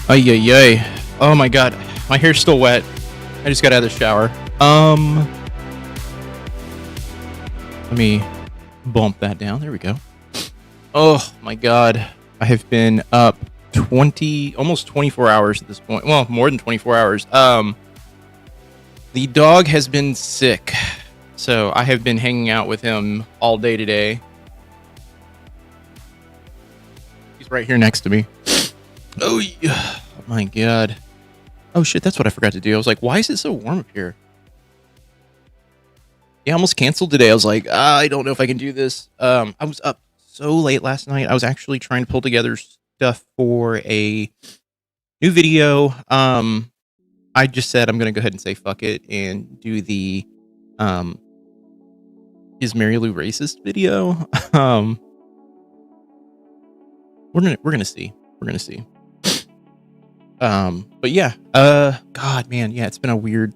Ay, ay, ay. Oh my god. My hair's still wet. I just got out of the shower. Let me bump that down. There we go. Oh my god. I have been up almost 24 hours at this point. Well, more than 24 hours. The dog has been sick. So I have been hanging out with him all day today. He's right here next to me. Oh, yeah. Oh my god. Oh shit, that's what I forgot to do. I was like, why is it so warm up here? Yeah, I almost canceled today. I was like, I don't know if I can do this. I was up so late last night. I was actually trying to pull together stuff for a new video. I just said I'm gonna go ahead and say fuck it and do the is Mary Lou racist video. We're gonna see. We're gonna see. But yeah, god man, yeah, it's been a weird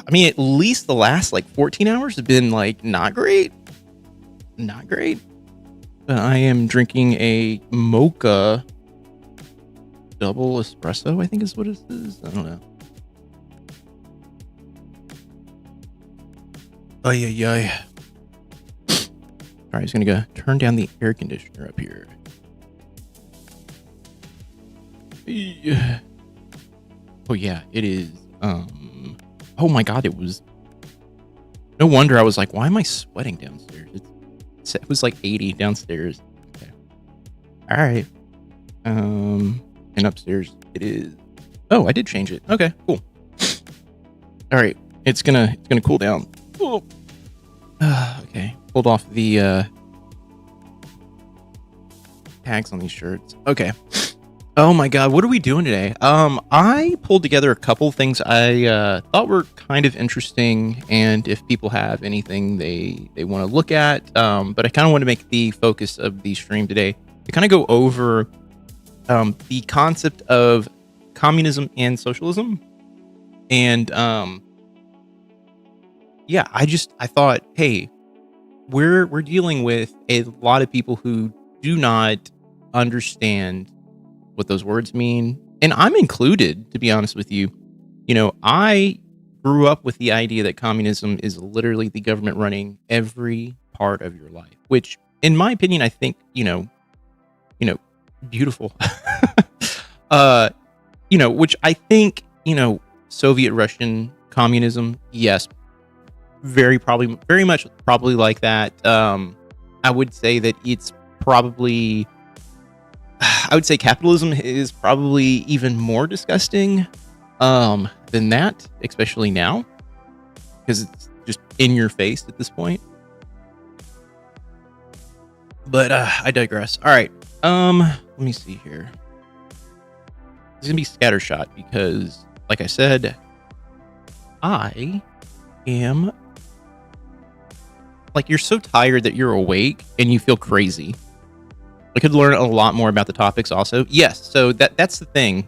I mean, at least the last like 14 hours have been like not great. But I am drinking a mocha double espresso, I think is what it is. I don't know. Oh yeah. All right, he's gonna go turn down the air conditioner up here. Yeah. Oh yeah, it is. Oh my god, it was. No wonder I was like, why am I sweating downstairs? It was like 80 downstairs. Okay. All right. And upstairs it is. Oh, I did change it. Okay, cool. All right, it's gonna cool down. Oh. Okay, pulled off the tags on these shirts. Okay. Oh my god, what are we doing today? I pulled together a couple things I thought were kind of interesting, and if people have anything they want to look at, but I kind of want to make the focus of the stream today to kind of go over the concept of communism and socialism, and yeah, I thought, hey, we're dealing with a lot of people who do not understand what those words mean, and I'm included, to be honest with you. You know, I grew up with the idea that communism is literally the government running every part of your life, which, in my opinion, I think, you know, beautiful. Which I think, Soviet Russian communism, yes, very much like that. I would say that it's probably. I would say capitalism is probably even more disgusting than that, especially now, because it's just in your face at this point. But I digress. All right, let me see here. This is gonna be scattershot because, like I said, I am like, you're so tired that you're awake and you feel crazy. I could learn a lot more about the topics also. Yes, so that's the thing.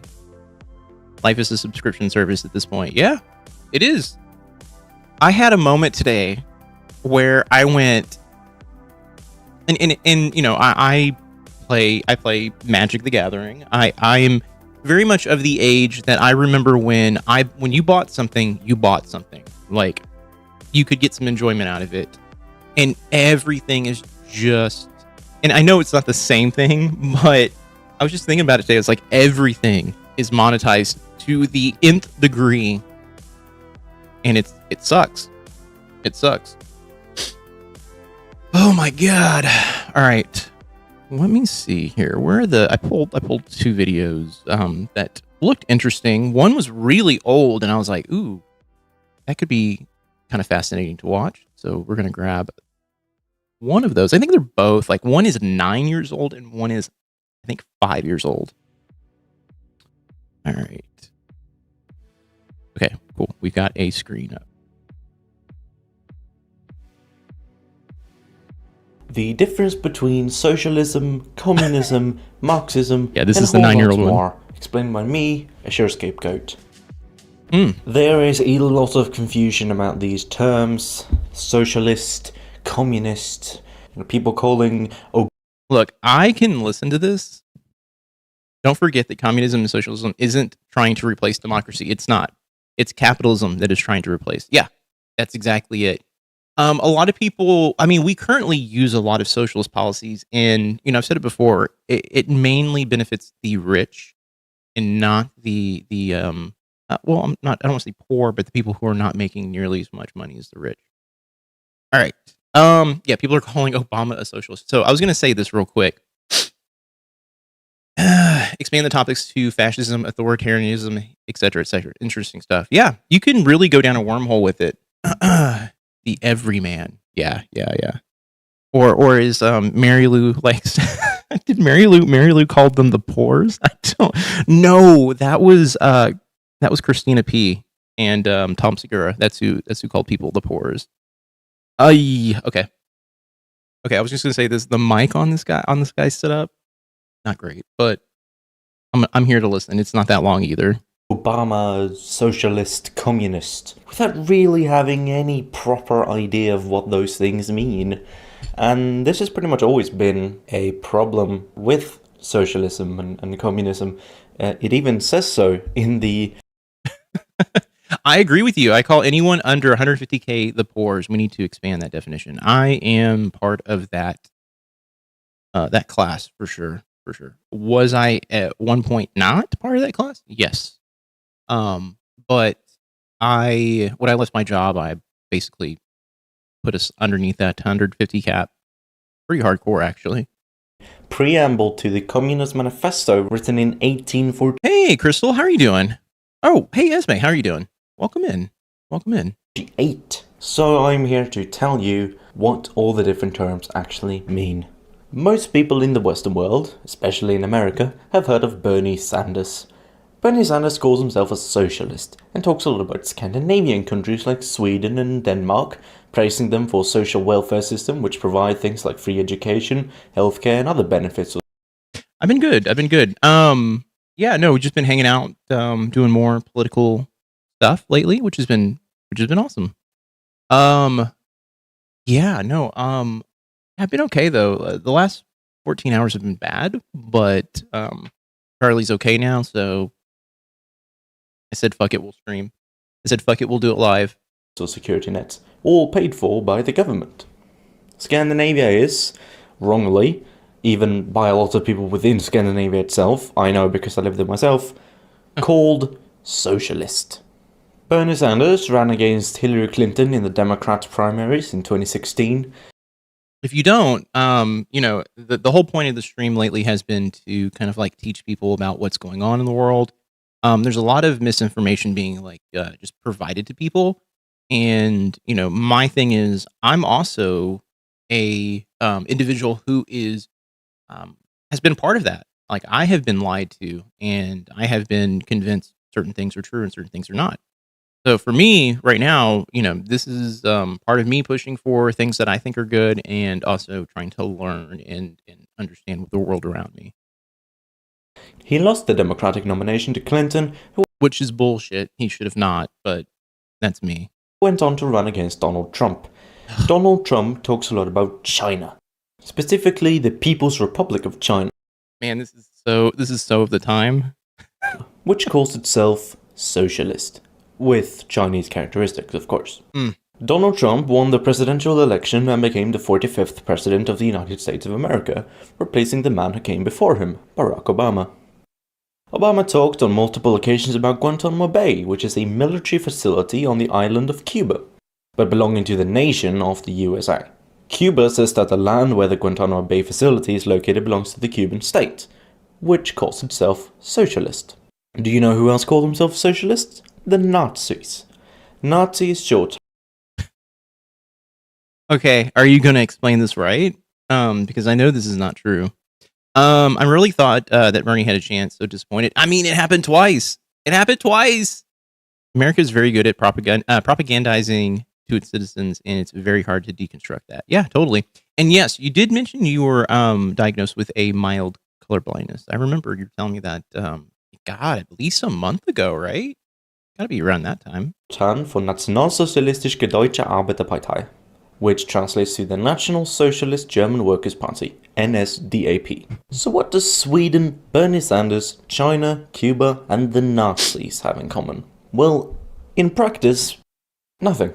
Life is a subscription service at this point. Yeah, it is. I had a moment today where I went and I play Magic the Gathering. I am very much of the age that I remember when you bought something, you bought something. Like, you could get some enjoyment out of it. And everything is just, and I know it's not the same thing, but I was just thinking about it today. It's like everything is monetized to the nth degree, and it sucks. It sucks. Oh my god! All right, let me see here. Where are I pulled two videos that looked interesting. One was really old, and I was like, ooh, that could be kind of fascinating to watch. So we're gonna grab one of those. I think they're both, like, one is 9 years old and one is, I think, 5 years old. All right. Okay, cool. We got a screen up. The difference between socialism, communism, Marxism, yeah, this and is the 9-year-old one. Explained by me, a sure scapegoat. There is a lot of confusion about these terms: socialist, communist, people calling Look, I can listen to this. Don't forget that communism and socialism isn't trying to replace democracy. It's not. It's capitalism that is trying to replace. Yeah, that's exactly it. A lot of people, I mean, we currently use a lot of socialist policies, and I've said it before. It mainly benefits the rich, and not well, I'm not. I don't want to say poor, but the people who are not making nearly as much money as the rich. All right. Yeah, people are calling Obama a socialist. So I was going to say this real quick. Expand the topics to fascism, authoritarianism, etc., etc. Interesting stuff. Yeah, you can really go down a wormhole with it. The everyman. Yeah. Or is Mary Lou like? Did Mary Lou called them the poors? I don't. No, that was Christina P. and Tom Segura. That's who called people the poors. Okay. I was just gonna say this. The mic on this guy's set up, not great, but I'm here to listen. It's not that long either. Obama, socialist, communist, without really having any proper idea of what those things mean. And this has pretty much always been a problem with socialism and communism. It even says so in the... I agree with you. I call anyone under 150K the poors. We need to expand that definition. I am part of that class for sure. Was I at one point not part of that class? Yes. But when I lost my job, I basically put us underneath that 150 cap. Pretty hardcore, actually. Preamble to the Communist Manifesto written in 1840. Hey, Crystal, how are you doing? Oh, hey, Esme, how are you doing? Welcome in. 8. So I'm here to tell you what all the different terms actually mean. Most people in the Western world, especially in America, have heard of Bernie Sanders. Bernie Sanders calls himself a socialist and talks a lot about Scandinavian countries like Sweden and Denmark, praising them for a social welfare system which provide things like free education, healthcare and other benefits. I've been good. Yeah, no, we've just been hanging out, doing more political stuff lately, which has been awesome. Yeah, no, I've been okay though. The last 14 hours have been bad, but Charlie's okay now, so I said fuck it, we'll stream. I said fuck it, we'll do it live. Social security nets, all paid for by the government. Scandinavia is, wrongly, even by a lot of people within Scandinavia itself, I know because I live there myself, called socialist. Bernie Sanders ran against Hillary Clinton in the Democrats primaries in 2016. If you don't, the whole point of the stream lately has been to kind of like teach people about what's going on in the world. There's a lot of misinformation being like just provided to people. And, my thing is I'm also a individual who is has been part of that. Like I have been lied to and I have been convinced certain things are true and certain things are not. So for me right now, this is part of me pushing for things that I think are good and also trying to learn and understand the world around me. He lost the Democratic nomination to Clinton, which is bullshit. He should have not, but that's me. Went on to run against Donald Trump. Donald Trump talks a lot about China, specifically the People's Republic of China. Man, this is so of the time. Which calls itself socialist, with Chinese characteristics, of course. Donald Trump won the presidential election and became the 45th president of the United States of America, replacing the man who came before him, Barack Obama. Obama talked on multiple occasions about Guantanamo Bay, which is a military facility on the island of Cuba, but belonging to the nation of the USA. Cuba says that the land where the Guantanamo Bay facility is located belongs to the Cuban state, which calls itself socialist. Do you know who else called themselves socialists? The Nazis. Nazis short. Okay, are you going to explain this right? Because I know this is not true. I really thought that Bernie had a chance. So disappointed. I mean, it happened twice. America is very good at propagandizing to its citizens, and it's very hard to deconstruct that. Yeah, totally. And yes, you did mention you were diagnosed with a mild color blindness. I remember you telling me that, God, at least a month ago, right? Gotta be around that time. Von Nationalsozialistische Deutsche Arbeiterpartei, which translates to the National Socialist German Workers' Party, NSDAP. So what does Sweden, Bernie Sanders, China, Cuba, and the Nazis have in common? Well, in practice, nothing.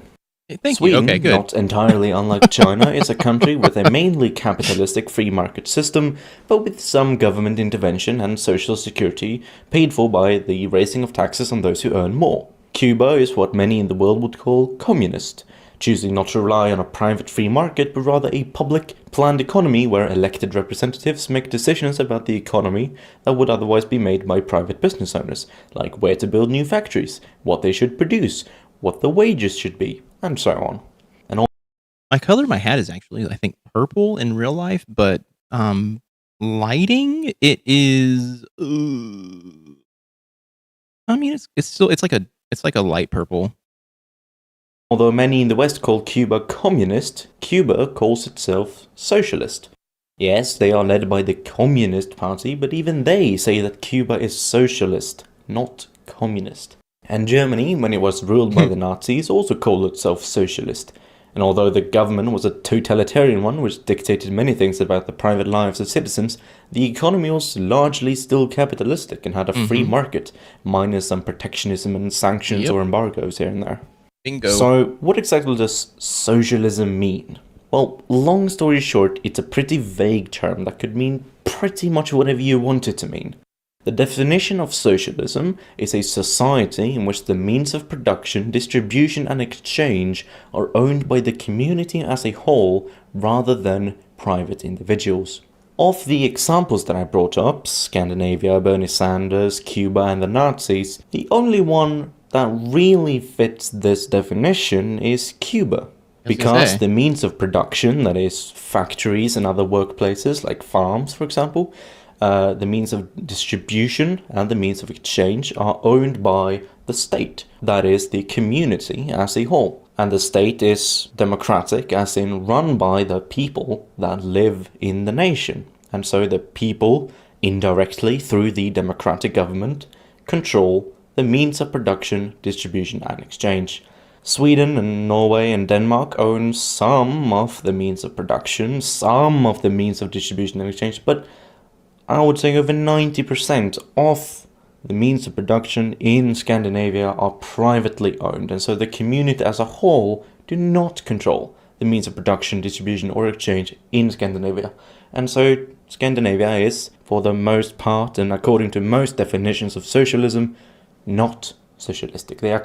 Thank you. Sweden, Okay, good. not entirely unlike China, is a country with a mainly capitalistic free market system, but with some government intervention and social security paid for by the raising of taxes on those who earn more. Cuba is what many in the world would call communist, choosing not to rely on a private free market, but rather a public, planned economy where elected representatives make decisions about the economy that would otherwise be made by private business owners, like where to build new factories, what they should produce, what the wages should be, and so on. My color of my hat is actually, I think, purple in real life, but lighting it is. I mean, it's still it's like a light purple. Although many in the West call Cuba communist, Cuba calls itself socialist. Yes, they are led by the Communist Party, but even they say that Cuba is socialist, not communist. And Germany, when it was ruled by the Nazis, also called itself socialist. And although the government was a totalitarian one, which dictated many things about the private lives of citizens, the economy was largely still capitalistic and had a free market, minus some protectionism and sanctions or embargoes here and there. Bingo. So, what exactly does socialism mean? Well, long story short, it's a pretty vague term that could mean pretty much whatever you want it to mean. The definition of socialism is a society in which the means of production, distribution, and exchange are owned by the community as a whole rather than private individuals. Of the examples that I brought up, Scandinavia, Bernie Sanders, Cuba, and the Nazis, the only one that really fits this definition is Cuba. Because the means of production, that is, factories and other workplaces like farms, for example, the means of distribution and the means of exchange are owned by the state, that is, the community as a whole. And the state is democratic, as in run by the people that live in the nation. And so the people, indirectly through the democratic government, control the means of production, distribution, and exchange. Sweden and Norway and Denmark own some of the means of production, some of the means of distribution and exchange, but I would say over 90% of the means of production in Scandinavia are privately owned, and so the community as a whole do not control the means of production, distribution, or exchange in Scandinavia. And so Scandinavia is, for the most part, and according to most definitions of socialism, not socialistic. They are.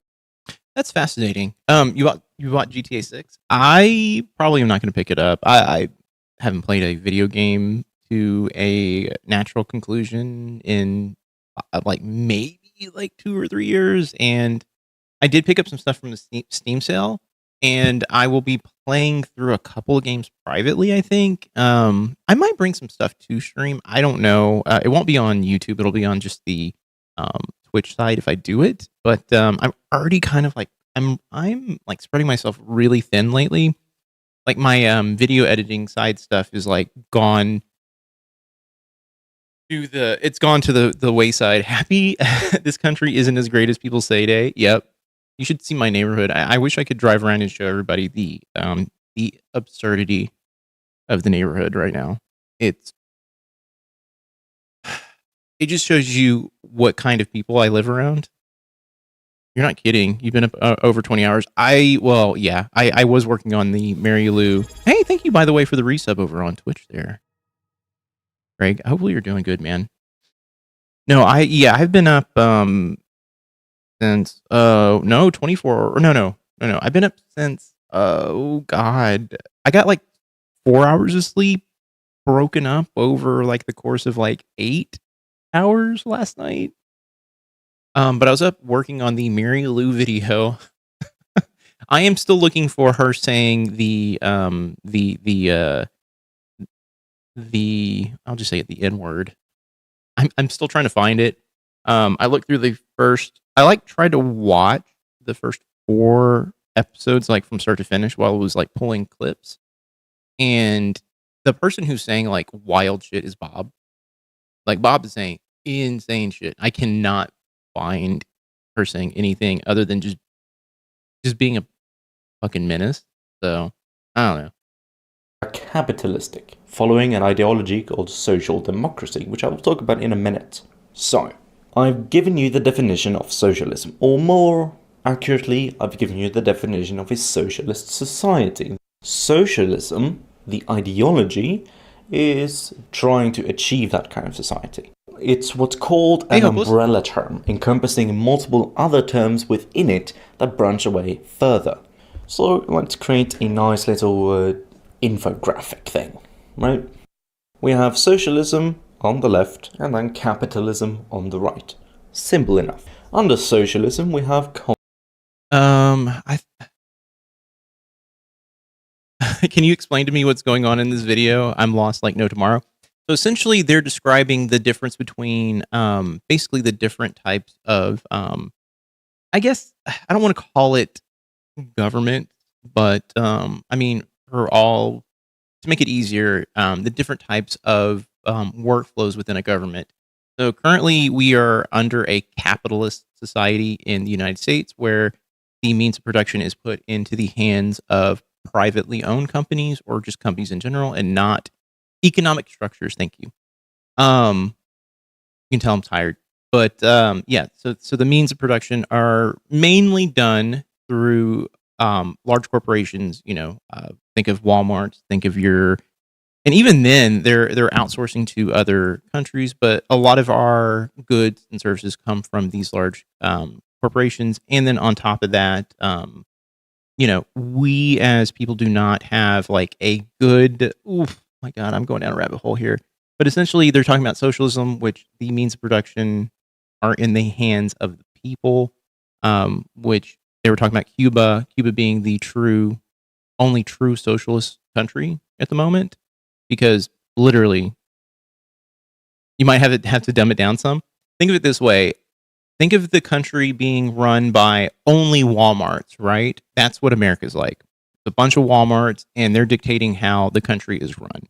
That's fascinating. You bought GTA 6? I probably am not going to pick it up. I haven't played a video game to a natural conclusion in like maybe like 2 or 3 years, and I did pick up some stuff from the Steam sale, and I will be playing through a couple of games privately, I think. I might bring some stuff to stream. I don't know. It won't be on YouTube. It'll be on just the Twitch side if I do it. But I'm already kind of like I'm like spreading myself really thin lately. Like my video editing side stuff is like gone to the wayside. Happy this country isn't as great as people say today. Yep. You should see my neighborhood. I wish I could drive around and show everybody the absurdity of the neighborhood right now. It just shows you what kind of people I live around. You're not kidding. You've been up over 20 hours. I was working on the Mary Lou. Hey, thank you, by the way, for the resub over on Twitch there. Greg, hopefully you're doing good, man. No, I've been up since 24 no. I've been up since God. I got like 4 hours of sleep broken up over like the course of like 8 hours last night. But I was up working on the Mary Lou video. I am still looking for her saying I'll just say it, the N word. I'm still trying to find it. I looked through I tried to watch the first 4 episodes like from start to finish while it was like pulling clips. And the person who's saying like wild shit is Bob. Like Bob is saying insane shit. I cannot find her saying anything other than just being a fucking menace. So I don't know. are capitalistic, following an ideology called social democracy, which I will talk about in a minute. So, I've given you the definition of socialism, or more accurately, I've given you the definition of a socialist society. Socialism, the ideology, is trying to achieve that kind of society. It's what's called an umbrella term, encompassing multiple other terms within it that branch away further. So let's create a nice little infographic thing, right? We have socialism on the left and then capitalism on the right. Simple enough. Under socialism, we have Can you explain to me what's going on in this video? I'm lost like no tomorrow. So essentially, they're describing the difference between basically the different types of, I guess, I don't want to call it government, but I mean, for all, to make it easier, the different types of workflows within a government. So currently, we are under a capitalist society in the United States where the means of production is put into the hands of privately owned companies or just companies in general and not economic structures. Thank you. You can tell I'm tired. But yeah, so the means of production are mainly done through large corporations. Think of Walmart, think of and even then they're outsourcing to other countries. But a lot of our goods and services come from these large corporations, and then on top of that, we as people do not have like a good. Oof, my God, I'm going down a rabbit hole here. But essentially, they're talking about socialism, which the means of production are in the hands of the people, which they were talking about Cuba being the only true socialist country at the moment, because literally, you might have to dumb it down some. Think of it this way. Think of the country being run by only Walmarts, right? That's what America's like. A bunch of Walmarts, and they're dictating how the country is run.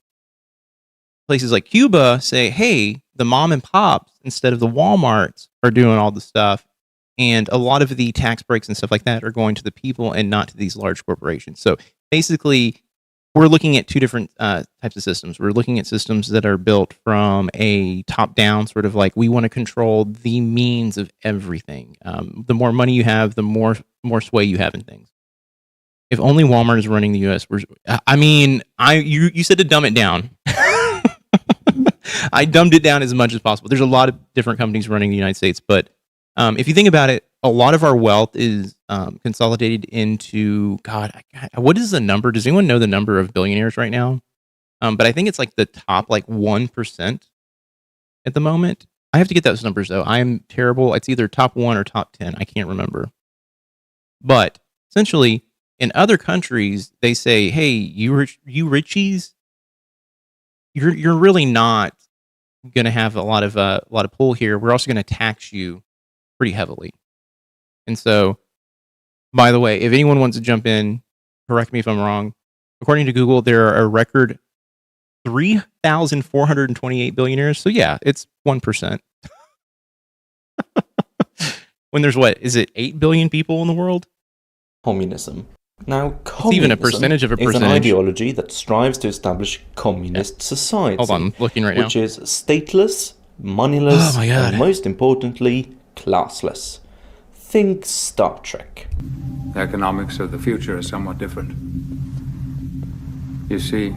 Places like Cuba say, hey, the mom and pops, instead of the Walmarts, are doing all the stuff. And a lot of the tax breaks and stuff like that are going to the people and not to these large corporations. So basically, we're looking at two different types of systems. We're looking at systems that are built from a top-down, sort of like we want to control the means of everything. The more money you have, the more sway you have in things. If only Walmart is running the U.S., you said to dumb it down. I dumbed it down as much as possible. There's a lot of different companies running the United States, but if you think about it, a lot of our wealth is consolidated into what is the number? Does anyone know the number of billionaires right now? But I think it's like the top 1% at the moment. I have to get those numbers though. I'm terrible. It's either top 1 or top 10. I can't remember. But essentially, in other countries, they say, "Hey, you richies, you're really not going to have a lot of pull here. We're also going to tax you pretty heavily." And so, by the way, if anyone wants to jump in, correct me if I'm wrong. According to Google, there are a record 3,428 billionaires. So yeah, it's 1%. When there's is it 8 billion people in the world? Communism. Now, it's even a percentage of a percentage. Is an ideology that strives to establish communist society. Hold on, I'm looking right now. Which is stateless, moneyless, and most importantly, classless. Think Star Trek. The economics of the future is somewhat different. You see,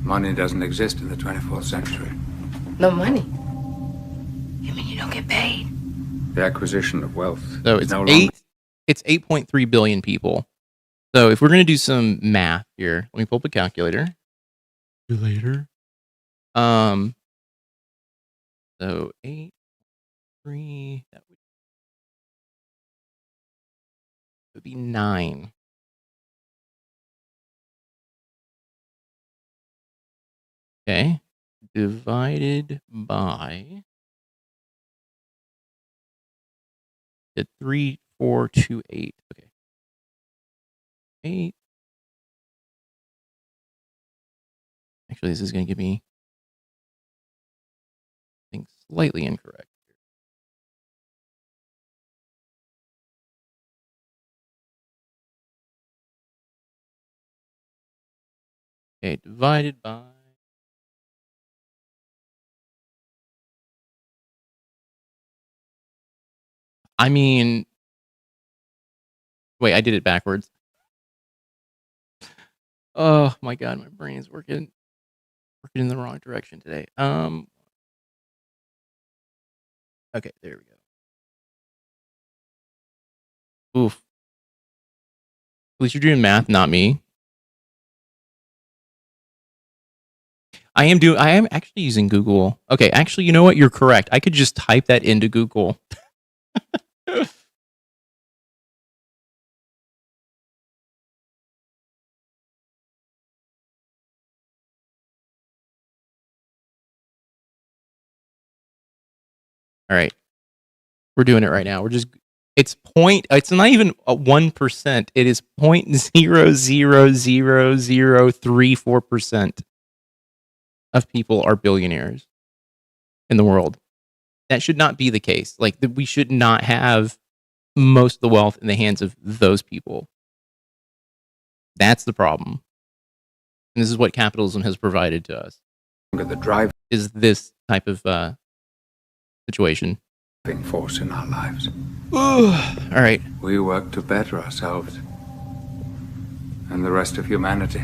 money doesn't exist in the 24th century. No money? You mean you don't get paid? The acquisition of wealth. So it's It's 8.3 billion people. So if we're going to do some math here, let me pull up a calculator. Later. So 8.3, that would be 9. Okay. Divided by 3,428. Okay. 8. Actually, this is going to give me, I think, slightly incorrect. Okay, divided by... I mean... Wait, I did it backwards. Oh my god, my brain is working in the wrong direction today. Okay, there we go. Oof. At least you're doing math, not me. I am actually using Google. Okay, actually, you know what? You're correct. I could just type that into Google. All right. We're doing it right now. It's not even 1%. It is 0.0000034% of people are billionaires in the world. That should not be the case. Like, we should not have most of the wealth in the hands of those people. That's the problem. And this is what capitalism has provided to us. The driving Is this type of situation. force in our lives. All right. We work to better ourselves and the rest of humanity.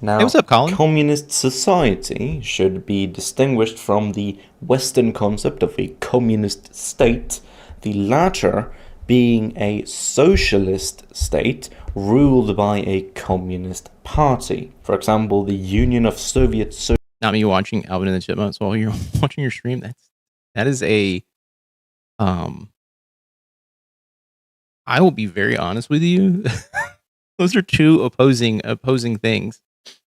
Now, Hey, what's up, Colin? communist society should be distinguished from the Western concept of a communist state, the latter being a socialist state ruled by a communist party. For example, the Union of Soviet Socialists. Not me watching Alvin and the Chipmunks while you're watching your stream. That is a I will be very honest with you. Those are two opposing things.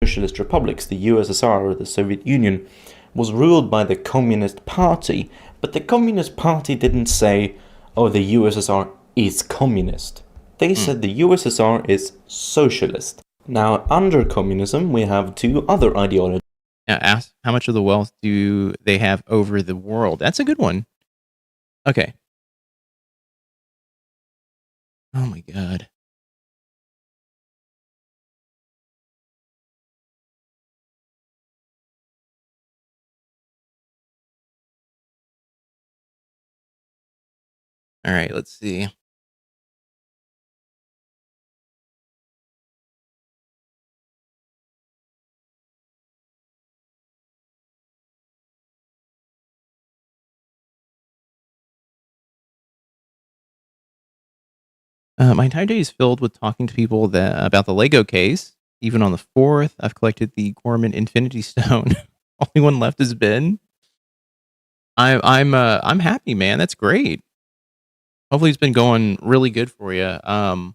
Socialist republics, the USSR or the Soviet Union, was ruled by the Communist Party, but the Communist Party didn't say, oh, the USSR is communist. They said the USSR is socialist. Now, under communism, we have two other ideologies. Now, ask how much of the wealth do they have over the world? That's a good one. Okay. Oh my god. All right, let's see. My entire day is filled with talking to people about the Lego case. Even on the 4th, I've collected the Gorman Infinity Stone. Only one left is Ben. I'm happy, man. That's great. Hopefully, it's been going really good for you. I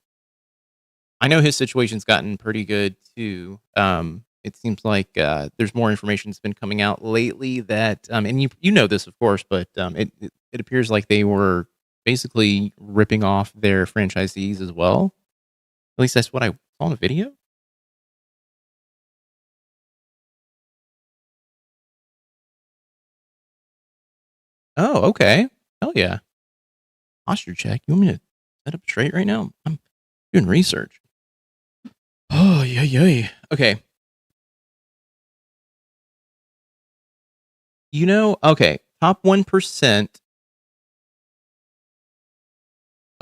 know his situation's gotten pretty good too. It seems like there's more information that's been coming out lately that, and you know this of course, but it appears like they were basically ripping off their franchisees as well. At least that's what I saw in the video. Oh, okay. Hell yeah. Posture check. You want me to set up straight right now? I'm doing research. Oh, yeah. Okay. Okay. Top 1%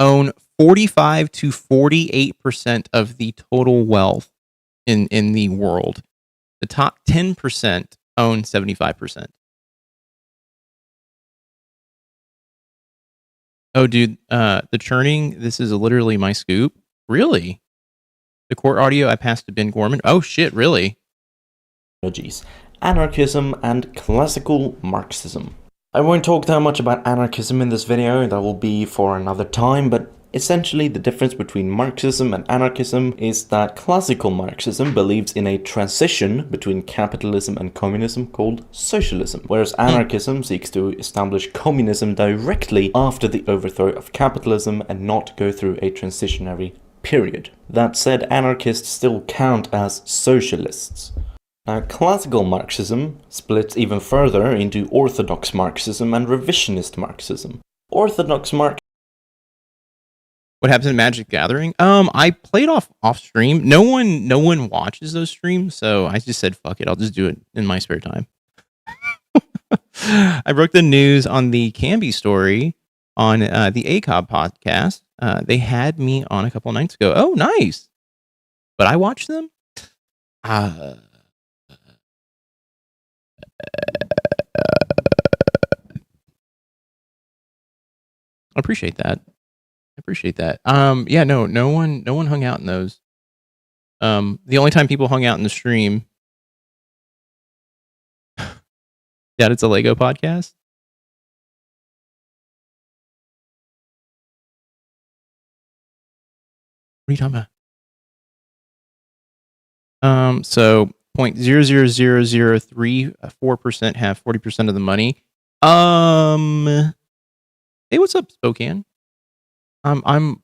own 45 to 48% of the total wealth in the world. The top 10% own 75%. Oh, dude, the churning, this is literally my scoop. Really? The court audio I passed to Ben Gorman. Oh, shit, really? Anarchism and classical Marxism. I won't talk that much about anarchism in this video, that will be for another time, but essentially the difference between Marxism and anarchism is that classical Marxism believes in a transition between capitalism and communism called socialism, whereas anarchism seeks to establish communism directly after the overthrow of capitalism and not go through a transitionary period. That said, anarchists still count as socialists. Now, classical Marxism splits even further into orthodox Marxism and revisionist Marxism. Orthodox Marxism What happens in Magic Gathering? I played off stream. No one watches those streams, so I just said fuck it. I'll just do it in my spare time. I broke the news on the Canby story on the ACOB podcast. They had me on a couple nights ago. Oh, nice. But I watched them. I appreciate that. Yeah, no one hung out in those. The only time people hung out in the stream. Yeah, it's a Lego podcast. What are you talking about? So 0.00034% have 40% of the money. Hey, what's up, Spokane? I'm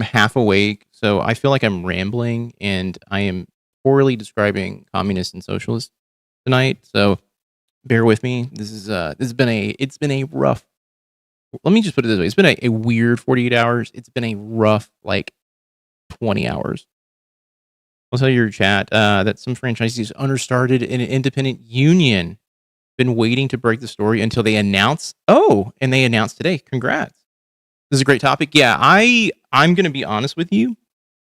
half awake, so I feel like I'm rambling, and I am poorly describing communists and socialists tonight. So bear with me. It's been a rough. Let me just put it this way: it's been a weird 48 hours. It's been a rough 20 hours. I'll tell your chat that some franchisees understarted an independent union. Been waiting to break the story until they announce. Oh, and they announced today. Congrats. This is a great topic. Yeah, I'm going to be honest with you.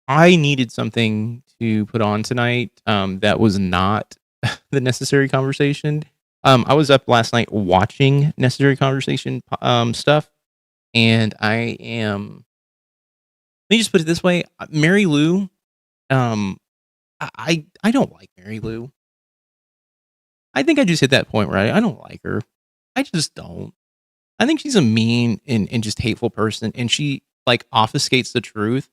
I needed something to put on tonight that was not the Necessary Conversation. I was up last night watching Necessary Conversation stuff, and I am. Let me just put it this way: Mary Lou. I don't like Mary Lou. I think I just hit that point where I don't like her. I just don't. I think she's a mean and just hateful person, and she obfuscates the truth.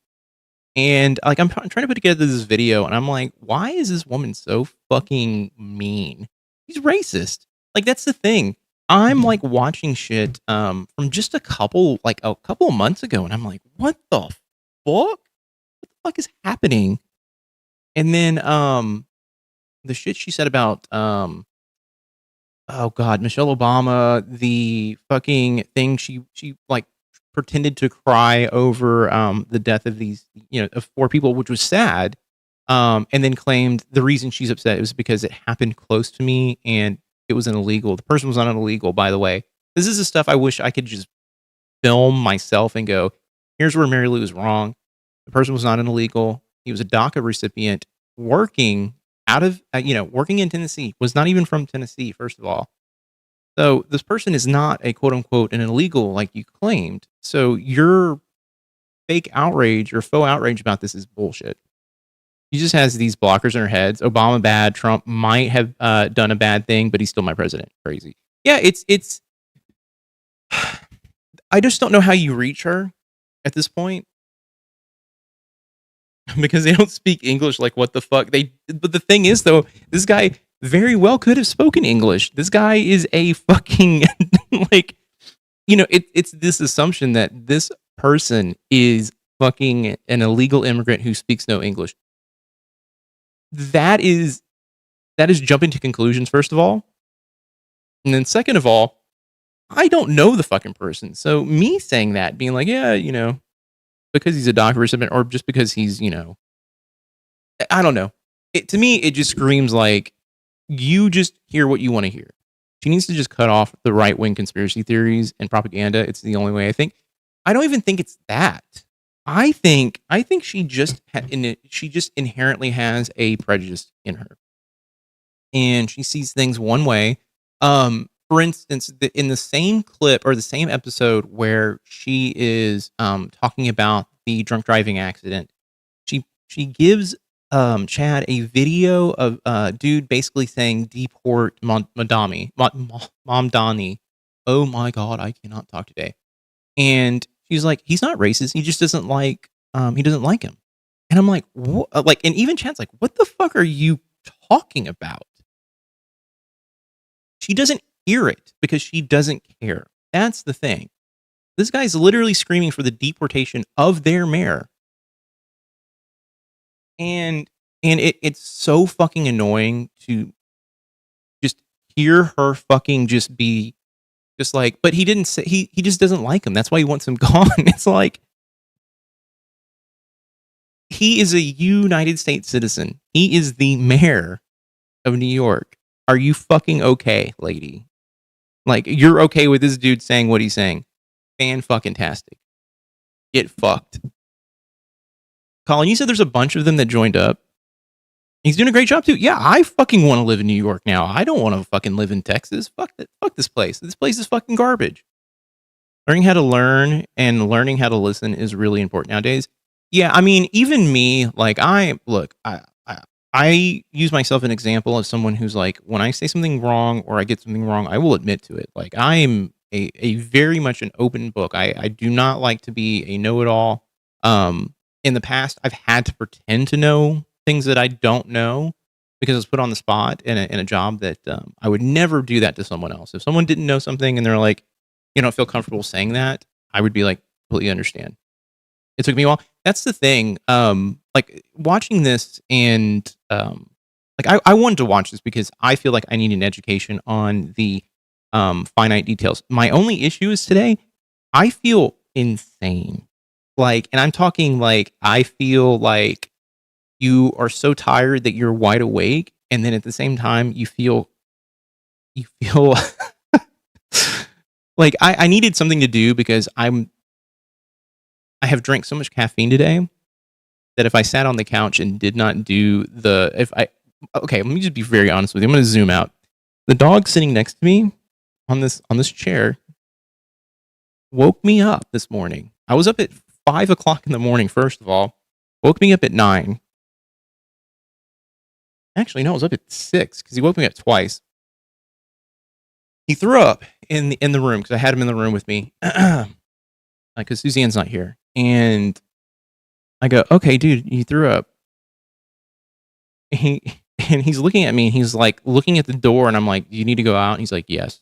And I'm trying to put together this video, and I'm like, why is this woman so fucking mean? She's racist. That's the thing. I'm watching shit from just a couple of months ago, and I'm like, what the fuck? What the fuck is happening? And then the shit she said about oh god, Michelle Obama, the fucking thing she pretended to cry over the death of these of 4 people, which was sad, and then claimed the reason she's upset was because it happened close to me and it was an illegal. The person was not an illegal, by the way. This is the stuff I wish I could just film myself and go, here's where Mary Lou is wrong. The person was not an illegal. He was a DACA recipient working out of working in Tennessee, was not even from Tennessee, first of all. So this person is not a quote unquote an illegal like you claimed. So your fake outrage or faux outrage about this is bullshit. She just has these blockers in her heads. Obama bad, Trump might have done a bad thing, but he's still my president. Crazy. Yeah, it's I just don't know how you reach her at this point. Because they don't speak English, what the fuck? But the thing is, though, this guy very well could have spoken English. This guy is a fucking, it's this assumption that this person is fucking an illegal immigrant who speaks no English. That is jumping to conclusions, first of all. And then second of all, I don't know the fucking person. So me saying that, being like, yeah, because he's a DACA recipient or just because he's, I don't know. To me, it just screams like you just hear what you want to hear. She needs to just cut off the right-wing conspiracy theories and propaganda. It's the only way, I think. I don't even think it's that. I think she just inherently has a prejudice in her. And she sees things one way. For instance, in the same clip or the same episode where she is talking about the drunk driving accident, she gives Chad a video of dude basically saying deport Mamdani. Oh my god, I cannot talk today. And she's like, he's not racist. He just doesn't like he doesn't like him. And I'm like, what? And even Chad's like, what the fuck are you talking about? She doesn't hear it because she doesn't care. That's the thing. This guy's literally screaming for the deportation of their mayor. And it's so fucking annoying to just hear her fucking just be just like, but he didn't say, he just doesn't like him. That's why he wants him gone. It's like, he is a United States citizen. He is the mayor of New York. Are you fucking okay, lady? Like, you're okay with this dude saying what he's saying? Fan-fucking-tastic. Get fucked. Colin, you said there's a bunch of them that joined up. He's doing a great job, too. Yeah, I fucking want to live in New York now. I don't want to fucking live in Texas. Fuck this place. This place is fucking garbage. Learning how to learn and learning how to listen is really important nowadays. Yeah, I mean, even me, like, I use myself an example as someone who's like, when I say something wrong or I get something wrong, I will admit to it. Like, I am a very much an open book. I do not like to be a know-it-all. In the past, I've had to pretend to know things that I don't know because I was put on the spot in a job that I would never do that to someone else. If someone didn't know something and they're like, you don't feel comfortable saying that, I would be like, completely understand. It took me a while. That's the thing. Like watching this and like I wanted to watch this because I feel like I need an education on the finite details. My only issue is today, I feel insane. Like, and I'm talking like I feel like you are so tired that you're wide awake, and then at the same time you feel like I needed something to do because I have drank so much caffeine today that if I sat on the couch and did not do okay, let me just be very honest with you. I'm going to zoom out. The dog sitting next to me on this chair woke me up this morning. I was up at 5 o'clock in the morning, first of all. Woke me up at 9. Actually, no, I was up at 6 because he woke me up twice. He threw up in the room because I had him in the room with me because Suzanne's not here. And I go, okay, dude, you threw up. And he's looking at me and he's like looking at the door and I'm like, do you need to go out? And he's like, yes.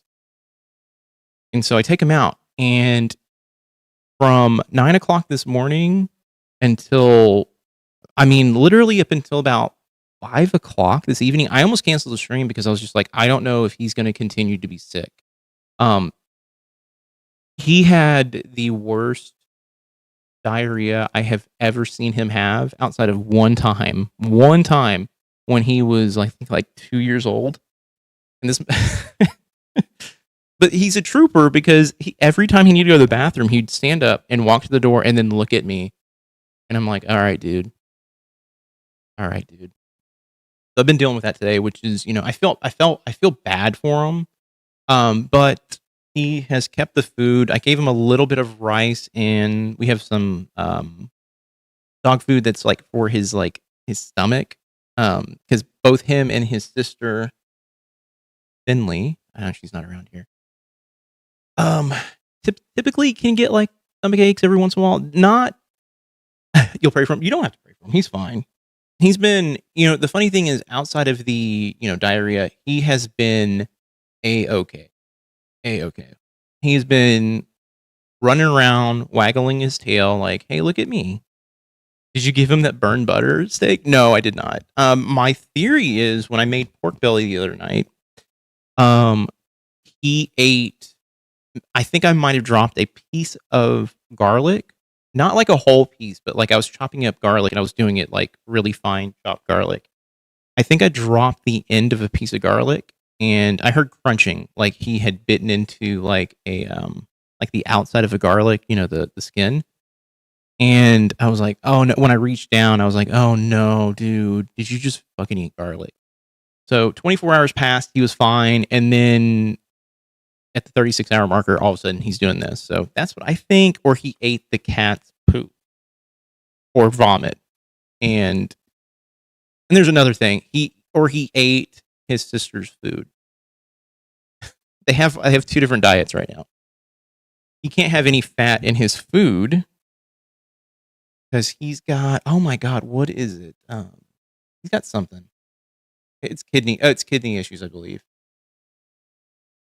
And so I take him out, and from 9 o'clock this morning until, I mean, literally up until about 5 o'clock this evening, I almost canceled the stream because I was just like, I don't know if he's going to continue to be sick. He had the worst diarrhea I have ever seen him have outside of one time when he was like 2 years old. And this, but he's a trooper because every time he needed to go to the bathroom, he'd stand up and walk to the door and then look at me. And I'm like, all right, dude. So I've been dealing with that today, which is, I feel bad for him. But he has kept the food. I gave him a little bit of rice, and we have some dog food that's like for his stomach. Because both him and his sister Finley, she's not around here. Typically can get like stomach aches every once in a while. Not, you'll pray for him. You don't have to pray for him. He's fine. He's been, the funny thing is, outside of the, diarrhea, he has been A-okay. He's been running around, waggling his tail like, hey, look at me. Did you give him that burned butter steak? No, I did not. My theory is when I made pork belly the other night, he ate, I think I might have dropped a piece of garlic. Not like a whole piece, but like I was chopping up garlic and I was doing it like really fine chopped garlic. I think I dropped the end of a piece of garlic and I heard crunching, like he had bitten into like a like the outside of a garlic, the skin. And I was like, oh no, when I reached down, I was like, oh no, dude, did you just fucking eat garlic? So 24 hours passed, he was fine, and then at the 36-hour marker, all of a sudden he's doing this. So that's what I think, or he ate the cat's poop or vomit. And there's another thing. He ate his sister's food. I have two different diets right now. He can't have any fat in his food because he's got, oh my God, what is it? He's got something. It's kidney issues, I believe.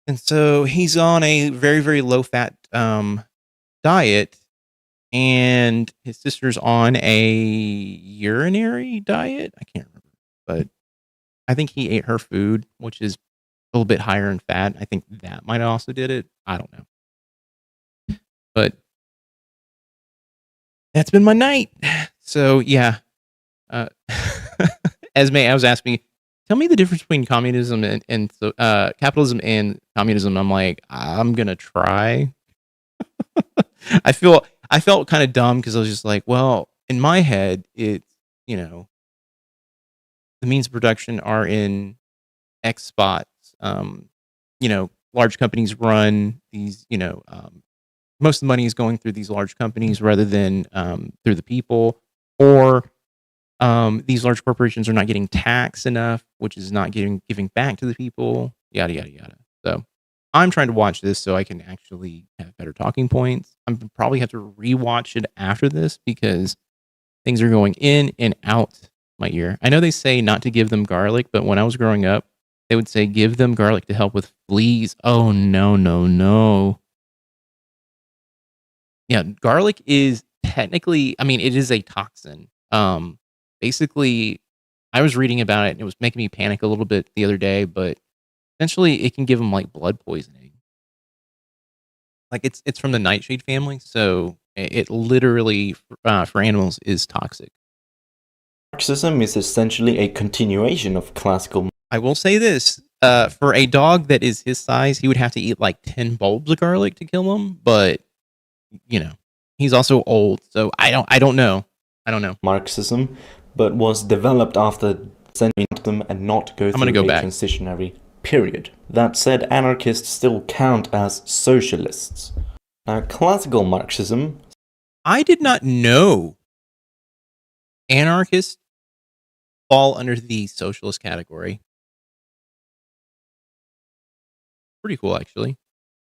And so he's on a very, very low fat diet, and his sister's on a urinary diet. I can't remember, but I think he ate her food, which is a little bit higher in fat. I think that might have also did it. I don't know. But that's been my night. So yeah, Esme, I was asking, tell me the difference between communism and capitalism and communism. I'm like, I'm gonna try. I felt kind of dumb because I was just like, well, in my head, it's, the means of production are in X spots. Large companies run these. Most of the money is going through these large companies rather than through the people, or these large corporations are not getting taxed enough, which is not giving back to the people. Yada yada yada. So I'm trying to watch this so I can actually have better talking points. I'm probably have to rewatch it after this because things are going in and out my ear. I know they say not to give them garlic, but when I was growing up, they would say give them garlic to help with fleas. Oh no, no, no. Yeah, garlic is technically, I mean, it is a toxin. Basically, I was reading about it and it was making me panic a little bit the other day, but essentially it can give them like blood poisoning. Like it's from the nightshade family, so it literally for animals is toxic. Marxism is essentially a continuation of classical. I will say this: for a dog that is his size, he would have to eat like 10 bulbs of garlic to kill him. But he's also old, so I don't know. Marxism, but was developed after them and not go through a transitionary period. That said, anarchists still count as socialists. Now, classical Marxism. I did not know anarchists fall under the socialist category. Pretty cool, actually.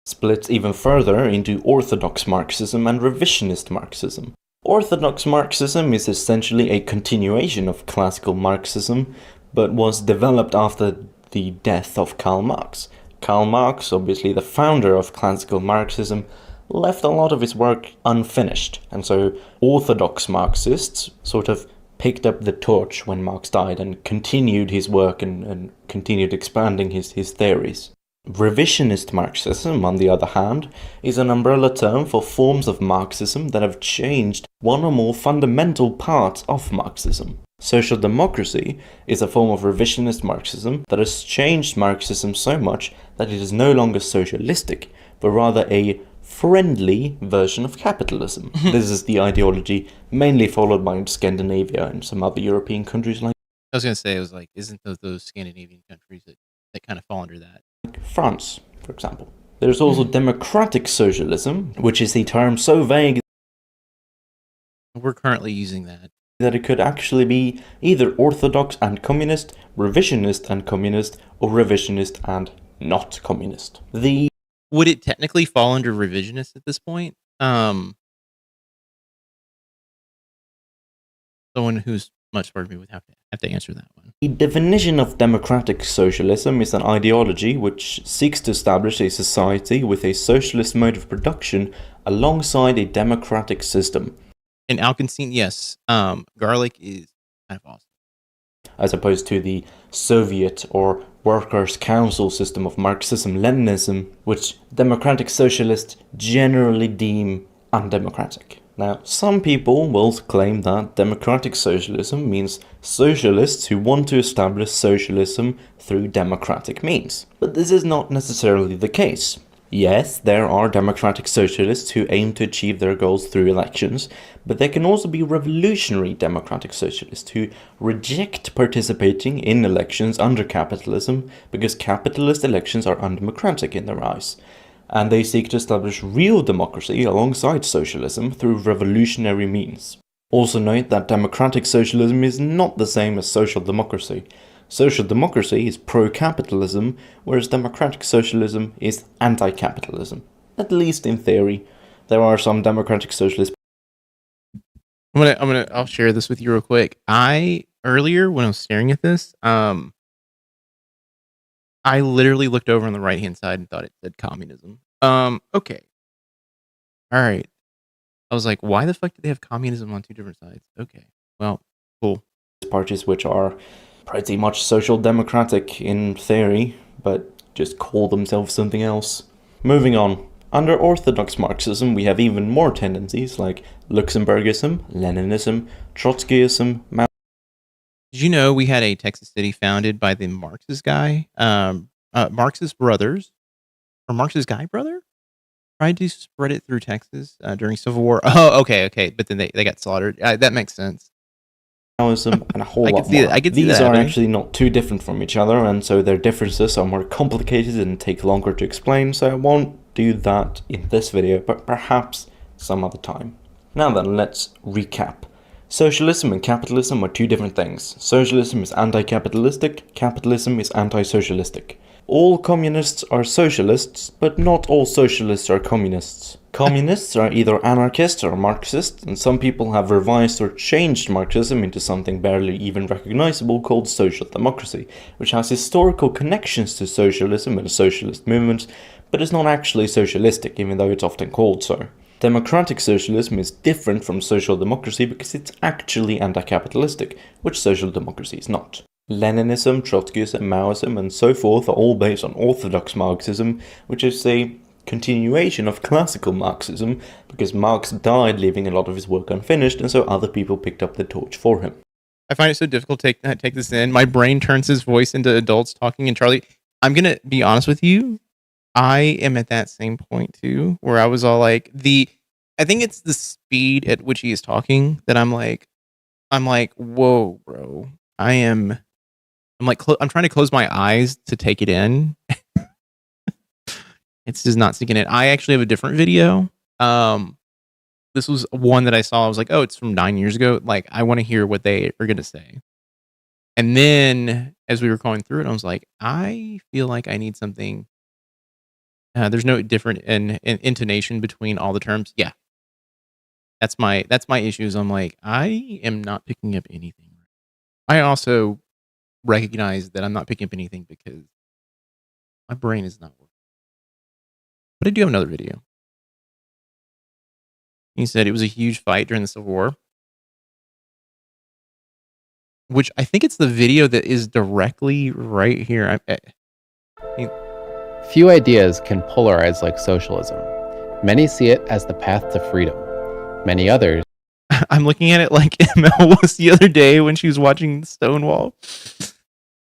Splits even further into orthodox Marxism and revisionist Marxism. Orthodox Marxism is essentially a continuation of classical Marxism, but was developed after the death of Karl Marx. Karl Marx, obviously the founder of classical Marxism, left a lot of his work unfinished, and so orthodox Marxists sort of picked up the torch when Marx died and continued his work and continued expanding his theories. Revisionist Marxism, on the other hand, is an umbrella term for forms of Marxism that have changed one or more fundamental parts of Marxism. Social democracy is a form of revisionist Marxism that has changed Marxism so much that it is no longer socialistic, but rather a friendly version of capitalism. This is the ideology mainly followed by Scandinavia and some other European countries like. I was going to say, it was like, isn't those Scandinavian countries that kind of fall under that? France, for example. There's also democratic socialism, which is a term so vague we're currently using that it could actually be either orthodox and communist, revisionist and communist, or revisionist and not communist. Would it technically fall under revisionist at this point? Someone who's much smarter than me would have to answer that one. The definition of democratic socialism is an ideology which seeks to establish a society with a socialist mode of production alongside a democratic system. And Alkenstein, yes, garlic is kind of awesome. As opposed to the Soviet or Workers' Council system of Marxism-Leninism, which democratic socialists generally deem undemocratic. Now, some people will claim that democratic socialism means socialists who want to establish socialism through democratic means. But this is not necessarily the case. Yes, there are democratic socialists who aim to achieve their goals through elections, but there can also be revolutionary democratic socialists who reject participating in elections under capitalism because capitalist elections are undemocratic in their eyes. And they seek to establish real democracy alongside socialism through revolutionary means. Also note that democratic socialism is not the same as social democracy. Social democracy is pro-capitalism, whereas democratic socialism is anti-capitalism. At least in theory. There are some democratic socialists. I'll share this with you real quick. Earlier when I was staring at this, I literally looked over on the right-hand side and thought it said communism. Okay. All right. I was like, why the fuck do they have communism on two different sides? Okay. Well, cool. Parties which are pretty much social democratic in theory, but just call themselves something else. Moving on. Under orthodox Marxism, we have even more tendencies like Luxemburgism, Leninism, Trotskyism, Did you know we had a Texas city founded by the Marxist guy, Marxist brothers, or Marxist guy brother? Tried to spread it through Texas during Civil War. Oh, okay. But then they got slaughtered. That makes sense. Maoism, and a whole lot see more. that. I could see These that are happening. actually not too different from each other, and so their differences are more complicated and take longer to explain, so I won't do that in this video, but perhaps some other time. Now then, let's recap. Socialism and capitalism are two different things. Socialism is anti-capitalistic, capitalism is anti-socialistic. All communists are socialists, but not all socialists are communists. Communists are either anarchist or Marxist, and some people have revised or changed Marxism into something barely even recognizable called social democracy, which has historical connections to socialism and socialist movements, but is not actually socialistic, even though it's often called so. Democratic socialism is different from social democracy because it's actually anti-capitalistic, which social democracy is not. Leninism, Trotskyism, Maoism, and so forth are all based on orthodox Marxism, which is a continuation of classical Marxism, because Marx died leaving a lot of his work unfinished, and so other people picked up the torch for him. I find it so difficult to take this in. My brain turns his voice into adults talking, and Charlie, I'm going to be honest with you. I am at that same point too, where I was all like, I think it's the speed at which he is talking that I'm like, whoa, bro. I'm trying to close my eyes to take it in. It's just not sinking in. I actually have a different video. This was one that I saw. I was like, oh, it's from 9 years ago. Like, I want to hear what they are going to say. And then as we were going through it, I was like, I feel like I need something. There's no different in intonation between all the terms. Yeah. That's my issues. I'm like, I am not picking up anything. I also recognize that I'm not picking up anything because my brain is not working. But I do have another video. He said it was a huge fight during the Civil War, which I think it's the video that is directly right here. Few ideas can polarize like socialism. Many see it as the path to freedom. Many others. I'm looking at it like ML was the other day when she was watching Stonewall.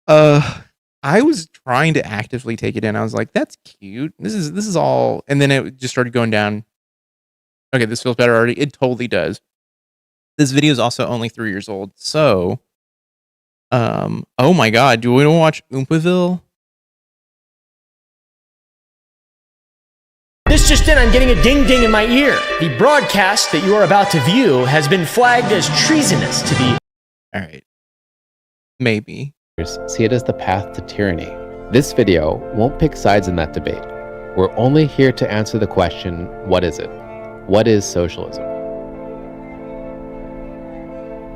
I was trying to actively take it in. I was like, that's cute. This is all. And then it just started going down. Okay, this feels better already. It totally does. This video is also only 3 years old. So, oh my God, do we want to watch Oompaville? This just in, I'm getting a ding ding in my ear. The broadcast that you are about to view has been flagged as treasonous to the... All right. Maybe. See it as the path to tyranny. This video won't pick sides in that debate. We're only here to answer the question, what is it? What is socialism?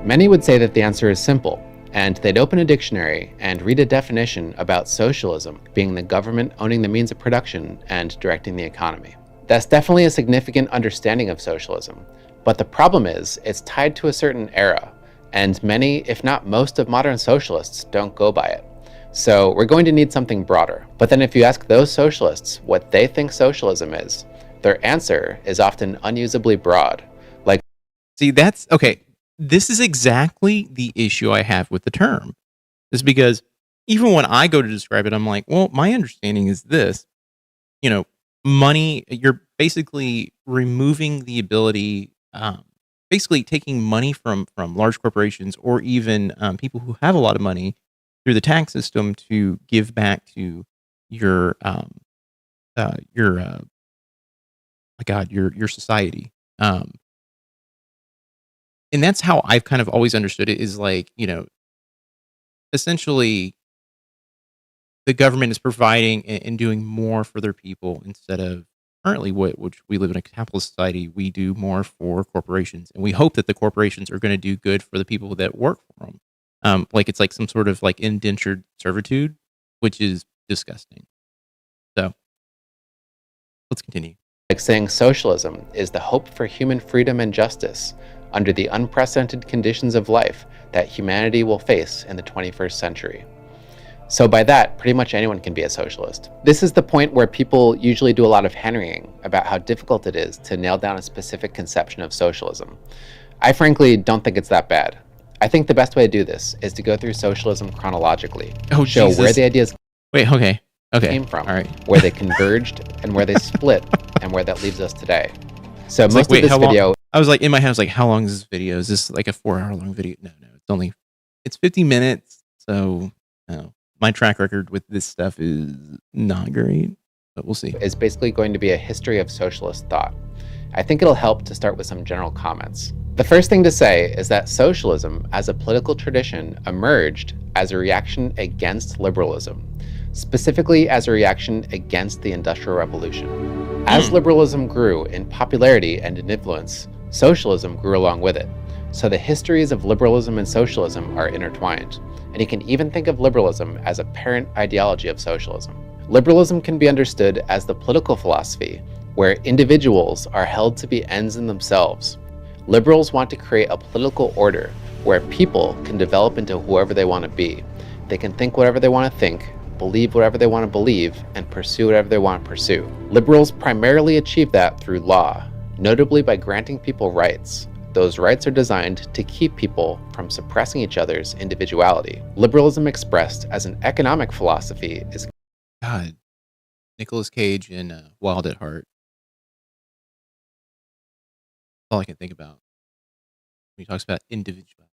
Many would say that the answer is simple, and they'd open a dictionary and read a definition about socialism being the government owning the means of production and directing the economy. That's definitely a significant understanding of socialism, but the problem is it's tied to a certain era, and many, if not most, of modern socialists don't go by it. So we're going to need something broader. But then if you ask those socialists what they think socialism is, their answer is often unusably broad. Like, see, that's okay. This is exactly the issue I have with the term. Is because even when I go to describe it, I'm like, well, my understanding is this. You know, money, you're basically removing the ability, basically taking money from large corporations or even people who have a lot of money through the tax system to give back to your society. And that's how I've kind of always understood it, is like, you know, essentially the government is providing and doing more for their people instead of currently which we live in a capitalist society. We do more for corporations, and we hope that the corporations are going to do good for the people that work for them. Like it's like some sort of like indentured servitude, which is disgusting. So let's continue. Like saying socialism is the hope for human freedom and justice under the unprecedented conditions of life that humanity will face in the 21st century. So by that, pretty much anyone can be a socialist. This is the point where people usually do a lot of henrying about how difficult it is to nail down a specific conception of socialism. I frankly don't think it's that bad. I think the best way to do this is to go through socialism chronologically, Oh, show where Jesus. the ideas Wait, okay. came from, All right. where they converged, and where they split, and where that leaves us today. So It's most like, of this how long? video I was like, in my head, I was like, how long is this video? Is this like a 4-hour long video? No, it's 50 minutes. So, no. My track record with this stuff is not great, but we'll see. is basically going to be a history of socialist thought. I think it'll help to start with some general comments. The first thing to say is that socialism as a political tradition emerged as a reaction against liberalism, specifically as a reaction against the Industrial Revolution. As liberalism grew in popularity and in influence, socialism grew along with it. So the histories of liberalism and socialism are intertwined, and you can even think of liberalism as a parent ideology of socialism. Liberalism can be understood as the political philosophy where individuals are held to be ends in themselves. Liberals want to create a political order where people can develop into whoever they want to be. They can think whatever they want to think, believe whatever they want to believe, and pursue whatever they want to pursue. Liberals primarily achieve that through law, notably by granting people rights. Those rights are designed to keep people from suppressing each other's individuality. Liberalism expressed as an economic philosophy is God, Nicolas Cage in Wild at Heart. All I can think about when he talks about individuality.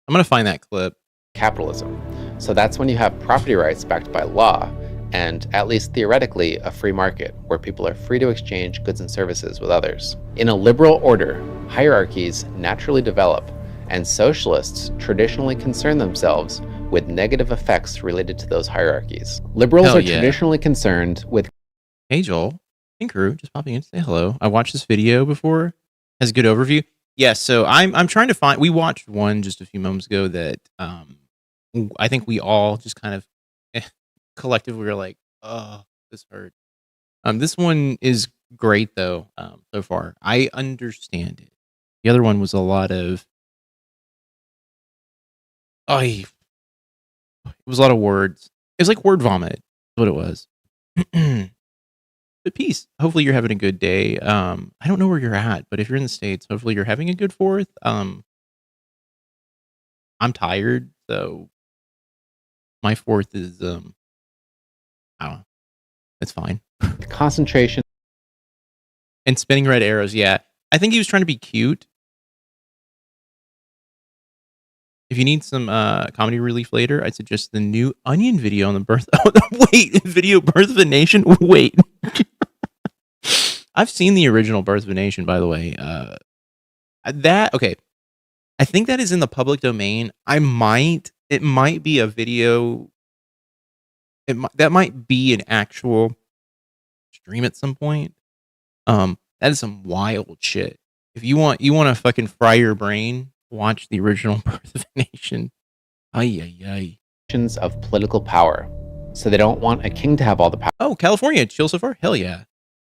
I'm gonna find that clip. capitalism. So that's when you have property rights backed by law, and at least theoretically, a free market where people are free to exchange goods and services with others. In a liberal order, hierarchies naturally develop, and socialists traditionally concern themselves with negative effects related to those hierarchies. Liberals Hell are yeah. traditionally concerned with Hey Joel, hey crew, just popping in to say hello. I watched this video before. Has a good overview. Yeah, so I'm trying to find. We watched one just a few moments ago that I think we all just kind of collectively were like, oh, this hurt. This one is great though. So far, I understand it. The other one was a lot of, it was a lot of words. It was like word vomit. Is what it was. But peace. Hopefully you're having a good day. I don't know where you're at, but if you're in the States, hopefully you're having a good 4th. I'm tired, so my 4th is I don't know. It's fine. concentration And spinning red arrows, yeah. I think he was trying to be cute. If you need some comedy relief later, I'd suggest the new Onion video on the birth. Oh, wait, video Birth of a Nation. Wait, I've seen the original Birth of a Nation, by the way. Okay. I think that is in the public domain. It might be a video. That might be an actual stream at some point. That is some wild shit. If you want to fucking fry your brain, watch the original Birth of a Nation. Ay. of political power. So they don't want a king to have all the power. Oh, California, chill so far? Hell yeah.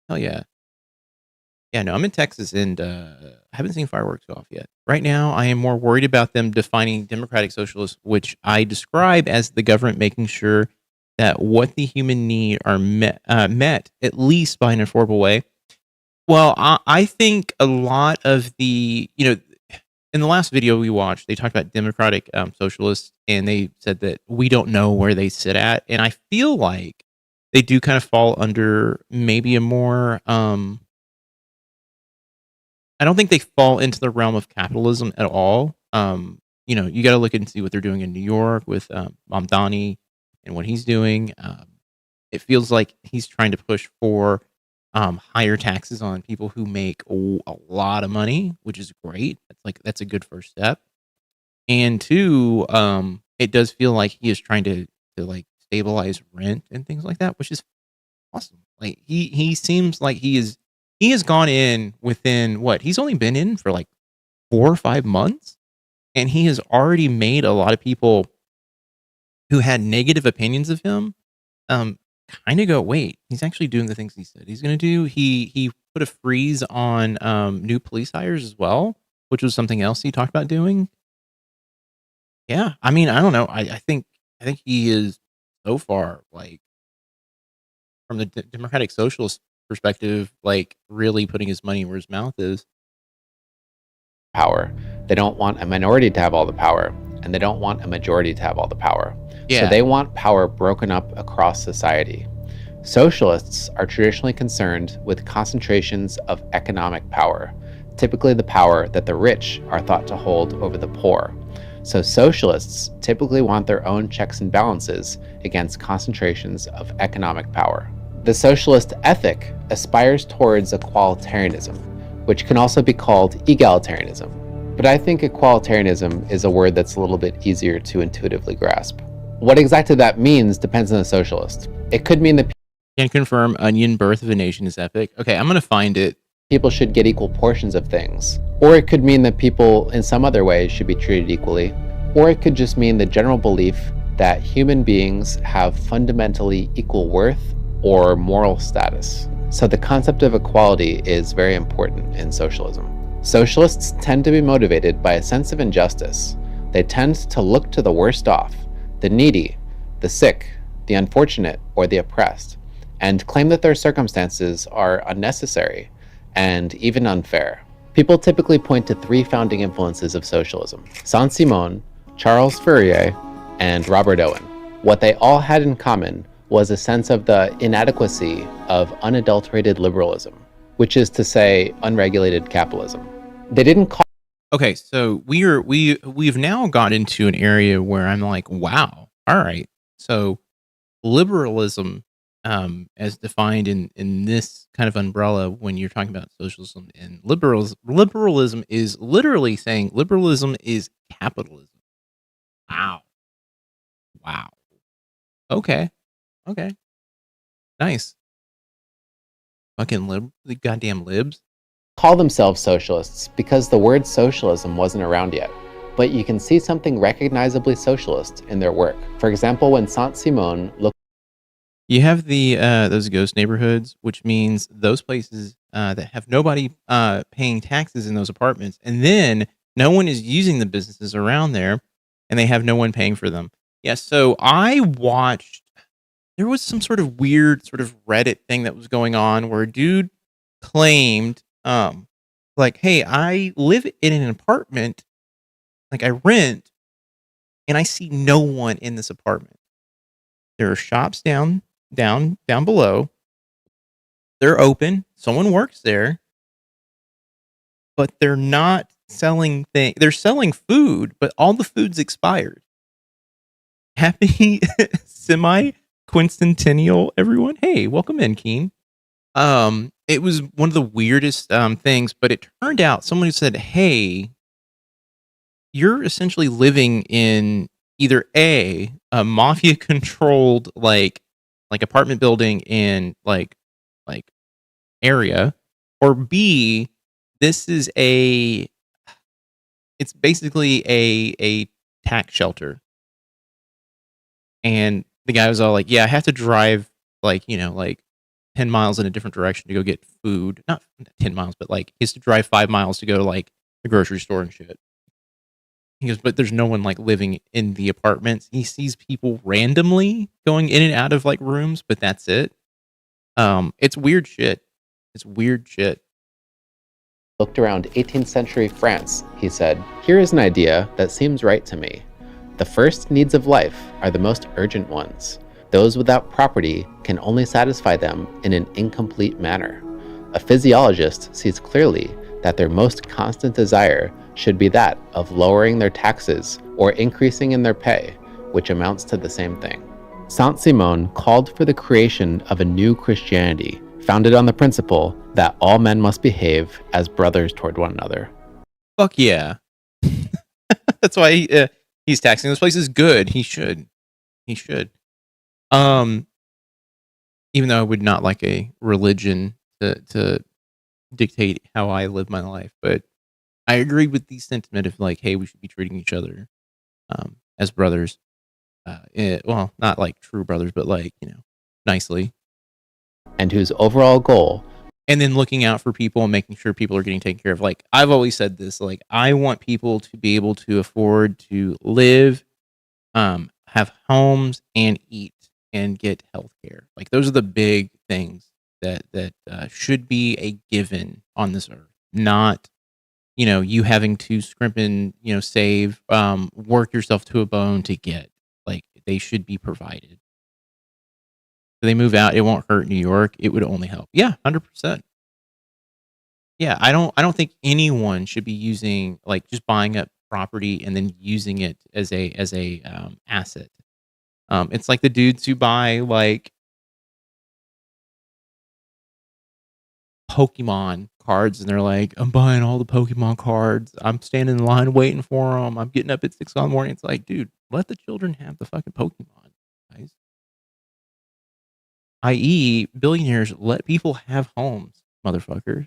Yeah, no, I'm in Texas and I haven't seen fireworks go off yet. Right now, I am more worried about them defining democratic socialists, which I describe as the government making sure that what the human need are met at least by an affordable way. Well, I think a lot of the, in the last video we watched, they talked about democratic socialists, and they said that we don't know where they sit at. And I feel like they do kind of fall under maybe a more, I don't think they fall into the realm of capitalism at all. You got to look and see what they're doing in New York with Mamdani and what he's doing. It feels like he's trying to push for higher taxes on people who make a lot of money, which is great. That's a good first step. And two, it does feel like he is trying to stabilize rent and things like that, which is awesome. Like he seems like he has gone in within what? He's only been in for like 4 or 5 months, and he has already made a lot of people who had negative opinions of him kind of go, wait, he's actually doing the things he said he's going to do. He put a freeze on new police hires as well, which was something else he talked about doing. Yeah, I mean, I don't know. I think he is so far, like, from the democratic socialist perspective, like really putting his money where his mouth is. Power. They don't want a minority to have all the power, and they don't want a majority to have all the power. Yeah. So they want power broken up across society. Socialists are traditionally concerned with concentrations of economic power, typically the power that the rich are thought to hold over the poor. So socialists typically want their own checks and balances against concentrations of economic power. The socialist ethic aspires towards equalitarianism, which can also be called egalitarianism. But I think equalitarianism is a word that's a little bit easier to intuitively grasp. What exactly that means depends on the socialist. It could mean that Can confirm Onion Birth of a Nation is epic. Okay, I'm going to find it. people should get equal portions of things. Or it could mean that people in some other way should be treated equally. Or it could just mean the general belief that human beings have fundamentally equal worth or moral status. So the concept of equality is very important in socialism. Socialists tend to be motivated by a sense of injustice. They tend to look to the worst off, the needy, the sick, the unfortunate, or the oppressed, and claim that their circumstances are unnecessary and even unfair. People typically point to three founding influences of socialism: Saint-Simon, Charles Fourier, and Robert Owen. What they all had in common was a sense of the inadequacy of unadulterated liberalism, which is to say, unregulated capitalism. They didn't call Okay, so we've now got into an area where I'm like, wow, all right. So liberalism, as defined in this kind of umbrella, when you're talking about socialism and liberalism is literally saying liberalism is capitalism. Wow. Wow. Okay. Nice. Fucking the goddamn libs. call themselves socialists because the word socialism wasn't around yet. But you can see something recognizably socialist in their work. For example, when Saint-Simon looked You have the those ghost neighborhoods, which means those places that have nobody paying taxes in those apartments, and then no one is using the businesses around there, and they have no one paying for them. Yeah, so I watched. There was some sort of weird sort of Reddit thing that was going on where a dude claimed, like, "Hey, I live in an apartment, like I rent, and I see no one in this apartment. There are shops down below. They're open. Someone works there, but they're not selling things. They're selling food, but all the food's expired." Happy semi-quincentennial, everyone. Hey, welcome in, Keen. It was one of the weirdest things, but it turned out someone who said, "Hey, you're essentially living in either a mafia controlled like apartment building in like area, or B, this is it's basically a tax shelter." And the guy was all like, "Yeah, I have to drive like 10 miles in a different direction to go get food. Not 10 miles, but like he has to drive 5 miles to go to like the grocery store and shit." He goes, "But there's no one like living in the apartments." He sees people randomly going in and out of like rooms, but that's it. It's weird shit. It's weird shit. looked around 18th century France, he said, "Here is an idea that seems right to me. The first needs of life are the most urgent ones. Those without property can only satisfy them in an incomplete manner. A physiologist sees clearly that their most constant desire should be that of lowering their taxes or increasing in their pay, which amounts to the same thing." Saint-Simon called for the creation of a new Christianity, founded on the principle that all men must behave as brothers toward one another. Fuck yeah. That's why he's taxing those places. Good. He should. Even though I would not like a religion to dictate how I live my life, but I agree with the sentiment of like, hey, we should be treating each other as brothers. Well, not like true brothers, but like, nicely. And whose overall goal, And then looking out for people and making sure people are getting taken care of. Like, I've always said this, like, I want people to be able to afford to live, have homes, and eat, and get health care. Like, those are the big things that should be a given on this earth. Not you having to scrimp and, save, work yourself to a bone to get. Like, they should be provided. If they move out, it won't hurt New York. It would only help. Yeah, 100%. Yeah, I don't think anyone should be using, like, just buying up property and then using it as a asset. It's like the dudes who buy, like, Pokemon cards, and they're like, "I'm buying all the Pokemon cards. I'm standing in line waiting for them. I'm getting up at 6 in the morning." It's like, dude, let the children have the fucking Pokemon, guys. I.e., billionaires, let people have homes, motherfuckers.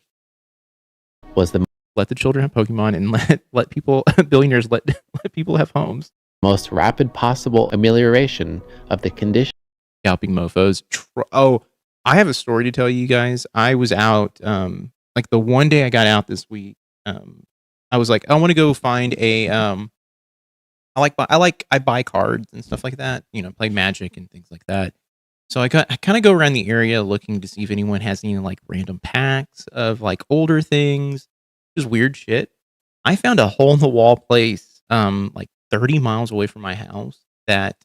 Was the Let the children have Pokemon, and let people billionaires let people have homes. most rapid possible amelioration of the condition. Scalping mofos. Oh, I have a story to tell you guys. I was out, like the one day I got out this week. I was like, I want to go find a. I buy cards and stuff like that. Play Magic and things like that. So I kind of go around the area looking to see if anyone has any like random packs of like older things, just weird shit. I found a hole in the wall place, like 30 miles away from my house that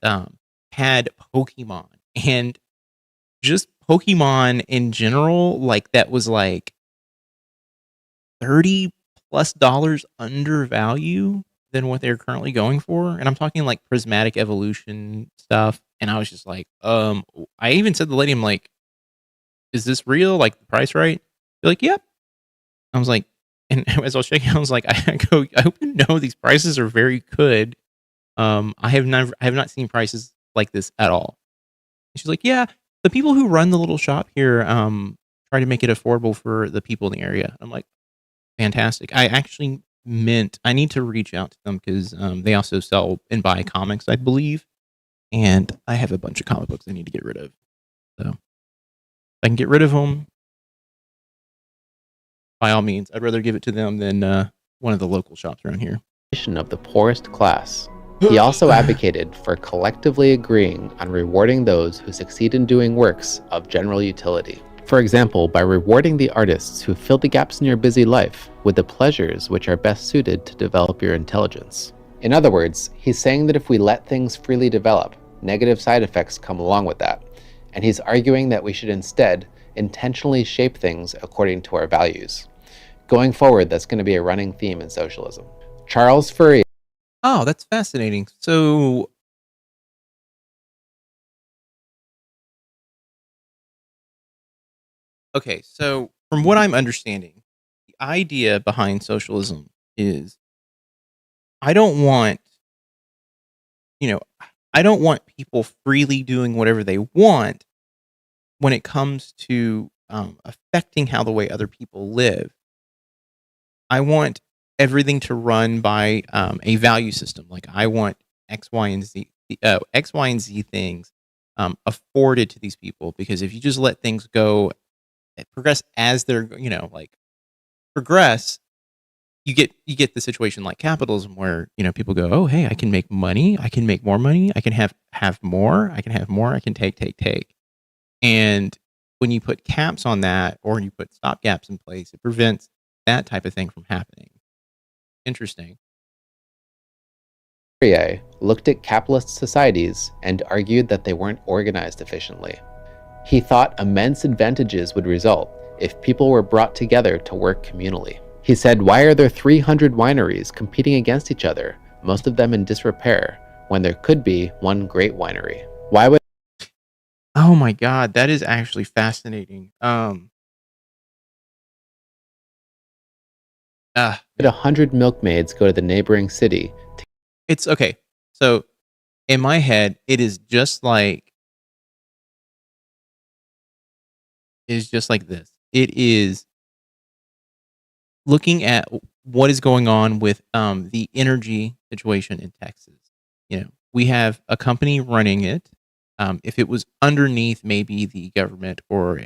had Pokemon, and just Pokemon in general, like that was like $30+ under value than what they're currently going for. And I'm talking like prismatic evolution stuff. And I was just like, I even said to the lady, I'm like, is this real? Like the price right? They're like, yep. I was like, and as I was checking, I was like, I hope you know these prices are very good. I have not seen prices like this at all. And she's like, yeah, the people who run the little shop here, try to make it affordable for the people in the area. I'm like, fantastic. I actually meant I need to reach out to them because they also sell and buy comics, I believe, and I have a bunch of comic books I need to get rid of. So if I can get rid of them, by all means, I'd rather give it to them than one of the local shops around here. Of the poorest class. He also advocated for collectively agreeing on rewarding those who succeed in doing works of general utility. For example, by rewarding the artists who fill the gaps in your busy life with the pleasures which are best suited to develop your intelligence. In other words, he's saying that if we let things freely develop, negative side effects come along with that. And he's arguing that we should instead intentionally shape things according to our values. Going forward, that's going to be a running theme in socialism. Charles Fourier. Oh, that's fascinating. So okay, so from what I'm understanding, the idea behind socialism is I don't want, you know, I don't want people freely doing whatever they want when it comes to affecting how the way other people live. I want everything to run by a value system. Like I want X, Y, and Z, X, Y, and Z things afforded to these people. Because if you just let things go, progress as they're, like progress, you get the situation like capitalism where people go, oh hey, I can make money, I can make more money, I can have more, I can have more, I can take, and when you put caps on that or you put stop gaps in place, it prevents that type of thing from happening. Interesting. Fourier looked at capitalist societies and argued that they weren't organized efficiently. He thought immense advantages would result if people were brought together to work communally. He said, why are there 300 wineries competing against each other, most of them in disrepair, when there could be one great winery? Why would Oh my god, that is actually fascinating. 100 milkmaids go to the neighboring city? It's okay. So in my head, it is just like this. It is looking at what is going on with the energy situation in Texas. We have a company running it. If it was underneath maybe the government or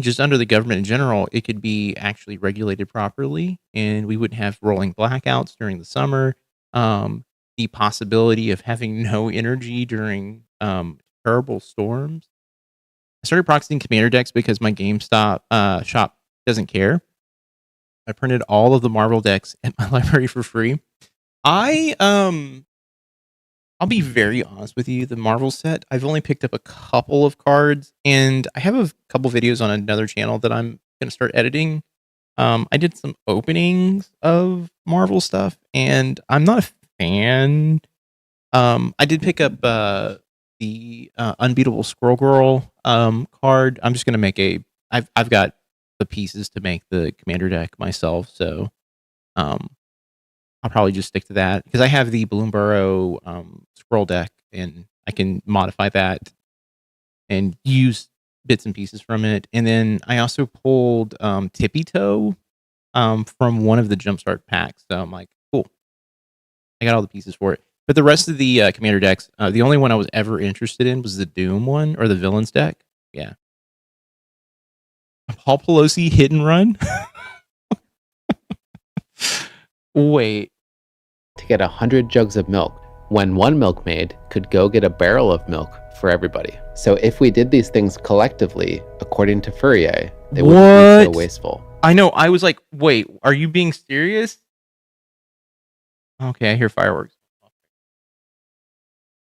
just under the government in general, it could be actually regulated properly, and we wouldn't have rolling blackouts during the summer. The possibility of having no energy during terrible storms. I started proxying commander decks because my GameStop shop doesn't care. I printed all of the Marvel decks at my library for free. I'll be very honest with you. The Marvel set, I've only picked up a couple of cards, and I have a couple videos on another channel that I'm going to start editing. I did some openings of Marvel stuff, and I'm not a fan. I did pick up the Unbeatable Squirrel Girl card. I'm just going to make I've got the pieces to make the commander deck myself, so I'll probably just stick to that because I have the Bloomborough scroll deck, and I can modify that and use bits and pieces from it. And then I also pulled Tippy Toe from one of the Jumpstart packs. So I'm like, cool. I got all the pieces for it. But the rest of the commander decks, the only one I was ever interested in was the Doom one or the Villains deck. Yeah. Paul Pelosi hit and run. Wait. To get 100 jugs of milk, when one milkmaid could go get a barrel of milk for everybody. So if we did these things collectively, according to Fourier, they wouldn't be so wasteful. I know. I was like, wait, are you being serious? Okay, I hear fireworks.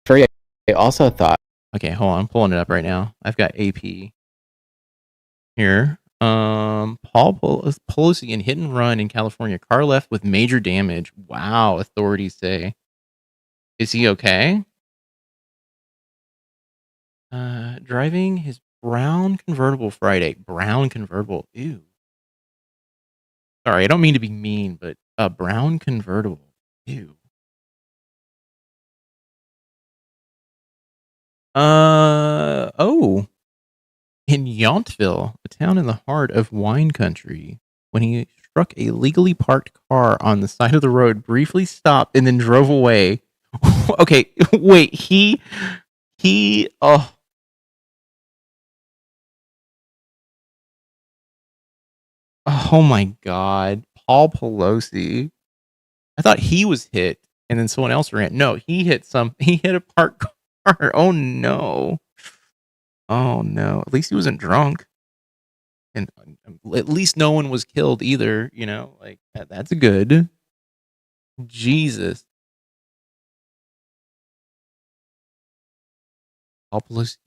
Fourier also thought... Okay, hold on. I'm pulling it up right now. I've got AP here. Paul Pelosi in hit and run in California. Car left with major damage. Wow, authorities say. Is he okay? Driving his brown convertible Friday. Brown convertible. Ew. Sorry, I don't mean to be mean, but a brown convertible. Ew. Oh. In Yountville, a town in the heart of wine country, when he struck a legally parked car on the side of the road, briefly stopped, and then drove away. Okay, wait, oh my God, Paul Pelosi. I thought he was hit, and then someone else ran. No, he hit a parked car. Oh no. Oh no, at least he wasn't drunk. And at least no one was killed either, you know, like that's good. Jesus. Paul Pelosi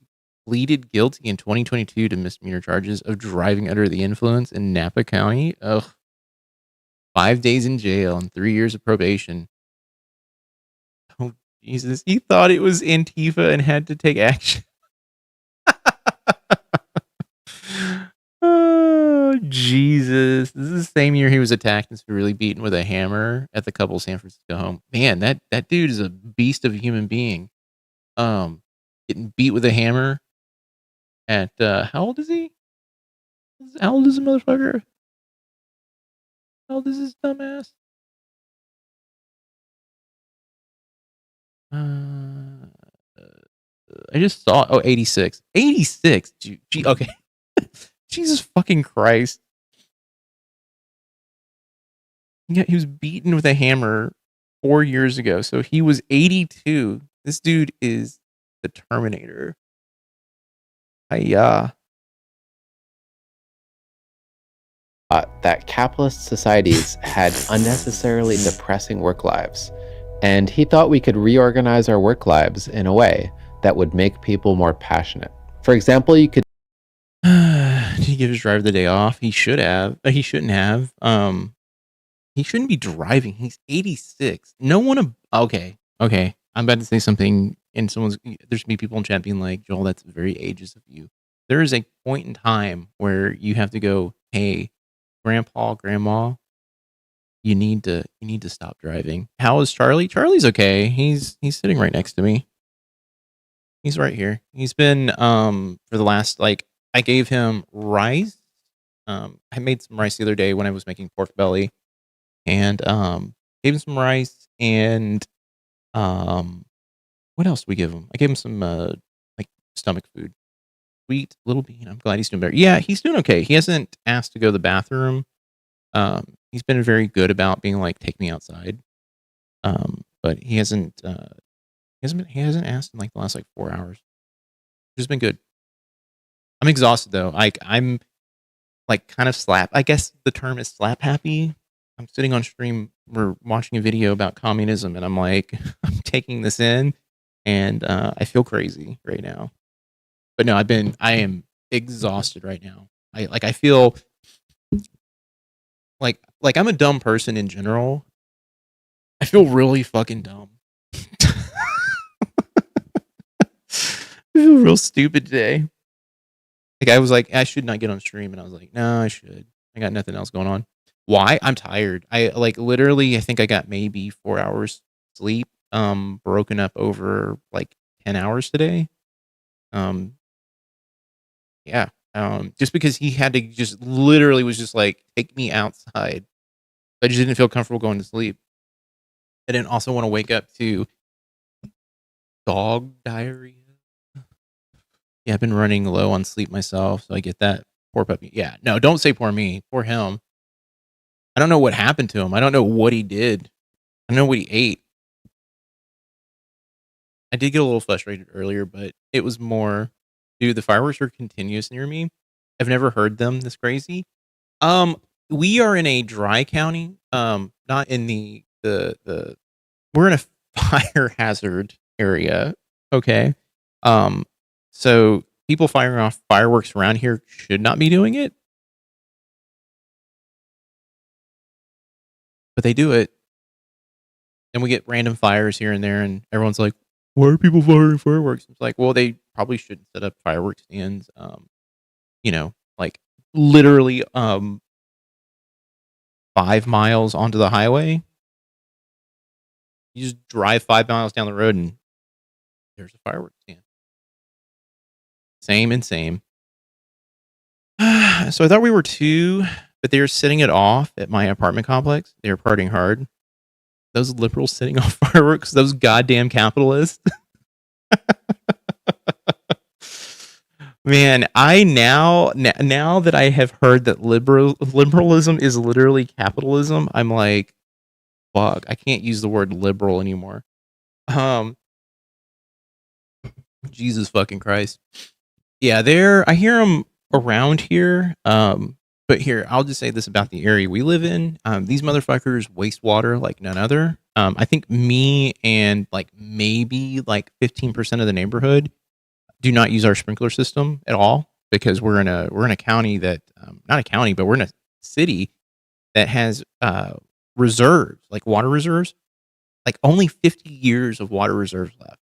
pleaded guilty in 2022 to misdemeanor charges of driving under the influence in Napa County. Ugh. 5 days in jail and 3 years of probation. Oh, Jesus. He thought it was Antifa and had to take action. Oh, Jesus. This is the same year he was attacked and severely beaten with a hammer at the couple's San Francisco home. Man, that dude is a beast of a human being. Getting beat with a hammer at how old is he? How old is the motherfucker? How old is this dumbass? I just saw 86. 86. Okay. Jesus fucking Christ. Yeah, he was beaten with a hammer 4 years ago. So he was 82. This dude is the Terminator. Hiya. That capitalist societies had unnecessarily depressing work lives, and he thought we could reorganize our work lives in a way that would make people more passionate. For example, you could... Did he give his driver the day off? He should have. He shouldn't have. He shouldn't be driving. He's 86. No one... Okay. I'm about to say something, and there's gonna be people in chat being like, Joel, that's very ageist of you. There is a point in time where you have to go, hey, grandpa, grandma, you need to stop driving. How is Charlie? Charlie's okay. He's sitting right next to me. He's right here. He's been for the last, like, I gave him rice. I made some rice the other day when I was making pork belly, and gave him some rice, and what else did we give him? I gave him some like stomach food. Sweet little bean. I'm glad he's doing better. Yeah, he's doing okay. He hasn't asked to go to the bathroom. He's been very good about being like, take me outside. But he hasn't asked in like the last like 4 hours. Which has been good. I'm exhausted though. I'm like kind of slap. I guess the term is slap happy. I'm sitting on stream. We're watching a video about communism, and I'm like, I'm taking this in, and I feel crazy right now. But no, I am exhausted right now. I feel like I'm a dumb person in general. I feel really fucking dumb. I feel real stupid today. Like I was like, I should not get on stream, and I was like, no, I should. I got nothing else going on. Why? I'm tired. I like literally. I think I got maybe 4 hours sleep. Broken up over like 10 hours today. Yeah. Just because he had to just literally was just like take me outside. I just didn't feel comfortable going to sleep. I didn't also want to wake up to dog diarrhea. Yeah, I've been running low on sleep myself, so I get that. Poor puppy. Yeah, no, don't say poor me. Poor him. I don't know what happened to him. I don't know what he did. I don't know what he ate. I did get a little frustrated earlier, but it was more, dude, the fireworks are continuous near me. I've never heard them this crazy. We are in a dry county. Not in the we're in a fire hazard area. Okay. So people firing off fireworks around here should not be doing it. But they do it. And we get random fires here and there, and everyone's like, why are people firing fireworks? It's like, well, they probably shouldn't set up fireworks stands, like literally 5 miles onto the highway. You just drive 5 miles down the road and there's a fireworks stand. Same and same. So I thought we were two, but they were setting it off at my apartment complex. They were partying hard. Those liberals setting off fireworks, those goddamn capitalists. Man, I now that I have heard that liberalism is literally capitalism, I'm like, fuck, I can't use the word liberal anymore. Jesus fucking Christ. Yeah, I hear them around here. But here, I'll just say this about the area we live in. These motherfuckers waste water like none other. I think me and like maybe like 15% of the neighborhood do not use our sprinkler system at all because we're in a county that not a county, but we're in a city that has reserves, like water reserves, like only 50 years of water reserves left.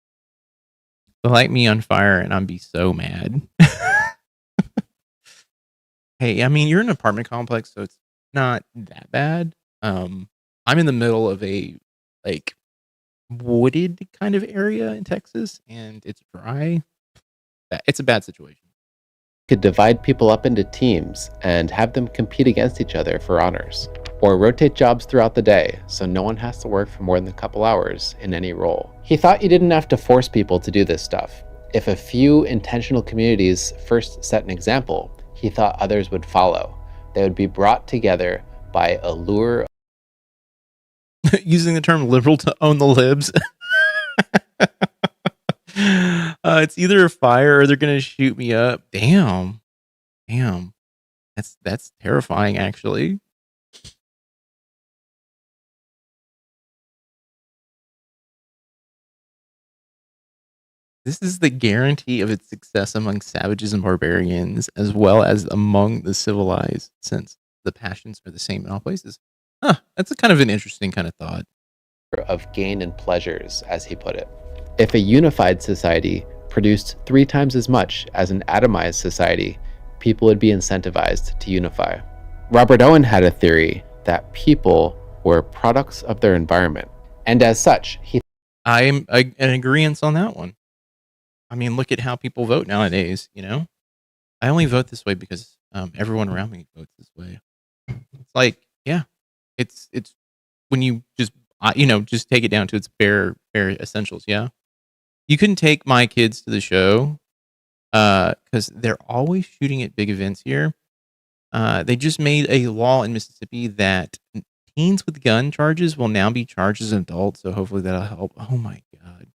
So light me on fire and I'd be so mad. Hey, I mean, you're in an apartment complex, so it's not that bad. I'm in the middle of a like wooded kind of area in Texas, and it's dry. It's a bad situation. Could divide people up into teams and have them compete against each other for honors, or rotate jobs throughout the day so no one has to work for more than a couple hours in any role. He thought you didn't have to force people to do this stuff. If a few intentional communities first set an example, he thought others would follow. They would be brought together by a lure. Using the term liberal to own the libs. It's either a fire or they're gonna shoot me up. Damn. That's terrifying, actually. This is the guarantee of its success among savages and barbarians, as well as among the civilized, since the passions are the same in all places. That's a kind of an interesting kind of thought. Of gain and pleasures, as he put it. If a unified society produced 3 times as much as an atomized society, people would be incentivized to unify. Robert Owen had a theory that people were products of their environment, and as such, I'm in agreement on that one. I mean, look at how people vote nowadays, you know? I only vote this way because everyone around me votes this way. It's like, yeah, it's when you just, just take it down to its bare essentials, yeah? You couldn't take my kids to the show because they're always shooting at big events here. They just made a law in Mississippi that teens with gun charges will now be charged as an adult, so hopefully that'll help. Oh my God.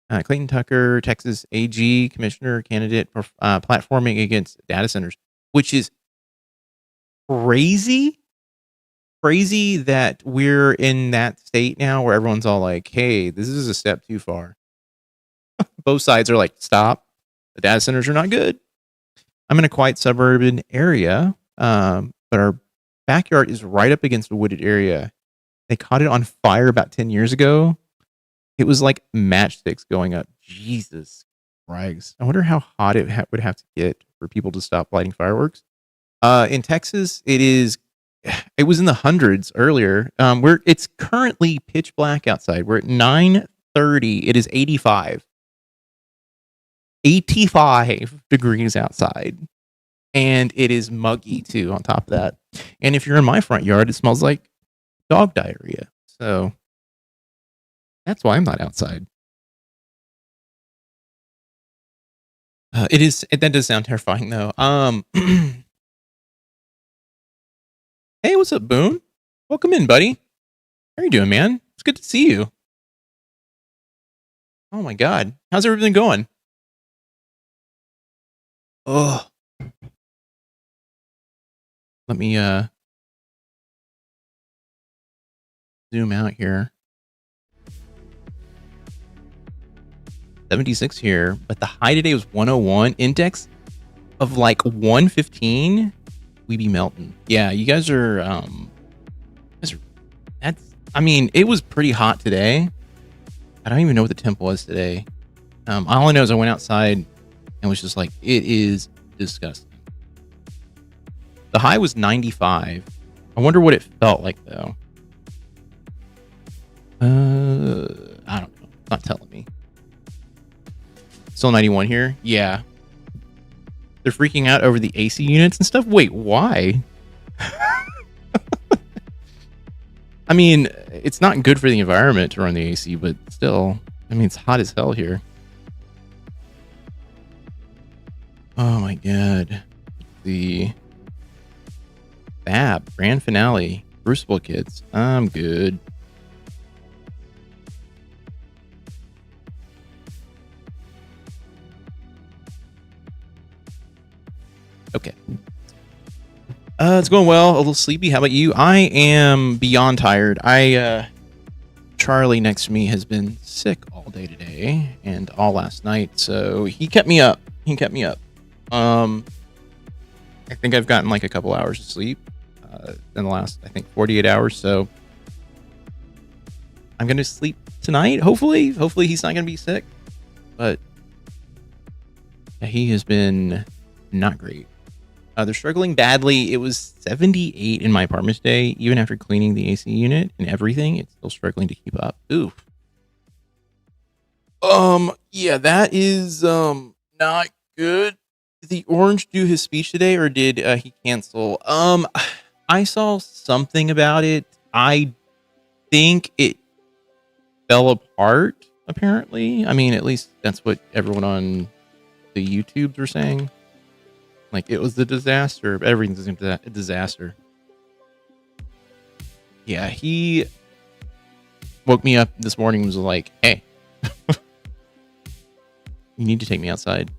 Clayton Tucker, Texas AG commissioner candidate for platforming against data centers, which is crazy. Crazy that we're in that state now where everyone's all like, hey, this is a step too far. Both sides are like, stop. The data centers are not good. I'm in a quiet suburban area, but our backyard is right up against a wooded area. They caught it on fire about 10 years ago. It was like matchsticks going up. Jesus Christ. I wonder how hot it would have to get for people to stop lighting fireworks. In Texas, it was in the hundreds earlier. It's currently pitch black outside. We're at 9:30. It is 85. 85 degrees outside. And it is muggy too on top of that. And if you're in my front yard, it smells like dog diarrhea. So that's why I'm not outside. That does sound terrifying though. Hey, what's up, Boone? Welcome in, buddy. How are you doing, man? It's good to see you. Oh my God. How's everything going? Oh. Let me zoom out here. 76 here, but the high today was 101. Index of like 115. We be melting. Yeah, you guys are I mean, it was pretty hot today. I don't even know what the temp was today. All I know is I went outside and was just like, it is disgusting. The high was 95. I wonder what it felt like though. I don't know. It's not telling me. Still 91 here? Yeah. They're freaking out over the AC units and stuff? Wait, why? I mean, it's not good for the environment to run the AC, but still, I mean, it's hot as hell here. Oh my God. The Fab grand finale. Crucible kids. I'm good. Okay. It's going well. A little sleepy. How about you? I am beyond tired. Charlie next to me has been sick all day today and all last night, so he kept me up. I think I've gotten like a couple hours of sleep in the last, I think, 48 hours. So I'm gonna sleep tonight. Hopefully he's not gonna be sick. But yeah, he has been not great. They're struggling badly. It was 78 in my apartment today. Even after cleaning the AC unit and everything, it's still struggling to keep up. Oof. Yeah, that is not good. Did the Orange do his speech today, or did he cancel? I saw something about it. I think it fell apart, apparently. I mean, at least that's what everyone on the YouTubes were saying. Like, it was a disaster. Everything's a disaster. Yeah, he woke me up this morning and was like, hey, you need to take me outside.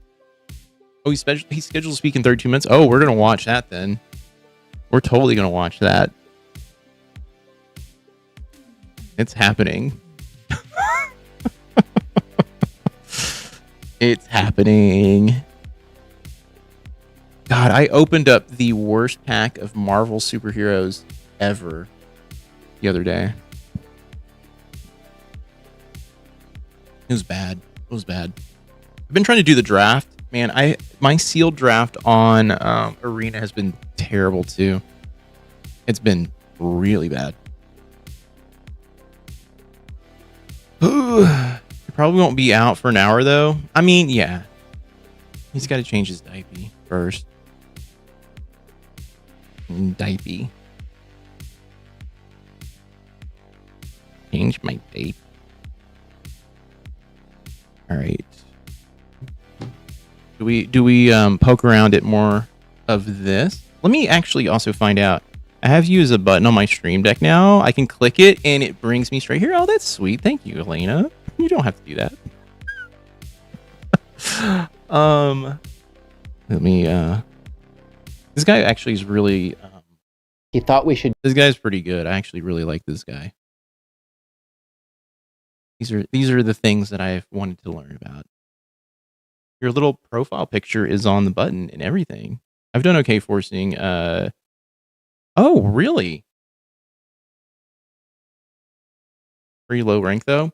Oh, he's scheduled to speak in 32 minutes. Oh, we're going to watch that then. We're totally going to watch that. It's happening. It's happening. God, I opened up the worst pack of Marvel superheroes ever the other day. It was bad. I've been trying to do the draft. Man, my sealed draft on Arena has been terrible too. It's been really bad. It probably won't be out for an hour though. I mean, yeah. He's got to change his diaper first. Diaper. Change my diaper. All right. Do we poke around at more of this? Let me actually also find out. I have you as a button on my stream deck now. I can click it and it brings me straight here. Oh, that's sweet. Thank you, Elena. You don't have to do that. Let me. This guy actually is really. He thought we should. This guy's pretty good. I actually really like this guy. These are the things that I've wanted to learn about. Your little profile picture is on the button and everything. I've done okay forcing. Oh, really? Pretty low rank though.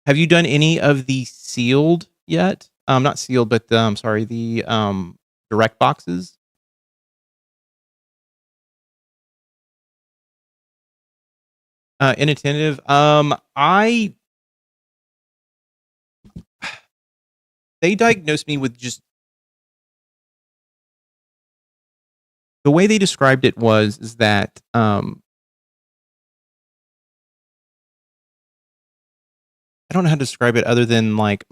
Have you done any of the sealed yet? Not sealed, but sorry, the direct boxes. Inattentive. They diagnosed me with just the way they described it is that I don't know how to describe it other than like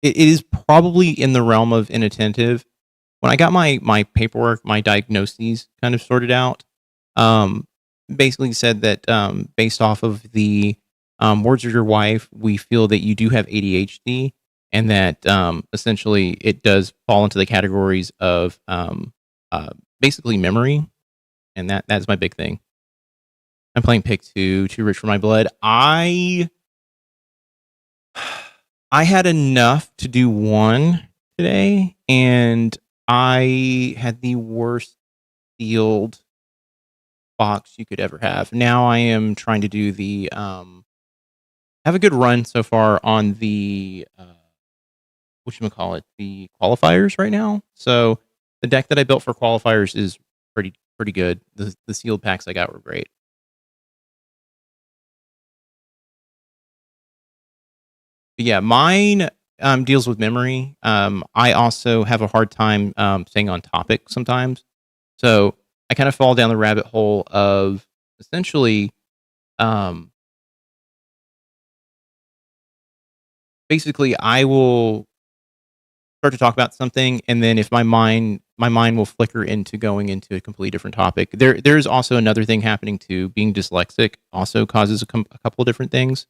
it is probably in the realm of inattentive. When I got my paperwork, my diagnoses kind of sorted out, basically said that based off of the words of your wife, we feel that you do have ADHD, and that essentially it does fall into the categories of basically memory, and that's my big thing. I'm playing pick 2, Too Rich for My Blood. I had enough to do 1 today, and I had the worst sealed box you could ever have. Now I am trying to do the have a good run so far on the whatchamacallit, the qualifiers right now. So the deck that I built for qualifiers is pretty good. The sealed packs I got were great. But yeah, mine deals with memory. I also have a hard time staying on topic sometimes. So I kind of fall down the rabbit hole of essentially basically I will start to talk about something, and then if my mind will flicker into going into a completely different topic. There's also another thing happening too. Being dyslexic also causes a couple of different things.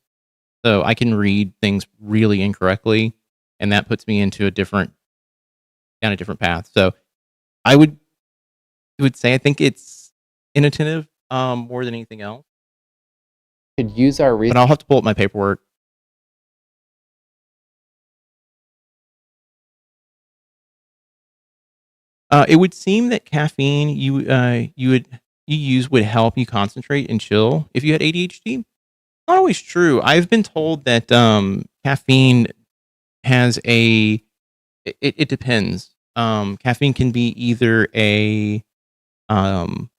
So I can read things really incorrectly, and that puts me into down a different path. So I would say I think it's inattentive more than anything else. Could use our But I'll have to pull up my paperwork. It would seem that caffeine you use would help you concentrate and chill if you had ADHD. Not always true. I've been told that caffeine has it depends. Caffeine can be either a not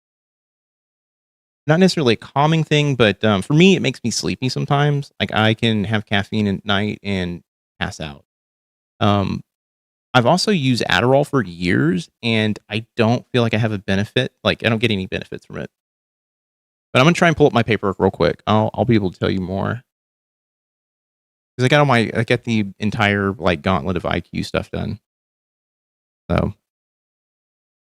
necessarily a calming thing, but for me, it makes me sleepy sometimes. Like I can have caffeine at night and pass out. I've also used Adderall for years, and I don't feel like I have a benefit. Like I don't get any benefits from it. But I'm gonna try and pull up my paperwork real quick. I'll be able to tell you more because I got the entire like gauntlet of IQ stuff done. So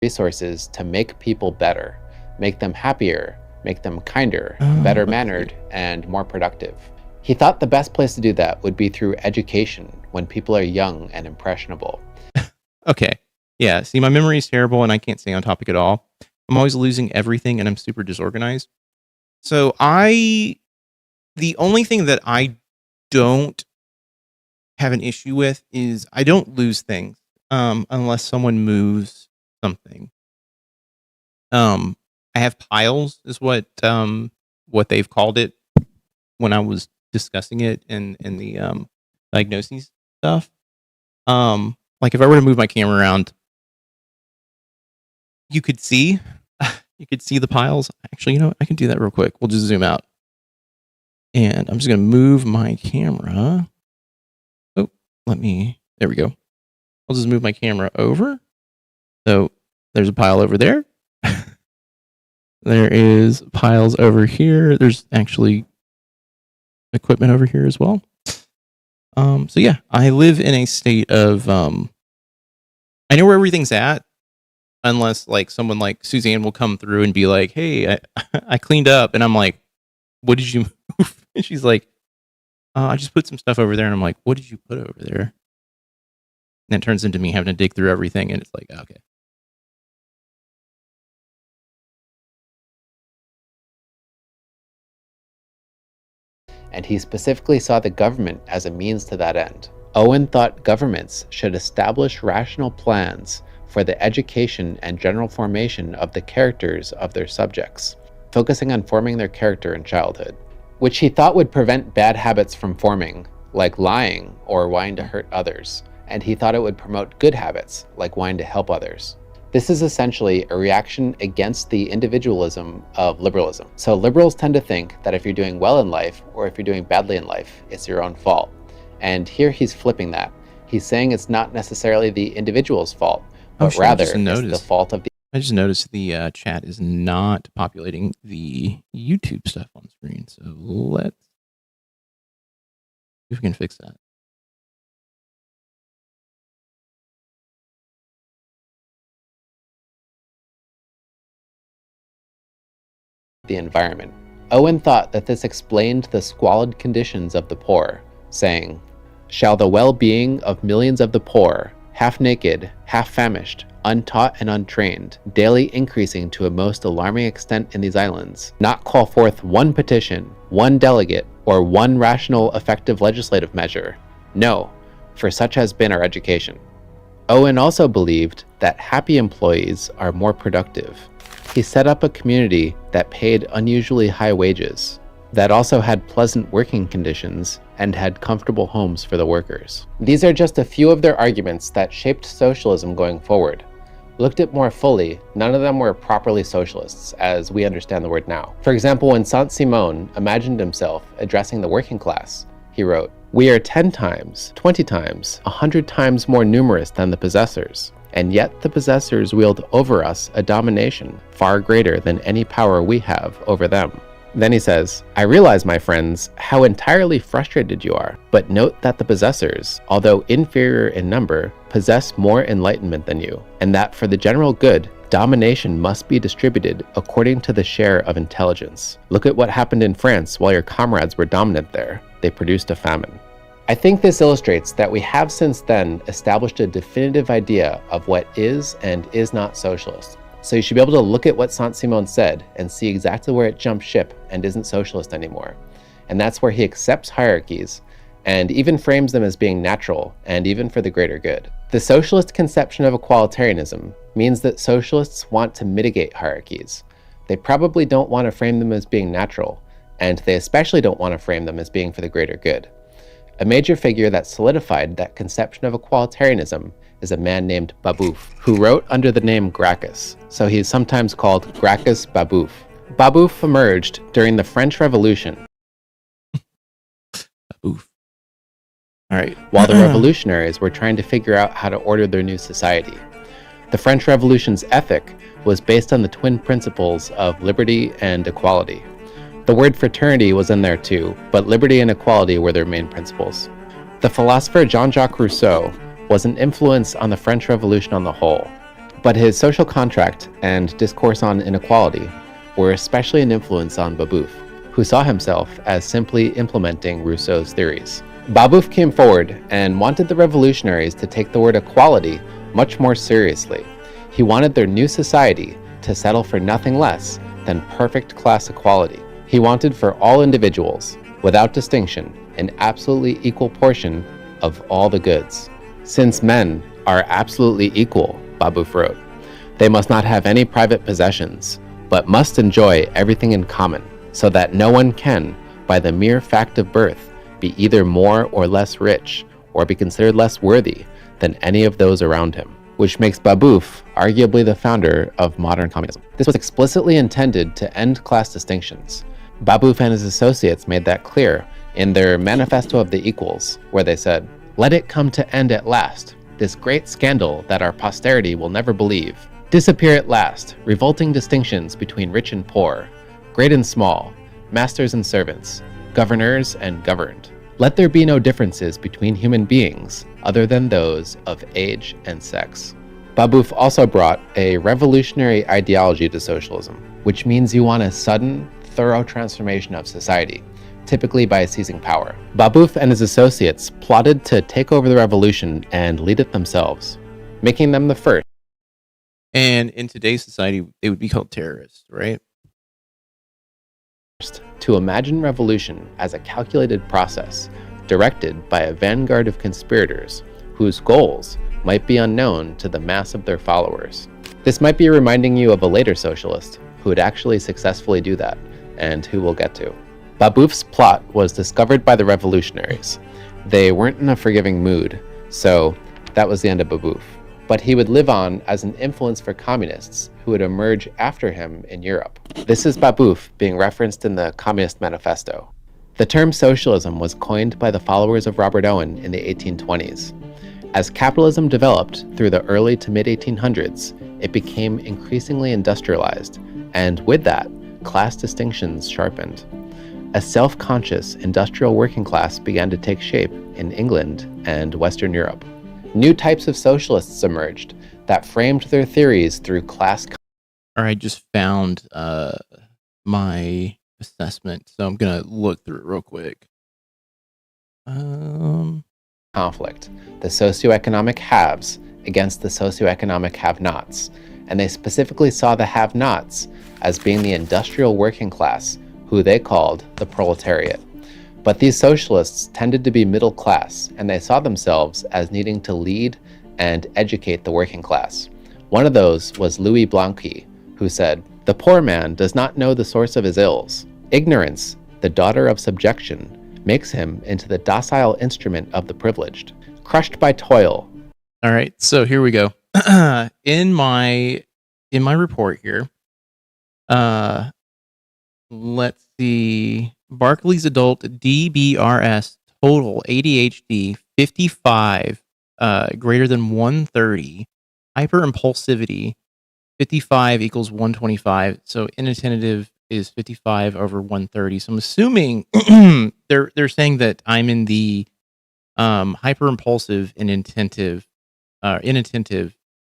resources to make people better, make them happier, make them kinder, better mannered, and more productive. He thought the best place to do that would be through education when people are young and impressionable. Okay. Yeah. See, my memory is terrible and I can't stay on topic at all. I'm always losing everything and I'm super disorganized. So the only thing that I don't have an issue with is I don't lose things unless someone moves something. I have piles is what they've called it when I was discussing it in the diagnoses stuff. Like if I were to move my camera around, you could see the piles. Actually, you know what? I can do that real quick. We'll just zoom out. And I'm just going to move my camera. Oh, there we go. I'll just move my camera over. So there's a pile over there. There is piles over here. There's actually equipment over here as well. So yeah, I live in a state of, I know where everything's at, unless like someone like Suzanne will come through and be like, hey, I cleaned up. And I'm like, what did you move? And she's like, I just put some stuff over there. And I'm like, what did you put over there? And it turns into me having to dig through everything, and it's like, okay. And he specifically saw the government as a means to that end. Owen thought governments should establish rational plans for the education and general formation of the characters of their subjects, focusing on forming their character in childhood, which he thought would prevent bad habits from forming, like lying or wanting to hurt others, and he thought it would promote good habits, like wanting to help others. This is essentially a reaction against the individualism of liberalism. So liberals tend to think that if you're doing well in life, or if you're doing badly in life, it's your own fault. And here he's flipping that. He's saying it's not necessarily the individual's fault, but rather it's the fault of the... I just noticed the chat is not populating the YouTube stuff on screen. So let's see if we can fix that. the environment. Owen thought that this explained the squalid conditions of the poor, saying, "Shall the well-being of millions of the poor, half naked, half famished, untaught and untrained, daily increasing to a most alarming extent in these islands, not call forth one petition, one delegate, or one rational effective legislative measure? No, for such has been our education." Owen also believed that happy employees are more productive. He set up a community that paid unusually high wages, that also had pleasant working conditions, and had comfortable homes for the workers. These are just a few of their arguments that shaped socialism going forward. Looked at more fully, none of them were properly socialists, as we understand the word now. For example, when Saint-Simon imagined himself addressing the working class, he wrote, "We are 10 times, 20 times, 100 times more numerous than the possessors, and yet the possessors wield over us a domination far greater than any power we have over them." Then he says, "I realize, my friends, how entirely frustrated you are, but note that the possessors, although inferior in number, possess more enlightenment than you, and that for the general good, domination must be distributed according to the share of intelligence. Look at what happened in France while your comrades were dominant there. They produced a famine." I think this illustrates that we have since then established a definitive idea of what is and is not socialist. So you should be able to look at what Saint-Simon said and see exactly where it jumped ship and isn't socialist anymore. And that's where he accepts hierarchies and even frames them as being natural and even for the greater good. The socialist conception of equalitarianism means that socialists want to mitigate hierarchies. They probably don't want to frame them as being natural, and they especially don't want to frame them as being for the greater good. A major figure that solidified that conception of equalitarianism is a man named Babeuf, who wrote under the name Gracchus, so he's sometimes called Gracchus Babeuf. Babeuf emerged during the French Revolution. Babeuf. All right. While the revolutionaries were trying to figure out how to order their new society. The French Revolution's ethic was based on the twin principles of liberty and equality. The word fraternity was in there too, but liberty and equality were their main principles. The philosopher Jean-Jacques Rousseau was an influence on the French Revolution on the whole, but his social contract and discourse on inequality were especially an influence on Babeuf, who saw himself as simply implementing Rousseau's theories. Babeuf came forward and wanted the revolutionaries to take the word equality much more seriously. He wanted their new society to settle for nothing less than perfect class equality. He wanted for all individuals, without distinction, an absolutely equal portion of all the goods. Since men are absolutely equal, Babeuf wrote, they must not have any private possessions, but must enjoy everything in common, so that no one can, by the mere fact of birth, be either more or less rich, or be considered less worthy than any of those around him, which makes Babeuf arguably the founder of modern communism. This was explicitly intended to end class distinctions. Babeuf and his associates made that clear in their Manifesto of the Equals, where they said, "Let it come to end at last, this great scandal that our posterity will never believe. Disappear at last, revolting distinctions between rich and poor, great and small, masters and servants, governors and governed. Let there be no differences between human beings other than those of age and sex." Babeuf also brought a revolutionary ideology to socialism, which means you want a sudden, thorough transformation of society, typically by seizing power. Babeuf and his associates plotted to take over the revolution and lead it themselves, making them the first. And in today's society, they would be called terrorists, right? To imagine revolution as a calculated process directed by a vanguard of conspirators whose goals might be unknown to the mass of their followers. This might be reminding you of a later socialist who would actually successfully do that, and who we'll get to. Babeuf's plot was discovered by the revolutionaries. They weren't in a forgiving mood, so that was the end of Babeuf. But he would live on as an influence for communists who would emerge after him in Europe. This is Babeuf being referenced in the Communist Manifesto. The term socialism was coined by the followers of Robert Owen in the 1820s. As capitalism developed through the early to mid-1800s, it became increasingly industrialized, and with that, class distinctions sharpened. A self-conscious industrial working class began to take shape in England and Western Europe. New types of socialists emerged that framed their theories through class. All right, just found my assessment, so I'm gonna look through it real quick. Conflict, the socioeconomic haves against the socioeconomic have-nots, and they specifically saw the have-nots as being the industrial working class, who they called the proletariat. But these socialists tended to be middle class, and they saw themselves as needing to lead and educate the working class. One of those was Louis Blanqui, who said, "The poor man does not know the source of his ills. Ignorance, the daughter of subjection, makes him into the docile instrument of the privileged, crushed by toil." All right, so here we go. in my report here, let's see. Barclay's adult DBRS total ADHD 55, greater than 130. Hyperimpulsivity 55 equals 125. So inattentive is 55 over 130. So I'm assuming they're saying that I'm in the hyperimpulsive and inattentive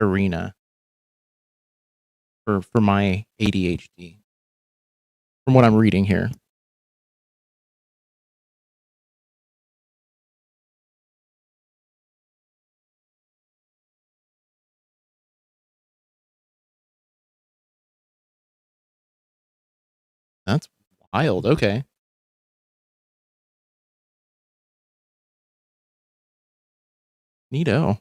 arena for my ADHD, from what I'm reading here. That's wild. Okay. Neato.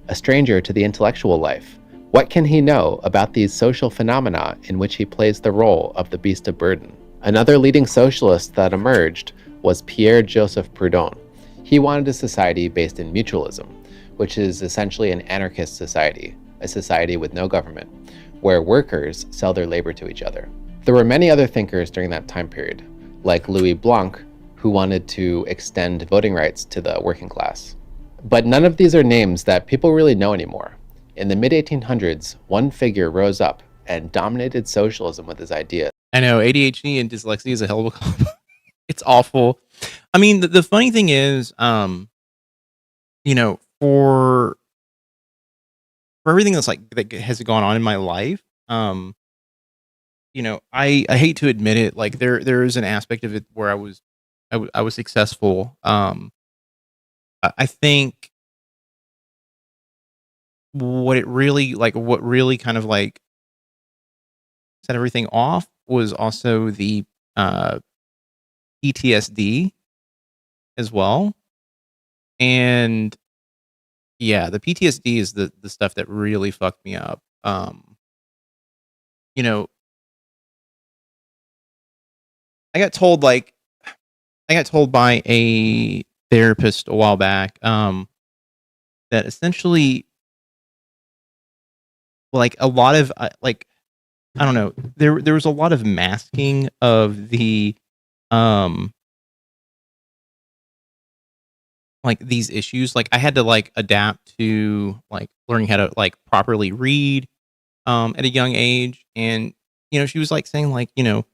A stranger to the intellectual life, what can he know about these social phenomena in which he plays the role of the beast of burden? Another leading socialist that emerged was Pierre-Joseph Proudhon. He wanted a society based in mutualism, which is essentially an anarchist society, a society with no government, where workers sell their labor to each other. There were many other thinkers during that time period, like Louis Blanc, who wanted to extend voting rights to the working class. But none of these are names that people really know anymore. In the mid-1800s, one figure rose up and dominated socialism with his ideas. I know, ADHD and dyslexia is a hell of a combo. It's awful. I mean, the funny thing is, you know, for everything that's like that has gone on in my life, you know, I hate to admit it, like there is an aspect of it where I was successful. I think what really kind of like set everything off was also the PTSD as well. And yeah, the PTSD is the stuff that really fucked me up. You know, I got told by a therapist a while back that essentially, like, a lot of like, I don't know, there was a lot of masking of the like these issues. Like, I had to like adapt to like learning how to like properly read at a young age. And you know, she was like saying like, you know,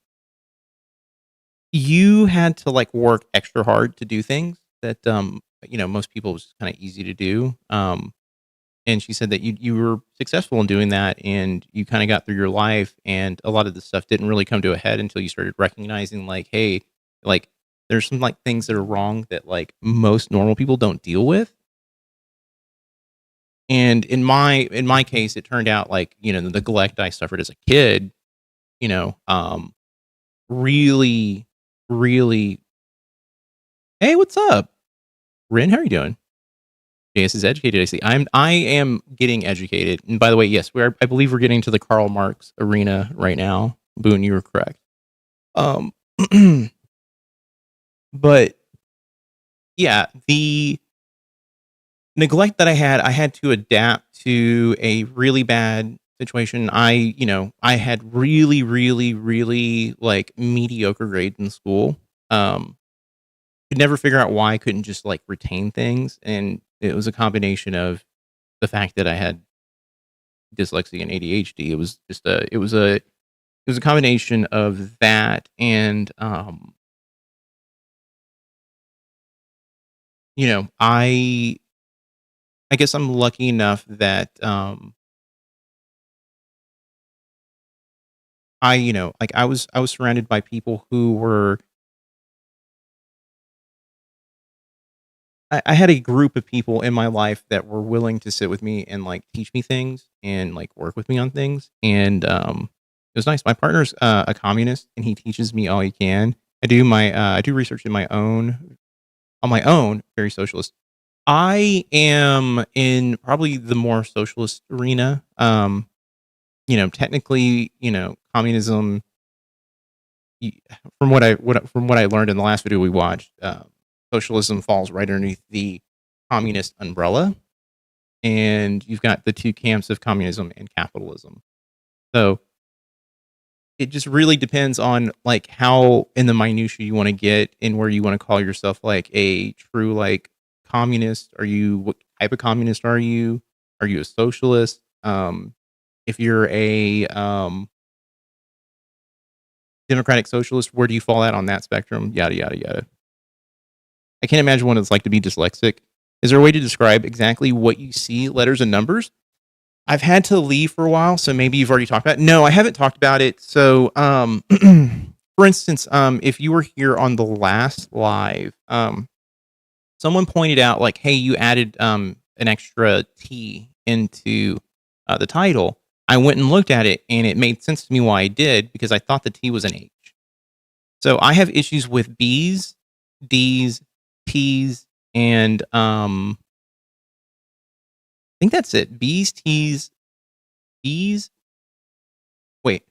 you had to like work extra hard to do things that you know, most people was kind of easy to do. And she said that you were successful in doing that, and you kind of got through your life, and a lot of the stuff didn't really come to a head until you started recognizing like, hey, like There's some like things that are wrong that like most normal people don't deal with. And in my case, it turned out like, the neglect I suffered as a kid, really, really. Hey, what's up, Rin? How are you doing? JS is educated. I see. I am getting educated. And by the way, yes, I believe we're getting to the Karl Marx arena right now. Boone, you were correct. But yeah, the neglect that I had to adapt to a really bad situation. I had really, really, really like mediocre grades in school. Could never figure out why I couldn't just like retain things. And it was a combination of the fact that I had dyslexia and ADHD. It was just it was a combination of that and I guess I'm lucky enough that I was surrounded by people who were. I had a group of people in my life that were willing to sit with me and like teach me things and like work with me on things. And it was nice. My partner's a communist and he teaches me all he can. I do research on my own, very socialist. I am in probably the more socialist arena. Technically, communism. From what I learned in the last video we watched, socialism falls right underneath the communist umbrella, and you've got the two camps of communism and capitalism. So it just really depends on like how in the minutia you want to get and where you want to call yourself like a true like communist. What type of communist are you? Are you a socialist? If you're a democratic socialist, where do you fall at on that spectrum? Yada yada yada. I can't imagine what it's like to be dyslexic. Is there a way to describe exactly what you see, letters and numbers? I've had to leave for a while, so maybe you've already talked about it. No, I haven't talked about it. So, for instance, if you were here on the last live, someone pointed out like, hey, you added an extra T into the title. I went and looked at it, and it made sense to me why I did, because I thought the T was an H. So I have issues with B's, D's, T's, and I think that's it. B's, T's, B's. Wait,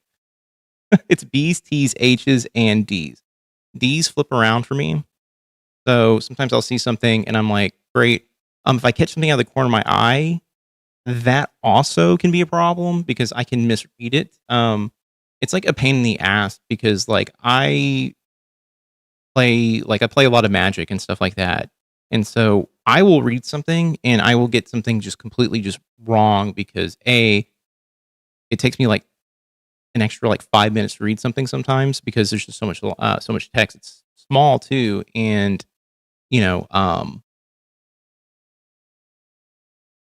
it's B's, T's, H's, and D's. D's flip around for me. So sometimes I'll see something and I'm like, great. If I catch something out of the corner of my eye, that also can be a problem because I can misread it. It's like a pain in the ass because like I play a lot of Magic and stuff like that. And so I will read something and I will get something just completely just wrong because it takes me like an extra like 5 minutes to read something sometimes because there's just so much text. It's small too, and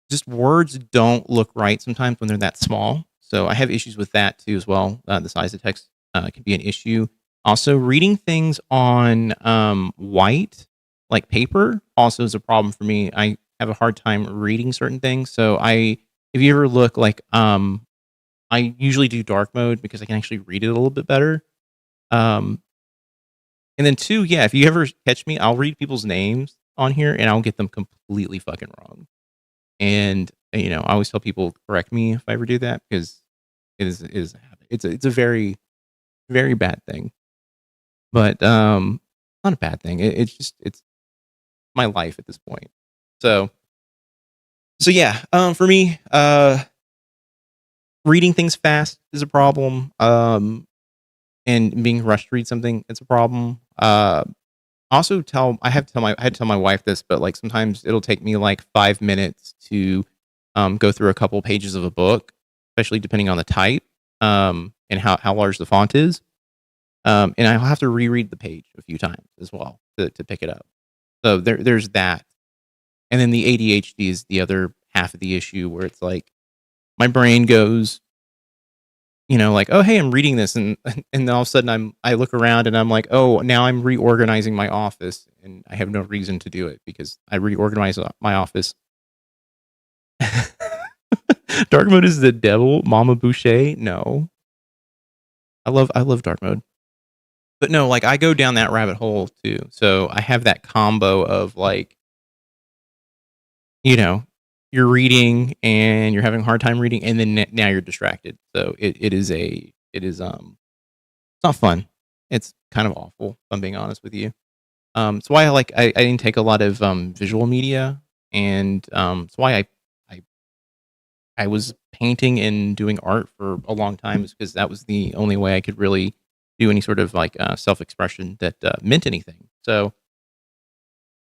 just words don't look right sometimes when they're that small. So I have issues with that too as well. The size of text can be an issue. Also, reading things on white, like paper, also is a problem for me. I have a hard time reading certain things. So if you ever look like, I usually do dark mode because I can actually read it a little bit better. And then two, yeah, if you ever catch me, I'll read people's names on here and I'll get them completely fucking wrong. And I always tell people correct me if I ever do that because it's a very, very bad thing. But not a bad thing. It's my life at this point. So yeah, for me, reading things fast is a problem. And being rushed to read something, it's a problem. Also I had to tell my wife this, but like sometimes it'll take me like 5 minutes to go through a couple pages of a book, especially depending on the type and how large the font is. And I'll have to reread the page a few times as well to pick it up. So there's that. And then the ADHD is the other half of the issue where it's like my brain goes like, oh, hey, I'm reading this, and then all of a sudden I look around and I'm like, oh, now I'm reorganizing my office, and I have no reason to do it because I reorganized my office. Dark mode is the devil, Mama Boucher. No, I love dark mode, but no, like I go down that rabbit hole too. So I have that combo of like, you're reading and you're having a hard time reading, and then now you're distracted. So it is it's not fun. It's kind of awful, if I'm being honest with you. It's why I didn't take a lot of visual media, and it's why I was painting and doing art for a long time, is because that was the only way I could really do any sort of like self-expression that meant anything. So,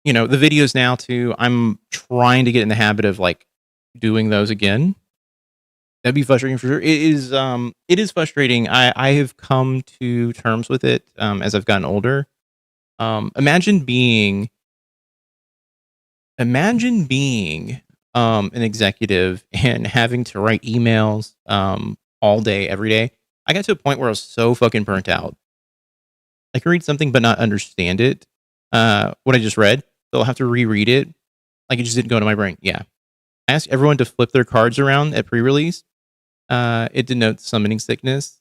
the videos now too, I'm trying to get in the habit of like doing those again. That'd be frustrating for sure. It is frustrating. I have come to terms with it as I've gotten older. Imagine being an executive and having to write emails all day, every day. I got to a point where I was so fucking burnt out. I can read something but not understand it. What I just read, so I'll have to reread it. Like, it just didn't go to my brain. Yeah. I asked everyone to flip their cards around at pre-release. It denotes summoning sickness.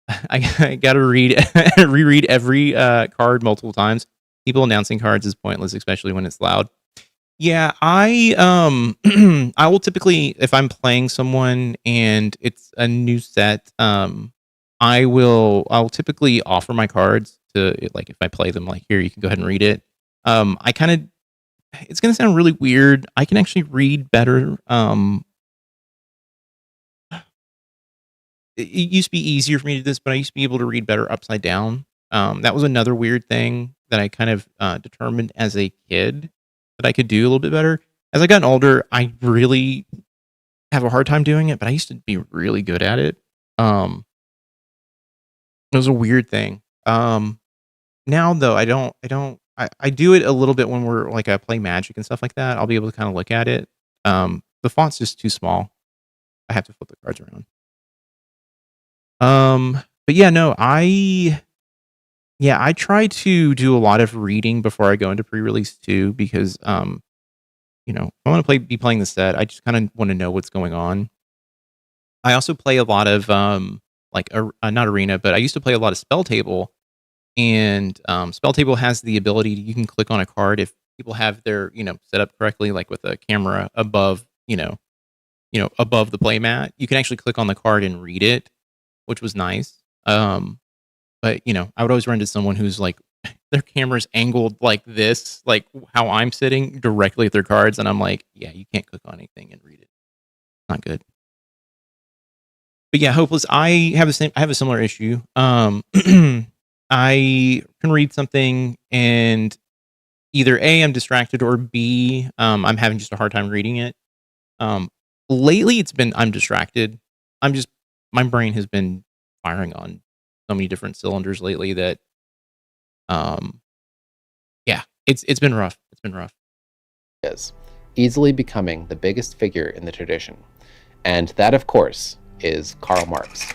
I got to reread every card multiple times. People announcing cards is pointless, especially when it's loud. Yeah, I I will typically, if I'm playing someone and it's a new set, I'll typically offer my cards to, like, if I play them, like, here, you can go ahead and read it. It's gonna sound really weird. I can actually read better. It used to be easier for me to do this, but I used to be able to read better upside down. That was another weird thing that I kind of determined as a kid that I could do a little bit better. As I gotten older, I really have a hard time doing it, but I used to be really good at it. It was a weird thing. Now though, I do it a little bit when we're like, I play Magic and stuff like that. I'll be able to kind of look at it. The font's just too small. I have to flip the cards around. But yeah, no, I try to do a lot of reading before I go into pre-release too, because I want to be playing the set. I just kind of want to know what's going on. I also play a lot of not arena, but I used to play a lot of Spell Table, and Spell Table has the ability you can click on a card if people have their set up correctly, like with a camera above above the playmat. You can actually click on the card and read it, which was nice. But I would always run into someone who's like, their camera's angled like this, like how I'm sitting directly at their cards, and I'm like, yeah, you can't click on anything and read it. Not good. But yeah, Hopeless, I have a similar issue. I can read something and either A, I'm distracted, or B, I'm having just a hard time reading it. Lately it's been I'm distracted. My brain has been firing on so many different cylinders lately that it's been rough. It's been rough. Is easily becoming the biggest figure in the tradition. And that, of course, is Karl Marx.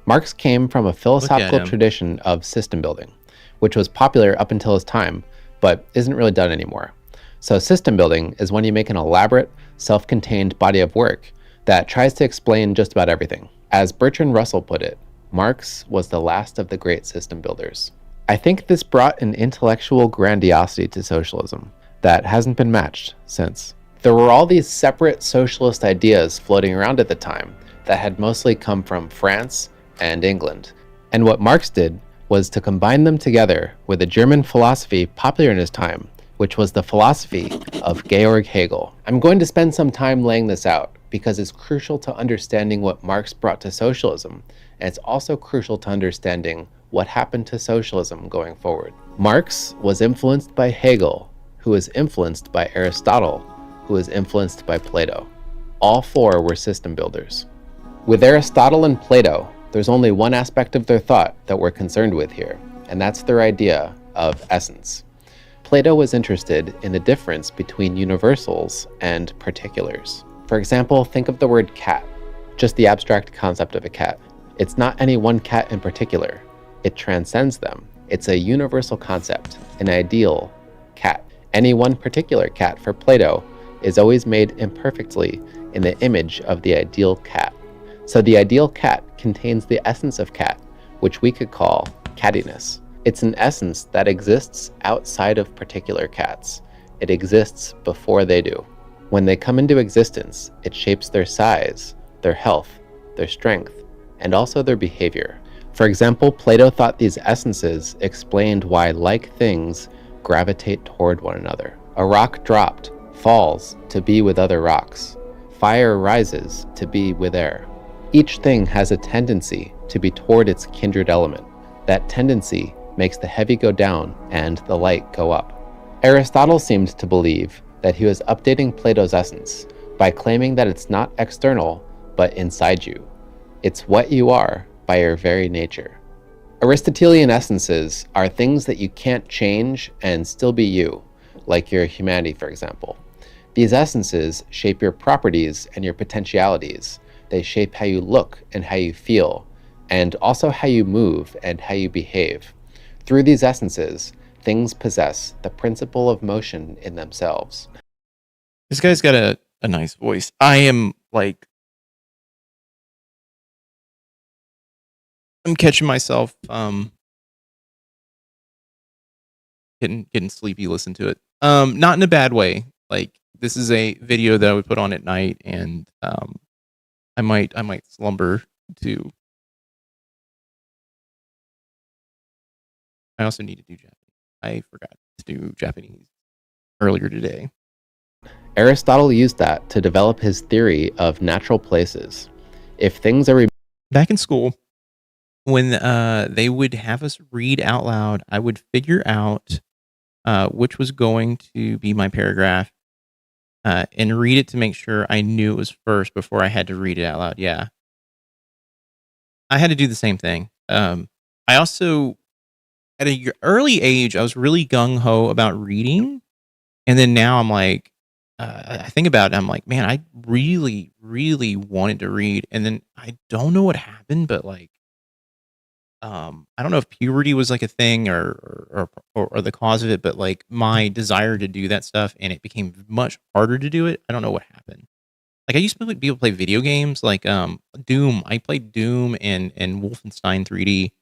Marx came from a philosophical tradition of system building, which was popular up until his time, but isn't really done anymore. So system building is when you make an elaborate, self-contained body of work that tries to explain just about everything. As Bertrand Russell put it, Marx was the last of the great system builders. I think this brought an intellectual grandiosity to socialism that hasn't been matched since. There were all these separate socialist ideas floating around at the time that had mostly come from France and England. And what Marx did was to combine them together with a German philosophy popular in his time, which was the philosophy of Georg Hegel. I'm going to spend some time laying this out because it's crucial to understanding what Marx brought to socialism, and it's also crucial to understanding what happened to socialism going forward. Marx was influenced by Hegel, who was influenced by Aristotle, who was influenced by Plato. All four were system builders. With Aristotle and Plato, there's only one aspect of their thought that we're concerned with here, and that's their idea of essence. Plato was interested in the difference between universals and particulars. For example, think of the word cat, just the abstract concept of a cat. It's not any one cat in particular. It transcends them. It's a universal concept, an ideal cat. Any one particular cat for Plato is always made imperfectly in the image of the ideal cat. So the ideal cat contains the essence of cat, which we could call cattiness. It's an essence that exists outside of particular cats. It exists before they do. When they come into existence, it shapes their size, their health, their strength, and also their behavior. For example, Plato thought these essences explained why like things gravitate toward one another. A rock dropped falls to be with other rocks. Fire rises to be with air. Each thing has a tendency to be toward its kindred element. That tendency makes the heavy go down and the light go up. Aristotle seemed to believe that he was updating Plato's essence by claiming that it's not external, but inside you. It's what you are by your very nature. Aristotelian essences are things that you can't change and still be you, like your humanity, for example. These essences shape your properties and your potentialities. They shape how you look and how you feel, and also how you move and how you behave. Through these essences, things possess the principle of motion in themselves. This guy's got a nice voice. I am like, I'm catching myself getting sleepy listen to it. Not in a bad way. Like, this is a video that I would put on at night, and I might slumber to. I also need to do Japanese. I forgot to do Japanese earlier today. Aristotle used that to develop his theory of natural places. If things are back in school, when they would have us read out loud, I would figure out which was going to be my paragraph and read it to make sure I knew it was first before I had to read it out loud. Yeah. I had to do the same thing. I also, at an early age, I was really gung-ho about reading. And then now I'm like, I think about it, I'm like, man, I really, really wanted to read. And then I don't know what happened, but like, I don't know if puberty was like a thing or the cause of it, but like my desire to do that stuff, and it became much harder to do it. I don't know what happened. Like, I used to be able to play video games like Doom. I played Doom and Wolfenstein 3D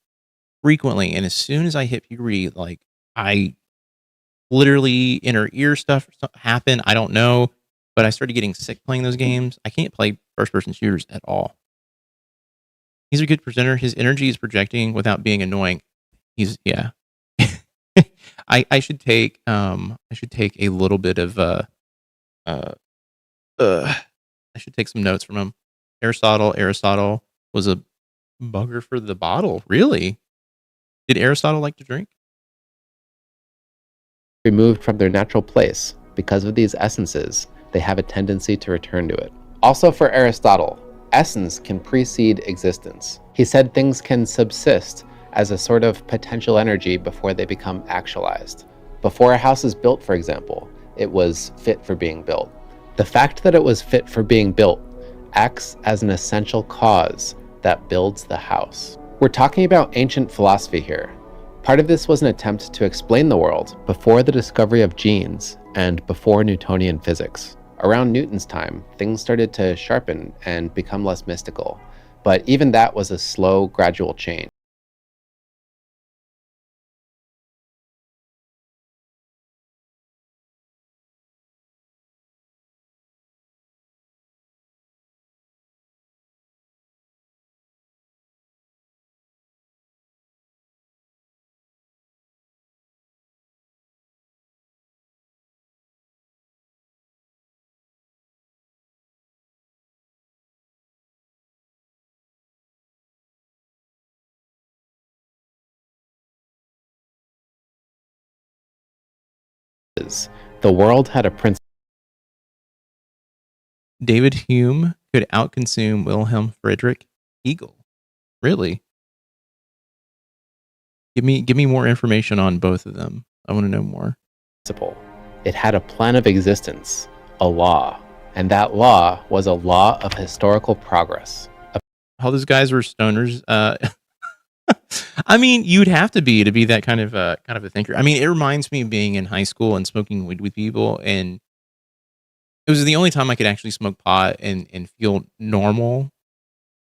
frequently, and as soon as I hit puberty, like, I literally inner ear stuff happened. I don't know, but I started getting sick playing those games. I can't play first person shooters at all. He's a good presenter. His energy is projecting without being annoying. Yeah. I should take a little bit of I should take some notes from him. Aristotle was a bugger for the bottle. Really? Did Aristotle like to drink? removed from their natural place. Because of these essences, they have a tendency to return to it. Also for Aristotle, essence can precede existence. He said things can subsist as a sort of potential energy before they become actualized. Before a house is built, for example, it was fit for being built. The fact that it was fit for being built acts as an essential cause that builds the house. We're talking about ancient philosophy here. Part of this was an attempt to explain the world before the discovery of genes and before Newtonian physics. Around Newton's time, things started to sharpen and become less mystical, but even that was a slow, gradual change. The world had a principle. David Hume could outconsume Wilhelm Friedrich Hegel. Really? Give me more information on both of them. I want to know more. It had a plan of existence, a law, and that law was a law of historical progress. all those guys were stoners. I mean, you'd have to be that kind of a thinker. I mean, it reminds me of being in high school and smoking weed with people, and it was the only time I could actually smoke pot and feel normal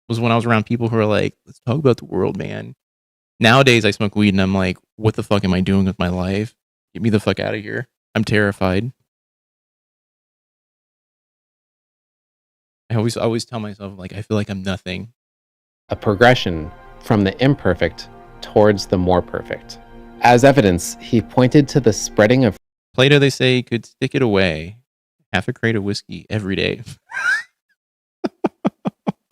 was when I was around people who are like, let's talk about the world, man. Nowadays, I smoke weed and I'm like, what the fuck am I doing with my life? Get me the fuck out of here. I'm terrified. I always tell myself, like, I feel like I'm nothing. A progression from the imperfect towards the more perfect. As evidence, he pointed to the spreading of Plato, they say, could stick it away. Half a crate of whiskey every day.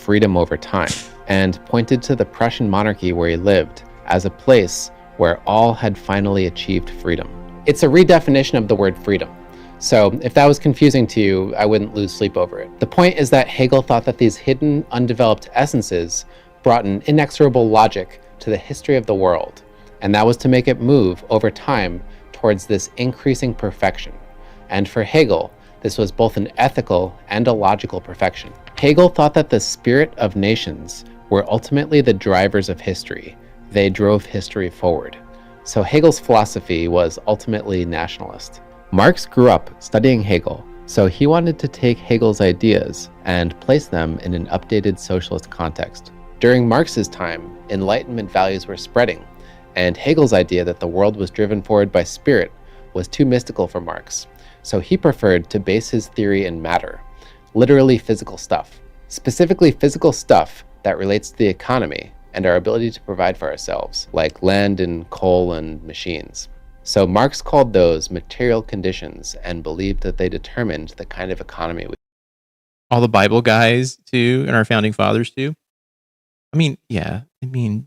freedom over time, and pointed to the Prussian monarchy where he lived as a place where all had finally achieved freedom. It's a redefinition of the word freedom. So if that was confusing to you, I wouldn't lose sleep over it. The point is that Hegel thought that these hidden, undeveloped essences brought an inexorable logic to the history of the world, and that was to make it move over time towards this increasing perfection. And for Hegel, this was both an ethical and a logical perfection. Hegel thought that the spirit of nations were ultimately the drivers of history. They drove history forward. So Hegel's philosophy was ultimately nationalist. Marx grew up studying Hegel, so he wanted to take Hegel's ideas and place them in an updated socialist context. During Marx's time, Enlightenment values were spreading, and Hegel's idea that the world was driven forward by spirit was too mystical for Marx, so he preferred to base his theory in matter, literally physical stuff, specifically physical stuff that relates to the economy and our ability to provide for ourselves, like land and coal and machines. So Marx called those material conditions and believed that they determined the kind of economy we. All the Bible guys too, and our founding fathers too. I mean, yeah. I mean,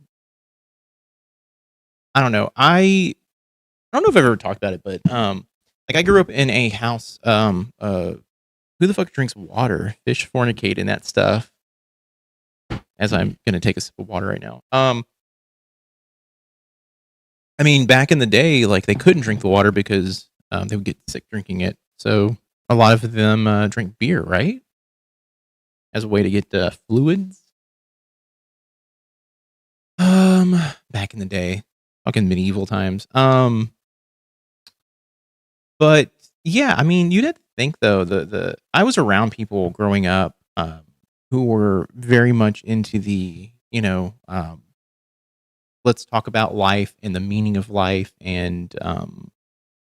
I don't know. I don't know if I've ever talked about it, but like I grew up in a house. Who the fuck drinks water? Fish fornicate and that stuff. As I'm gonna take a sip of water right now. I mean, back in the day, like they couldn't drink the water because they would get sick drinking it. So a lot of them drink beer, right? As a way to get fluids. Back in the day, fucking medieval times. But yeah, I mean, you'd have to think though. I was around people growing up who were very much into the, let's talk about life and the meaning of life, and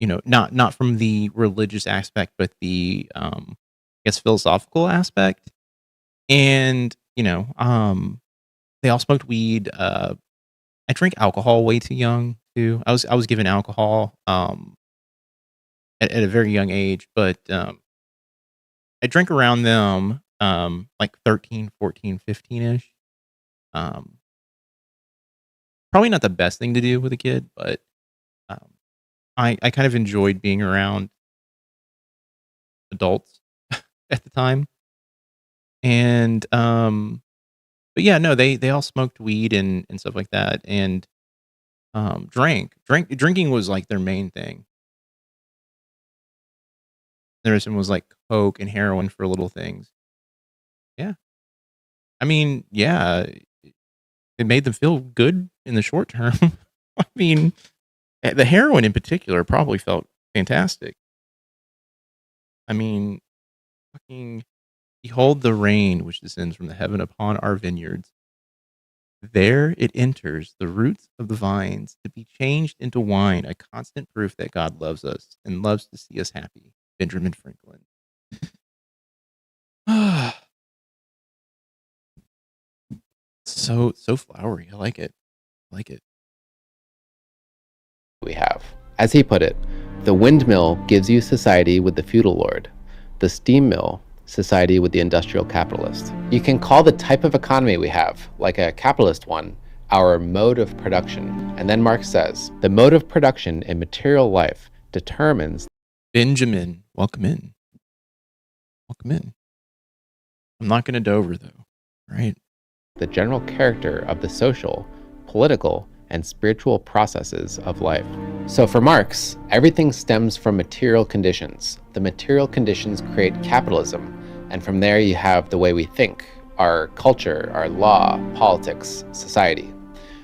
not from the religious aspect, but the I guess philosophical aspect. And they all smoked weed. I drank alcohol way too young too. I was given alcohol at a very young age, but I drank around them like 13, 14, 15-ish. Probably not the best thing to do with a kid, but I kind of enjoyed being around adults at the time. And but yeah, no, they all smoked weed and stuff like that, and drinking was like their main thing. The rest of them was like coke and heroin for little things. Yeah. I mean, yeah, it made them feel good in the short term. I mean, the heroin in particular probably felt fantastic. I mean, fucking behold the rain which descends from the heaven upon our vineyards. There it enters the roots of the vines to be changed into wine, a constant proof that God loves us and loves to see us happy. Benjamin Franklin. So flowery. I like it. We have. As he put it, the windmill gives you society with the feudal lord, the steam mill, society with the industrial capitalist. You can call the type of economy we have, like a capitalist one, our mode of production. And then Marx says, the mode of production in material life determines. Benjamin, welcome in. I'm not going to Dover though, right? The general character of the social, political, and spiritual processes of life. So for Marx, everything stems from material conditions. The material conditions create capitalism, and from there you have the way we think, our culture, our law, politics, society.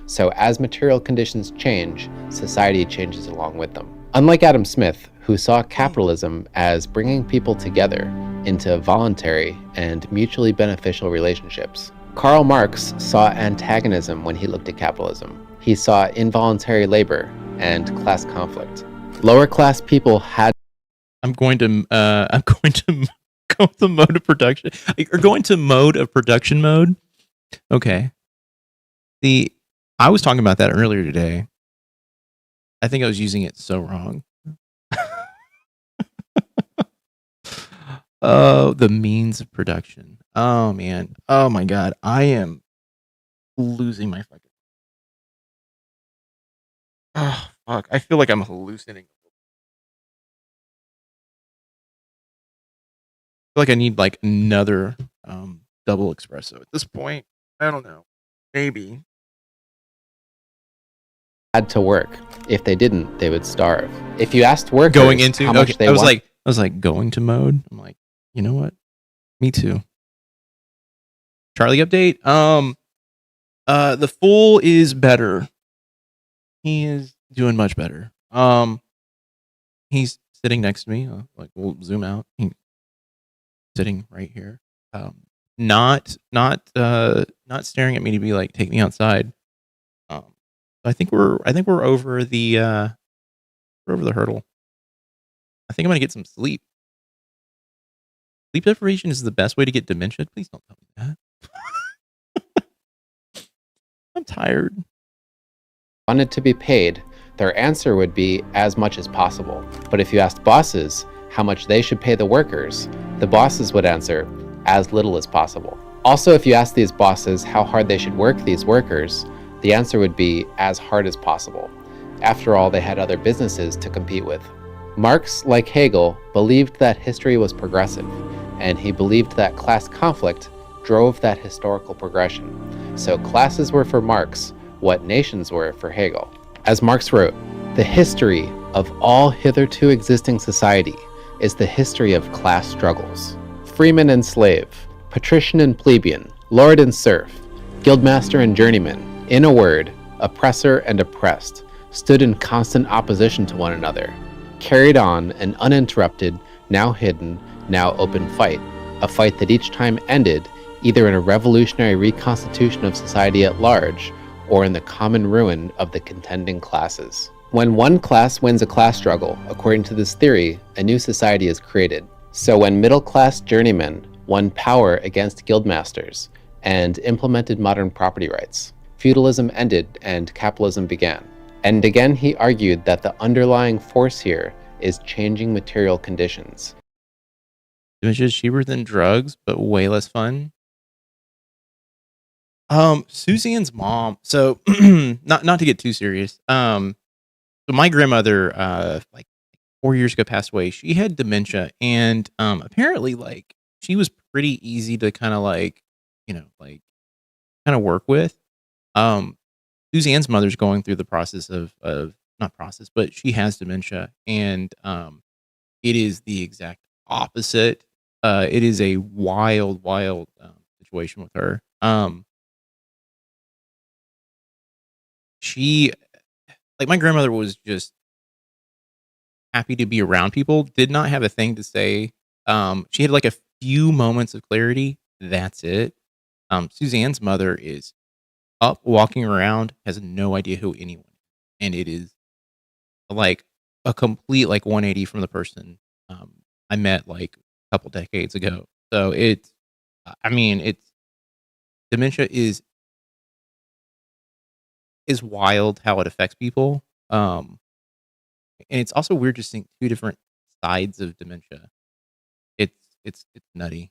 So as material conditions change, society changes along with them. Unlike Adam Smith, who saw capitalism as bringing people together into voluntary and mutually beneficial relationships, Karl Marx saw antagonism when he looked at capitalism. He saw involuntary labor and class conflict. Lower class people had I'm going to go to mode of production. Or go into mode of production mode. Okay. I was talking about that earlier today. I think I was using it so wrong. Oh, the means of production. Oh man. Oh my god. I am losing my fucking. Oh fuck. I feel like I'm hallucinating. I feel like I need like another double espresso at this point. I don't know. Maybe. to work. If they didn't, they would starve. If you asked workers Going into how much they I want, was like going to mode. I'm like, you know what? Me too. Charlie update. The Fool is better. He is doing much better. He's sitting next to me. Like we'll zoom out. He's sitting right here. Not staring at me to be like, take me outside. I think we're over the hurdle. I think I'm gonna get some sleep. Sleep deprivation is the best way to get dementia. Please don't tell me that. I'm tired. wanted to be paid, their answer would be as much as possible. But if you asked bosses how much they should pay the workers, the bosses would answer as little as possible. Also, if you asked these bosses how hard they should work these workers, the answer would be as hard as possible. After all, they had other businesses to compete with. Marx, like Hegel, believed that history was progressive, and he believed that class conflict drove that historical progression. So classes were for Marx what nations were for Hegel. As Marx wrote, "The history of all hitherto existing society is the history of class struggles. Freeman and slave, patrician and plebeian, lord and serf, guildmaster and journeyman, in a word, oppressor and oppressed, stood in constant opposition to one another, carried on an uninterrupted, now hidden, now open fight, a fight that each time ended either in a revolutionary reconstitution of society at large or in the common ruin of the contending classes." When one class wins a class struggle, according to this theory, a new society is created. So when middle-class journeymen won power against guildmasters and implemented modern property rights, feudalism ended and capitalism began. And again, he argued that the underlying force here is changing material conditions. Dementia is cheaper than drugs, but way less fun. Suzanne's mom. So not to get too serious. So my grandmother, like 4 years ago, passed away. She had dementia, and apparently, like she was pretty easy to kind of like, kind of work with. Suzanne's mother's going through the process of not process, but she has dementia, and it is the exact opposite. It is a wild situation with her. She, like my grandmother, was just happy to be around people. Did not have a thing to say. She had like a few moments of clarity. That's it. Suzanne's mother is up walking around, has no idea who anyone is, and it is like a complete like 180 from the person I met like a couple decades ago. So it's dementia is wild how it affects people, and it's also weird just seeing two different sides of dementia. It's nutty.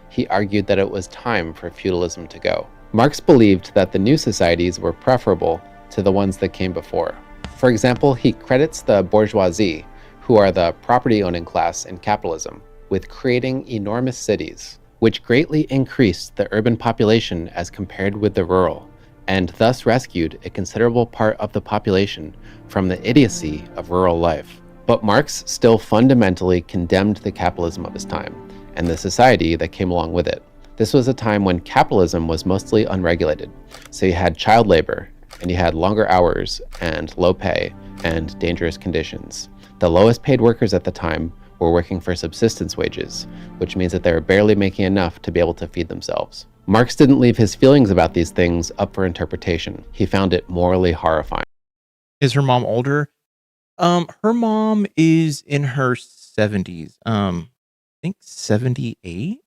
He argued that it was time for feudalism to go. Marx believed that the new societies were preferable to the ones that came before. For example, he credits the bourgeoisie, who are the property-owning class in capitalism, with creating enormous cities, which greatly increased the urban population as compared with the rural, and thus rescued a considerable part of the population from the idiocy of rural life. But Marx still fundamentally condemned the capitalism of his time, and the society that came along with it. This was a time when capitalism was mostly unregulated. So you had child labor, and you had longer hours, and low pay, and dangerous conditions. The lowest paid workers at the time were working for subsistence wages, which means that they were barely making enough to be able to feed themselves. Marx didn't leave his feelings about these things up for interpretation. He found it morally horrifying. Is her mom older? Her mom is in her 70s. I think 78.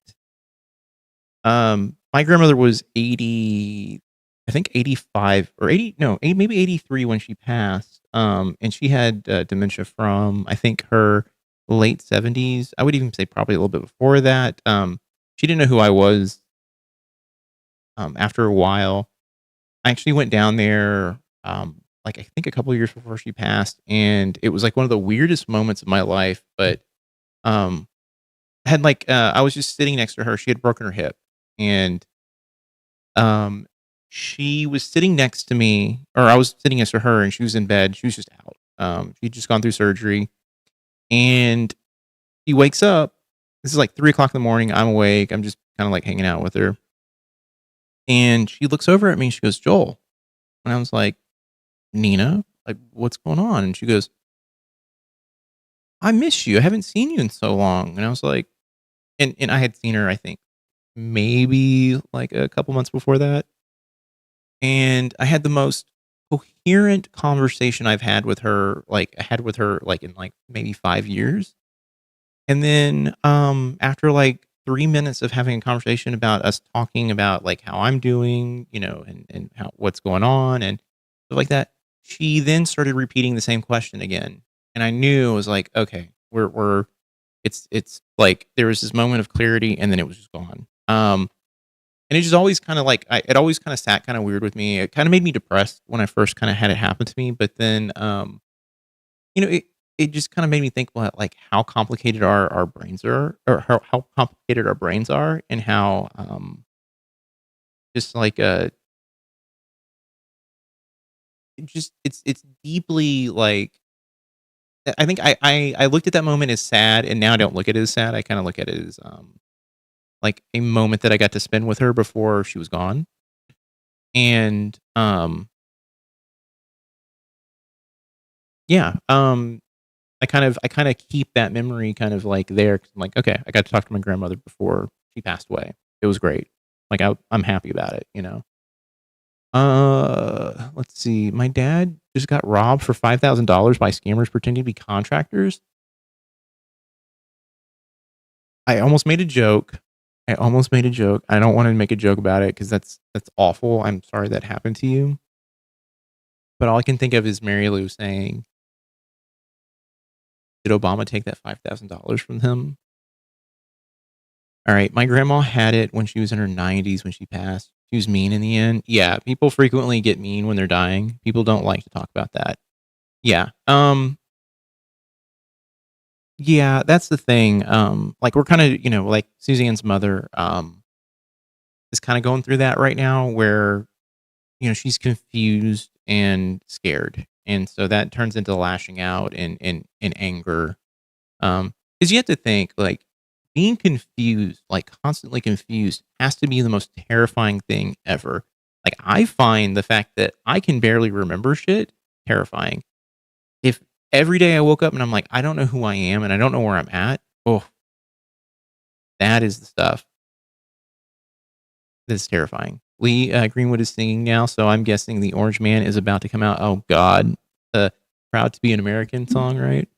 My grandmother was 80, I think 85 or 80, no, maybe 83 when she passed. And she had dementia from, I think, her late 70s. I would even say probably a little bit before that. She didn't know who I was. After a while, I actually went down there, like I think a couple of years before she passed, and it was like one of the weirdest moments of my life. But um, I was just sitting next to her. She had broken her hip, and she was sitting next to me, or I was sitting next to her, and she was in bed. She was just out. She'd just gone through surgery, and she wakes up. This is like 3 o'clock in the morning. I'm awake. I'm just kind of like hanging out with her. And she looks over at me and she goes, Joel. And I was like, Nina, like, what's going on? And she goes, I miss you. I haven't seen you in so long. And I was like, and I had seen her, I think, maybe like a couple months before that. And I had the most coherent conversation I've had with her, like in like maybe 5 years. And then after like 3 minutes of having a conversation about us talking about like how I'm doing, and how what's going on and stuff like that, she then started repeating the same question again. And I knew it was like, okay, it's like there was this moment of clarity and then it was just gone. And it just always kind of like it always kind of sat kind of weird with me. It kind of made me depressed when I first kind of had it happen to me, but then it just kind of made me think about like how complicated our brains are, or how complicated our brains are, and how just like it's deeply like I think I looked at that moment as sad, and now I don't look at it as sad. I kind of look at it as like a moment that I got to spend with her before she was gone. And yeah, I kind of keep that memory kind of like there. 'Cause I'm like, okay, I got to talk to my grandmother before she passed away. It was great. Like I'm happy about it. Let's see. My dad just got robbed for $5,000 by scammers pretending to be contractors. I almost made a joke. I don't want to make a joke about it because that's awful. I'm sorry that happened to you. But all I can think of is Mary Lou saying, "Did Obama take that $5,000 from him?" All right, my grandma had it when she was in her 90s when she passed. She was mean in the end. Yeah, people frequently get mean when they're dying. People don't like to talk about that. Yeah. Yeah, that's the thing. Like we're kind of, like Suzanne's mother is kind of going through that right now where, she's confused and scared. And so that turns into lashing out and anger. Because you have to think like being confused, like constantly confused, has to be the most terrifying thing ever. Like I find the fact that I can barely remember shit terrifying. If every day I woke up and I'm like, I don't know who I am and I don't know where I'm at, oh, that is the stuff that's terrifying. Lee Greenwood is singing now, so I'm guessing the Orange Man is about to come out. Oh God, Proud to be an American song, right?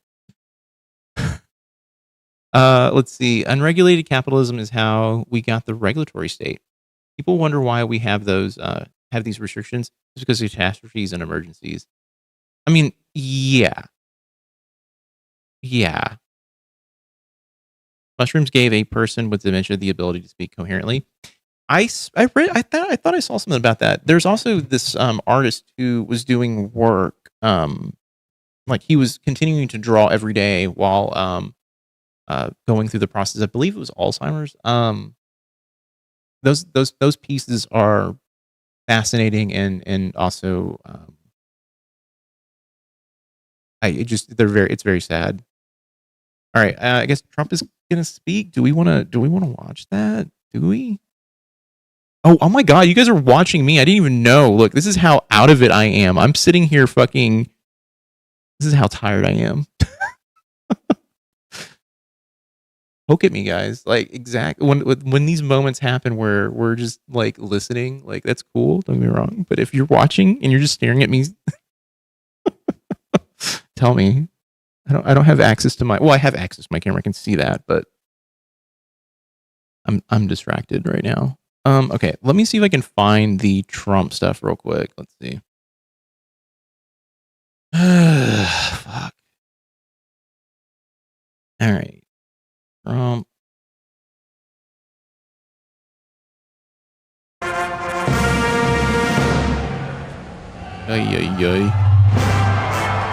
Let's see. Unregulated capitalism is how we got the regulatory state. People wonder why we have these restrictions. It's because of catastrophes and emergencies. I mean, yeah. Mushrooms gave a person with dementia the ability to speak coherently. I thought I saw something about that. There's also this artist who was doing work, like he was continuing to draw every day while going through the process. I believe it was Alzheimer's. Those pieces are fascinating and also it's very sad. All right, I guess Trump is gonna speak. Do we want to watch that? Do we? Oh my God, you guys are watching me. I didn't even know. Look, this is how out of it I am. I'm sitting here fucking... This is how tired I am. Look at me, guys. Like, exactly when these moments happen where we're just like listening, like that's cool. Don't get me wrong. But if you're watching and you're just staring at me, tell me. I don't have access to my... Well, I have access to my camera. I can see that, but I'm distracted right now. Okay, let me see if I can find the Trump stuff real quick. Let's see. Fuck. All right. Trump. Ay.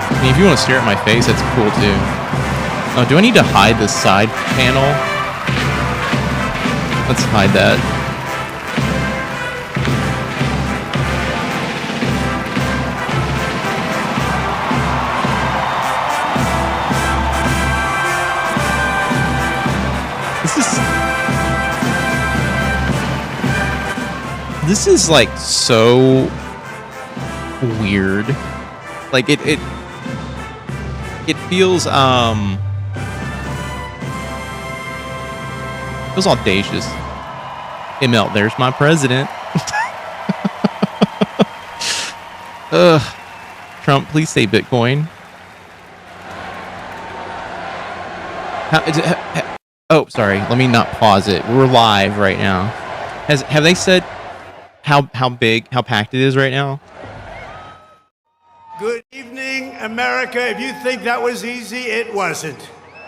I mean, if you want to stare at my face, that's cool too. Oh, do I need to hide the side panel? Let's hide that. This is like so weird. Like it feels feels audacious. Hey Mel, there's my president. Trump, please say Bitcoin. Oh, sorry. Let me not pause it. We're live right now. Have they said how packed it is right now? Good evening, America. If you think that was easy, it wasn't.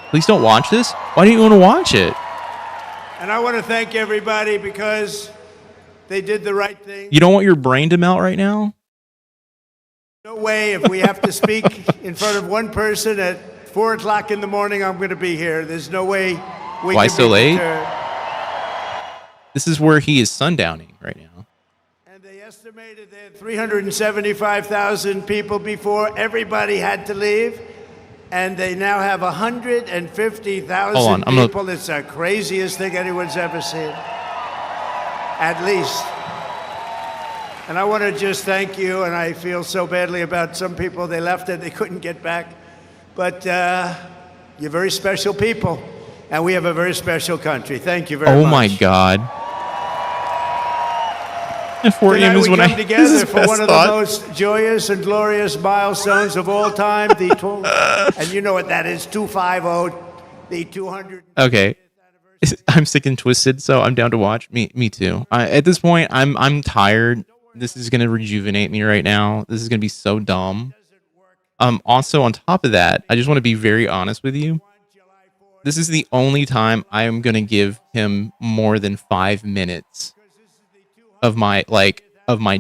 Please don't watch this. Why do you want to watch it? And I want to thank everybody because they did the right thing. You don't want your brain to melt right now? No way. If we have to speak in front of one person at 4 o'clock in the morning, I'm going to be here. There's no way we Why can so be late? deterred. This is where he is sundowning right now. And they estimated they had 375,000 people before. Everybody had to leave. And they now have 150,000 people. It's the craziest thing anyone's ever seen. At least. And I want to just thank you, and I feel so badly about some people. They left and they couldn't get back. But you're very special people, and we have a very special country. Thank you very much. Oh my God. At 4 Tonight a.m. is we when come together for one of the most joyous and glorious milestones of all time. And you know what that is, 250, the 200. Okay. I'm sick and twisted, so I'm down to watch. Me too. At this point, I'm tired. This is gonna rejuvenate me right now. This is gonna be so dumb. Also on top of that, I just want to be very honest with you. This is the only time I am gonna give him more than 5 minutes of my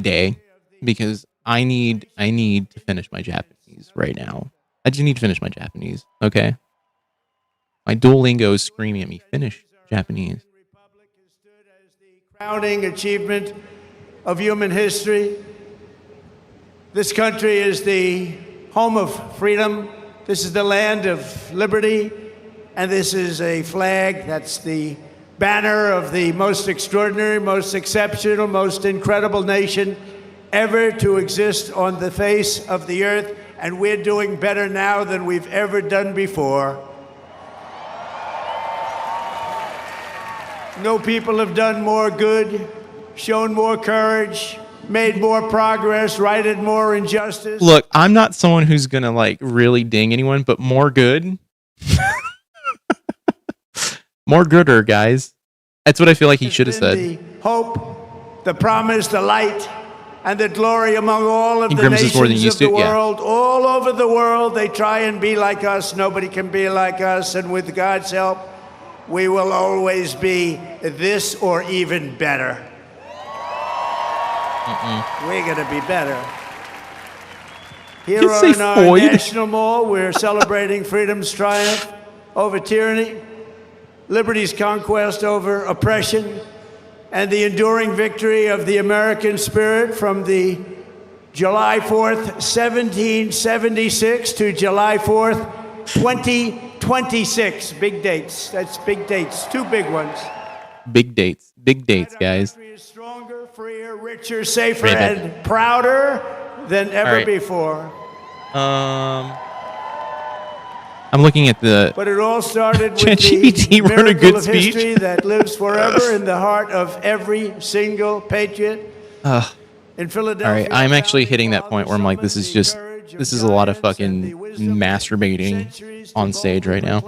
day, because I need to finish my Japanese right now. I just need to finish my Japanese. Okay. My Duolingo is screaming at me, finish Japanese. Crowning achievement of human history. This country is the home of freedom. This is the land of liberty. And this is a flag that's the banner of the most extraordinary, most exceptional, most incredible nation ever to exist on the face of the earth. And we're doing better now than we've ever done before. No people have done more good, shown more courage, made more progress, righted more injustice. Look, I'm not someone who's gonna like really ding anyone, but more good. More gooder, guys. That's what I feel like he should have said. The hope, the promise, the light, and the glory among all of the nations of the world. Yeah. All over the world, they try and be like us. Nobody can be like us. And with God's help, we will always be this or even better. We're going to be better. Here on our National Mall, we're celebrating freedom's triumph over tyranny, liberty's conquest over oppression, and the enduring victory of the American spirit from the July 4th, 1776 to July 4th, 2026. Big dates. That's big dates. Two big ones. Big dates. Big dates, guys. Our country is stronger. Happier, richer, safer, and prouder than ever before. I'm looking at the. But it all started with ChatGPT the wrote a miracle good of speech. history that lives forever in the heart of every single patriot. In Philadelphia. All right, I'm actually hitting that point where I'm like, this is a lot of fucking masturbating on stage right now.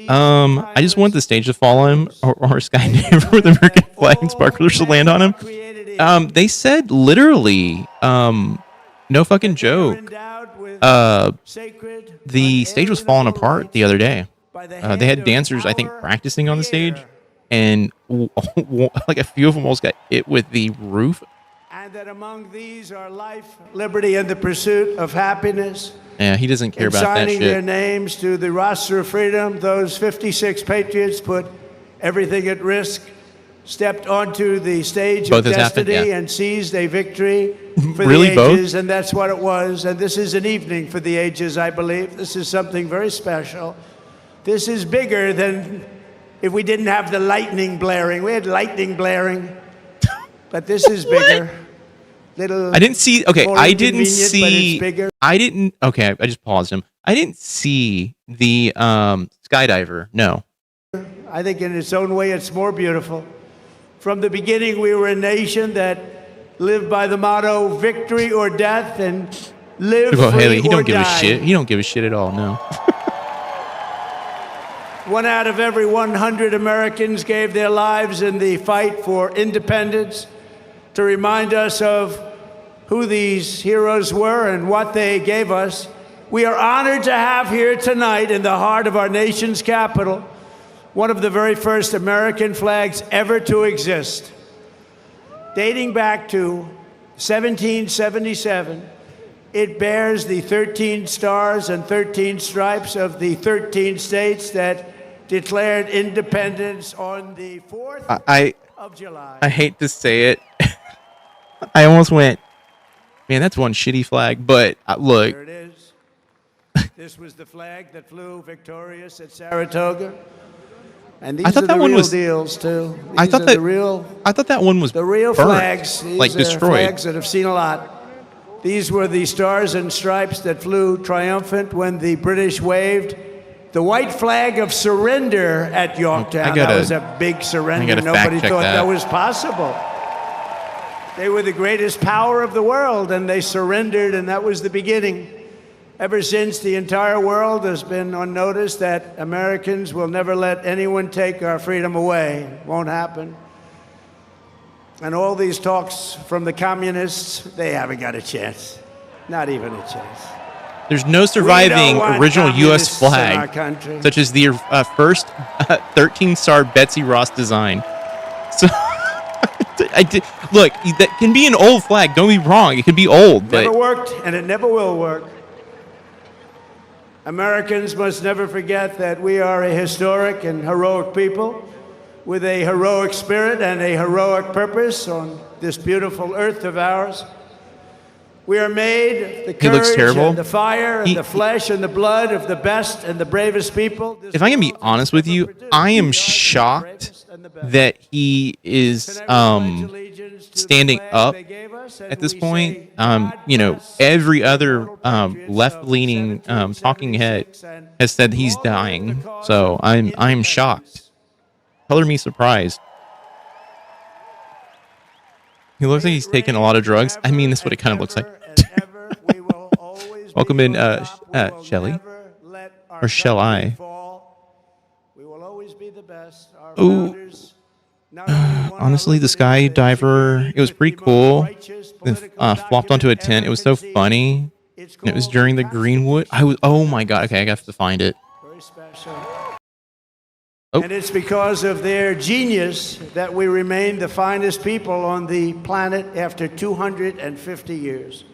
I just want the stage to fall on him, or a skydiver with American flag and sparklers to land on him. They said literally, no fucking joke. The stage was falling apart the other day. They had dancers, I think, practicing on the stage, and like a few of them almost got hit with the roof. And that among these are life, liberty, and the pursuit of happiness. Yeah, he doesn't care about that shit. Signing their names to the roster of freedom, those 56 patriots put everything at risk, stepped onto the stage of destiny and seized a victory for the ages, and that's what it was. And this is an evening for the ages, I believe. This is something very special. This is bigger than if we didn't have the lightning blaring. We had lightning blaring, but this is bigger. I didn't see. Okay, I didn't see. Okay, I just paused him. I didn't see the skydiver. No. I think in its own way, it's more beautiful. From the beginning, we were a nation that lived by the motto "victory or death" and live free Haley, he or don't give die. a shit. He don't give a shit at all. No. 1 out of every 100 Americans gave their lives in the fight for independence to remind us of who these heroes were and what they gave us. We are honored to have here tonight in the heart of our nation's capital one of the very first American flags ever to exist. Dating back to 1777, it bears the 13 stars and 13 stripes of the 13 states that declared independence on the 4th of July. I hate to say it. I almost went, man, that's one shitty flag. But look. There it is. This was the flag that flew victorious at Saratoga. And these are the real deals, too. I thought that one was the real burnt, flags. These like are destroyed. Flags that have seen a lot. These were the stars and stripes that flew triumphant when the British waved the white flag of surrender at Yorktown. That was a big surrender. Nobody thought that was possible. They were the greatest power of the world, and they surrendered, and that was the beginning. Ever since, the entire world has been on notice that Americans will never let anyone take our freedom away. Won't happen. And all these talks from the communists, they haven't got a chance. Not even a chance. There's no surviving original U.S. flag, such as the first 13-star Betsy Ross design. So, look, that can be an old flag. Don't be wrong. It can be old, but never worked, and it never will work. Americans must never forget that we are a historic and heroic people with a heroic spirit and a heroic purpose on this beautiful earth of ours. We are made of the courage and the fire and the flesh and the blood of the best and the bravest people. If I can be honest with you, I am shocked that he is standing up at this point. You know, every other left-leaning talking head has said he's dying. So I'm shocked. Color me surprised. He looks like he's taking a lot of drugs. I mean, that's what it kind of looks like. Welcome in, Shelley. Or shall I? Ooh. Honestly, the skydiver, it was pretty cool. It flopped onto a tent. It was so funny. It was during the Greenwood. Oh my God. Okay, I have to find it. Very special. Oh. And it's because of their genius that we remain the finest people on the planet after 250 years.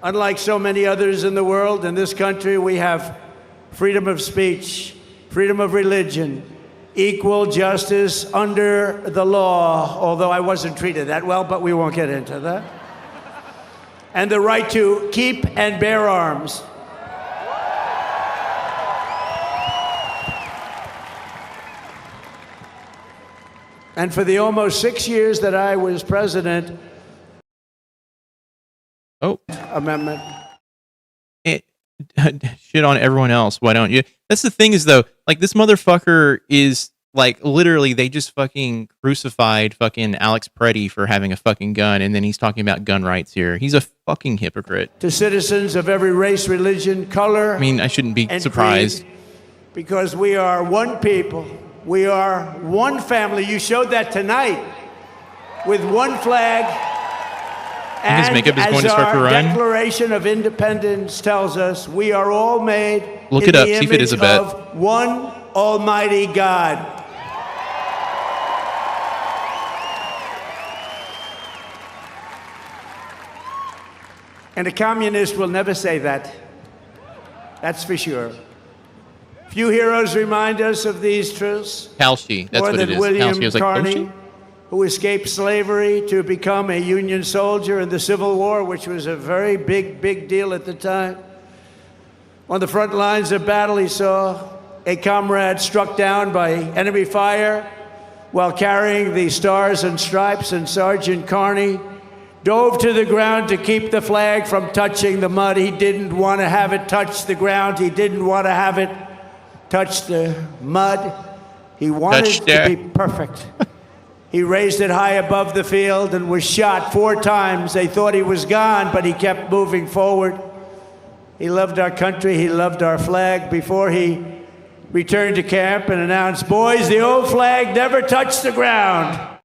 Unlike so many others in the world, in this country, we have freedom of speech, freedom of religion, equal justice under the law, although I wasn't treated that well, but we won't get into that. And the right to keep and bear arms. And for the almost 6 years that I was president, amendment. Shit on everyone else. Why don't you? That's the thing is though, like this motherfucker is like literally they just fucking crucified fucking Alex Preddy for having a fucking gun, and then he's talking about gun rights here. He's a fucking hypocrite. To citizens of every race, religion, color. I mean, I shouldn't be surprised. Because we are one people. We are one family. You showed that tonight with one flag. And his makeup is going to start to run. As our Declaration of Independence tells us, we are all made Look in it up, the see if it is a bet. of one Almighty God. And a communist will never say that. That's for sure. Few heroes remind us of these truths. Kalshi, that's more what than it is. William Kalshi. I was like, Carney, Kalshi? who escaped slavery to become a Union soldier in the Civil War, which was a very big deal at the time. On the front lines of battle, he saw a comrade struck down by enemy fire while carrying the Stars and Stripes, and Sergeant Carney dove to the ground to keep the flag from touching the mud. He didn't want to have it touch the ground. He didn't want to have it touch the mud. He wanted it to be perfect. He raised it high above the field and was shot 4 times. They thought he was gone, but he kept moving forward. He loved our country. He loved our flag. Before he returned to camp and announced, "Boys, the old flag never touched the ground."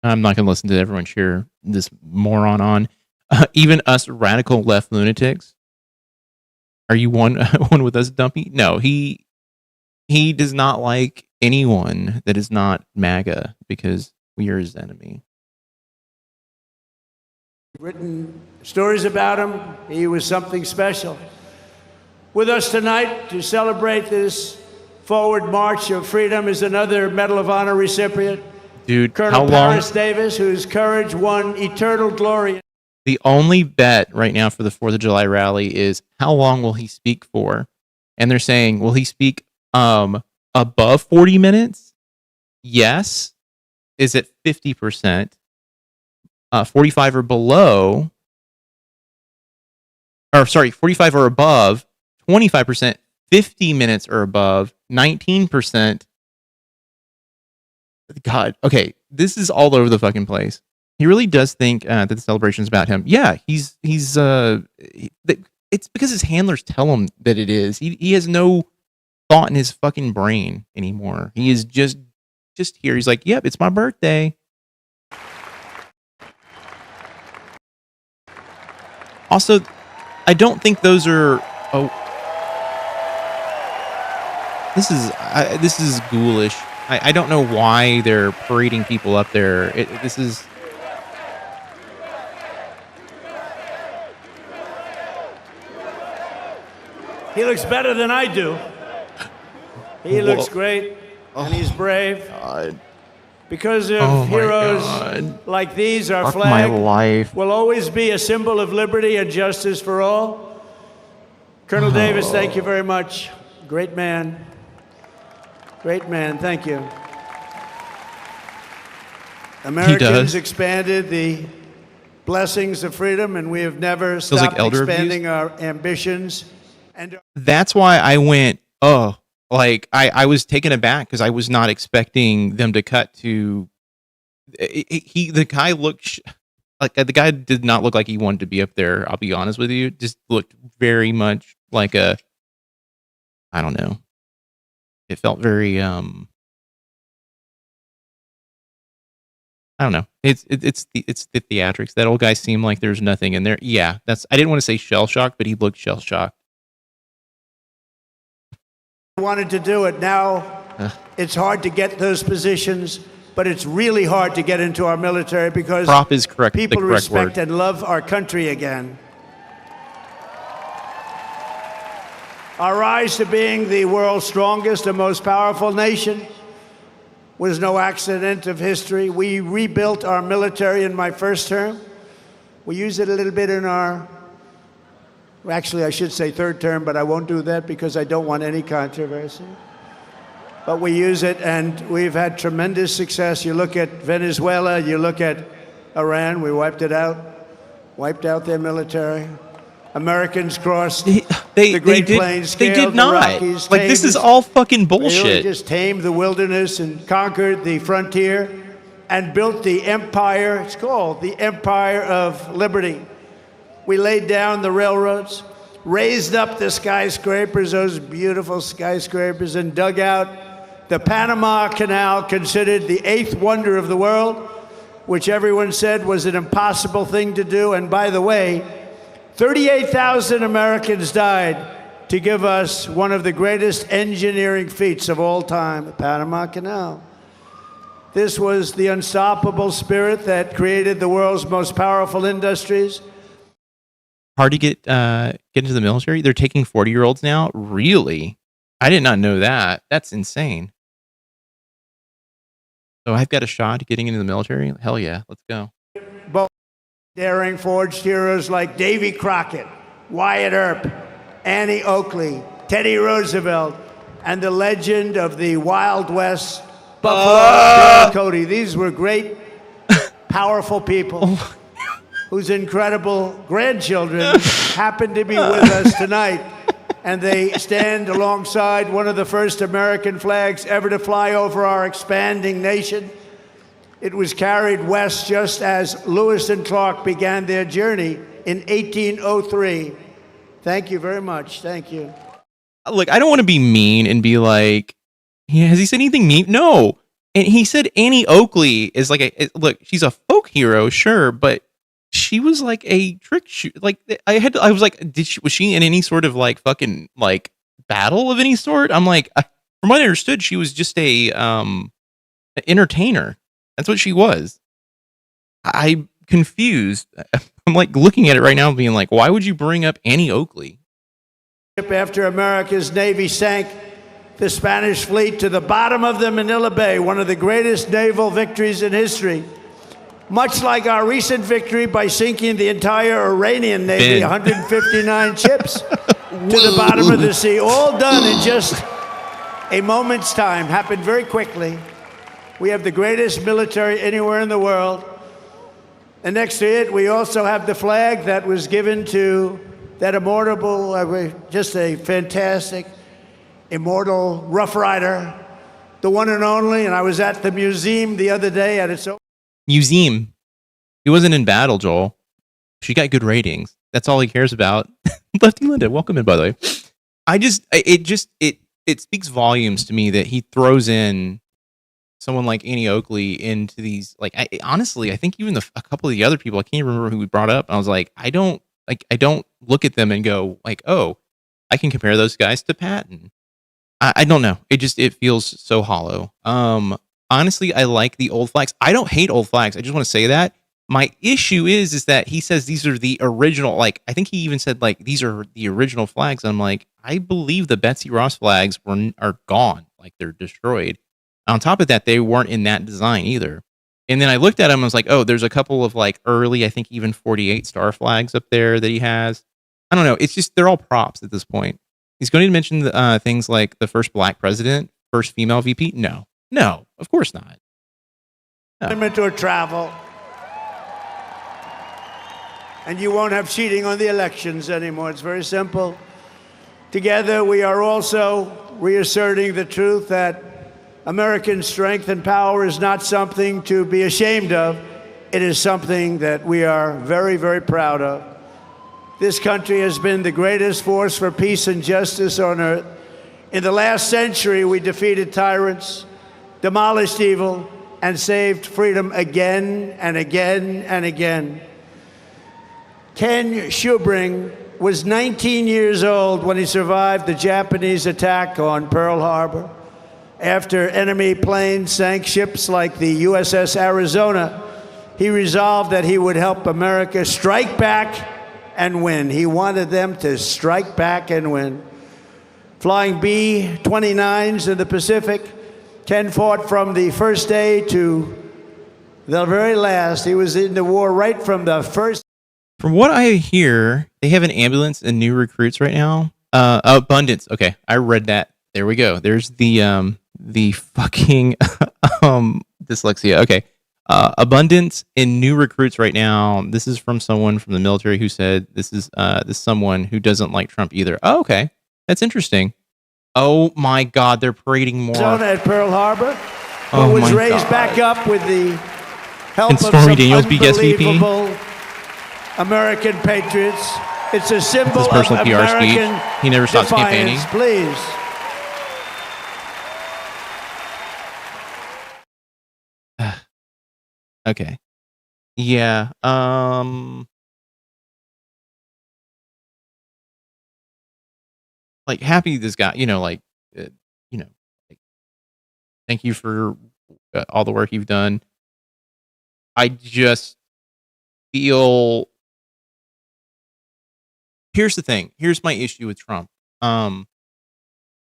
I'm not going to listen to everyone cheer this moron on. Even us radical left lunatics. Are you one with us, Dumpy? No, he does not like anyone that is not MAGA because we are his enemy. Written stories about him. He was something special. With us tonight to celebrate this forward march of freedom is another Medal of Honor recipient. Dude, Colonel Paris Davis, whose courage won eternal glory. The only bet right now for the 4th of July rally is how long will he speak for? And they're saying, will he speak above 40 minutes? Yes. Is it 50%? 45 or below. Or sorry, 45 or above, 25%, 50 minutes or above, 19%. God, okay, this is all over the fucking place. He really does think that the celebration's about him. Yeah, it's because his handlers tell him that it is. He has no thought in his fucking brain anymore. He is just here. He's like, yep, it's my birthday. Also, I don't think those are. Oh, this is ghoulish. I don't know why they're parading people up there. This is. He looks better than I do. He looks great, and he's brave. God. Because of heroes like these, our flag will always be a symbol of liberty and justice for all. Colonel Davis, thank you very much. Great man. Great man, thank you. Americans expanded the blessings of freedom, and we have never stopped expanding our ambitions. And that's why I went, I was taken aback because I was not expecting them to cut to. The guy looked the guy did not look like he wanted to be up there. I'll be honest with you, just looked very much like I don't know. It felt very I don't know. It's the theatrics. That old guy seemed like there's nothing in there. Yeah, I didn't want to say shell shocked, but he looked shell shocked. Wanted to do it. Now it's hard to get those positions, but it's really hard to get into our military because prop is correct. People the correct respect word. and love our country again. Our rise to being the world's strongest and most powerful nation was no accident of history. We rebuilt our military in my first term. We used it a little bit in our actually, I should say third term, but I won't do that because I don't want any controversy. but we use it, and we've had tremendous success. You look at Venezuela, you look at Iran, we wiped out their military. Americans crossed the Great Plains. They did not. Like, this is all fucking bullshit. They just tamed the wilderness and conquered the frontier and built the empire. It's called the Empire of Liberty. We laid down the railroads, raised up the skyscrapers, those beautiful skyscrapers, and dug out the Panama Canal, considered the 8th wonder of the world, which everyone said was an impossible thing to do. And by the way, 38,000 Americans died to give us one of the greatest engineering feats of all time, the Panama Canal. This was the unstoppable spirit that created the world's most powerful industries. Hard to get into the military? They're taking 40-year-olds now? Really? I did not know that. That's insane. So I've got a shot at getting into the military? Hell yeah, let's go. Daring forged heroes like Davy Crockett, Wyatt Earp, Annie Oakley, Teddy Roosevelt, and the legend of the Wild West, Buffalo Bill Cody. These were great, powerful people whose incredible grandchildren happen to be with us tonight. And they stand alongside one of the first American flags ever to fly over our expanding nation. It was carried west just as Lewis and Clark began their journey in 1803. Thank you very much. Thank you. Look, I don't want to be mean and be like, has he said anything mean? No. And he said Annie Oakley is like look, she's a folk hero, sure, but she was like a trick shoot. Like I was like, was she in any sort of like fucking like battle of any sort? I'm like, from what I understood, she was just a an entertainer. That's what she was. I'm confused. I'm like looking at it right now being like, why would you bring up Annie Oakley? After America's Navy sank the Spanish fleet to the bottom of the Manila Bay, one of the greatest naval victories in history. Much like our recent victory by sinking the entire Iranian Navy, 159 ships, to the bottom of the sea, all done in just a moment's time, happened very quickly. We have the greatest military anywhere in the world. And next to it, we also have the flag that was given to that immortal, just a fantastic, immortal Rough Rider, the one and only. And I was at the museum the other day at its own. Museum. He wasn't in battle, Joel. She got good ratings. That's all he cares about. Lefty Linda, welcome in, by the way. It speaks volumes to me that he throws in someone like Annie Oakley into these, like, honestly, I think even a couple of the other people, I can't remember who we brought up. I was like, I don't look at them and go like, oh, I can compare those guys to Patton. I don't know. It feels so hollow. Honestly, I like the old flags. I don't hate old flags. I just want to say that. My issue is that he says these are the original, like, I think he even said, like, these are the original flags. I'm like, I believe the Betsy Ross flags are gone. Like, they're destroyed. On top of that, they weren't in that design either. And then I looked at them and I was like, oh, there's a couple of, like, early, I think even 48 star flags up there that he has. I don't know. It's just, they're all props at this point. He's going to mention things like the first black president, first female VP. No, of course not. No. Or travel. And you won't have cheating on the elections anymore. It's very simple. Together, we are also reasserting the truth that American strength and power is not something to be ashamed of. It is something that we are very, very proud of. This country has been the greatest force for peace and justice on earth. In the last century, we defeated tyrants, demolished evil, and saved freedom again and again and again. Ken Schubring was 19 years old when he survived the Japanese attack on Pearl Harbor. After enemy planes sank ships like the USS Arizona, he resolved that he would help America strike back and win. He wanted them to strike back and win. Flying B-29s in the Pacific, Ken fought from the first day to the very last. He was in the war right from the first. From what I hear, they have an ambulance and new recruits right now. Abundance. Okay, I read that. There we go. There's the the fucking dyslexia. Okay. Abundance in new recruits right now. This is from someone from the military who said this is someone who doesn't like Trump either. Oh, okay. That's interesting. Oh my God, they're parading more. At Pearl Harbor, was raised back up with the help of some unbelievable American patriots. It's a symbol of American speech. He never stops campaigning. Please. Okay. Yeah. Like happy this guy, like thank you for all the work you've done. I just feel. Here's the thing. Here's my issue with Trump.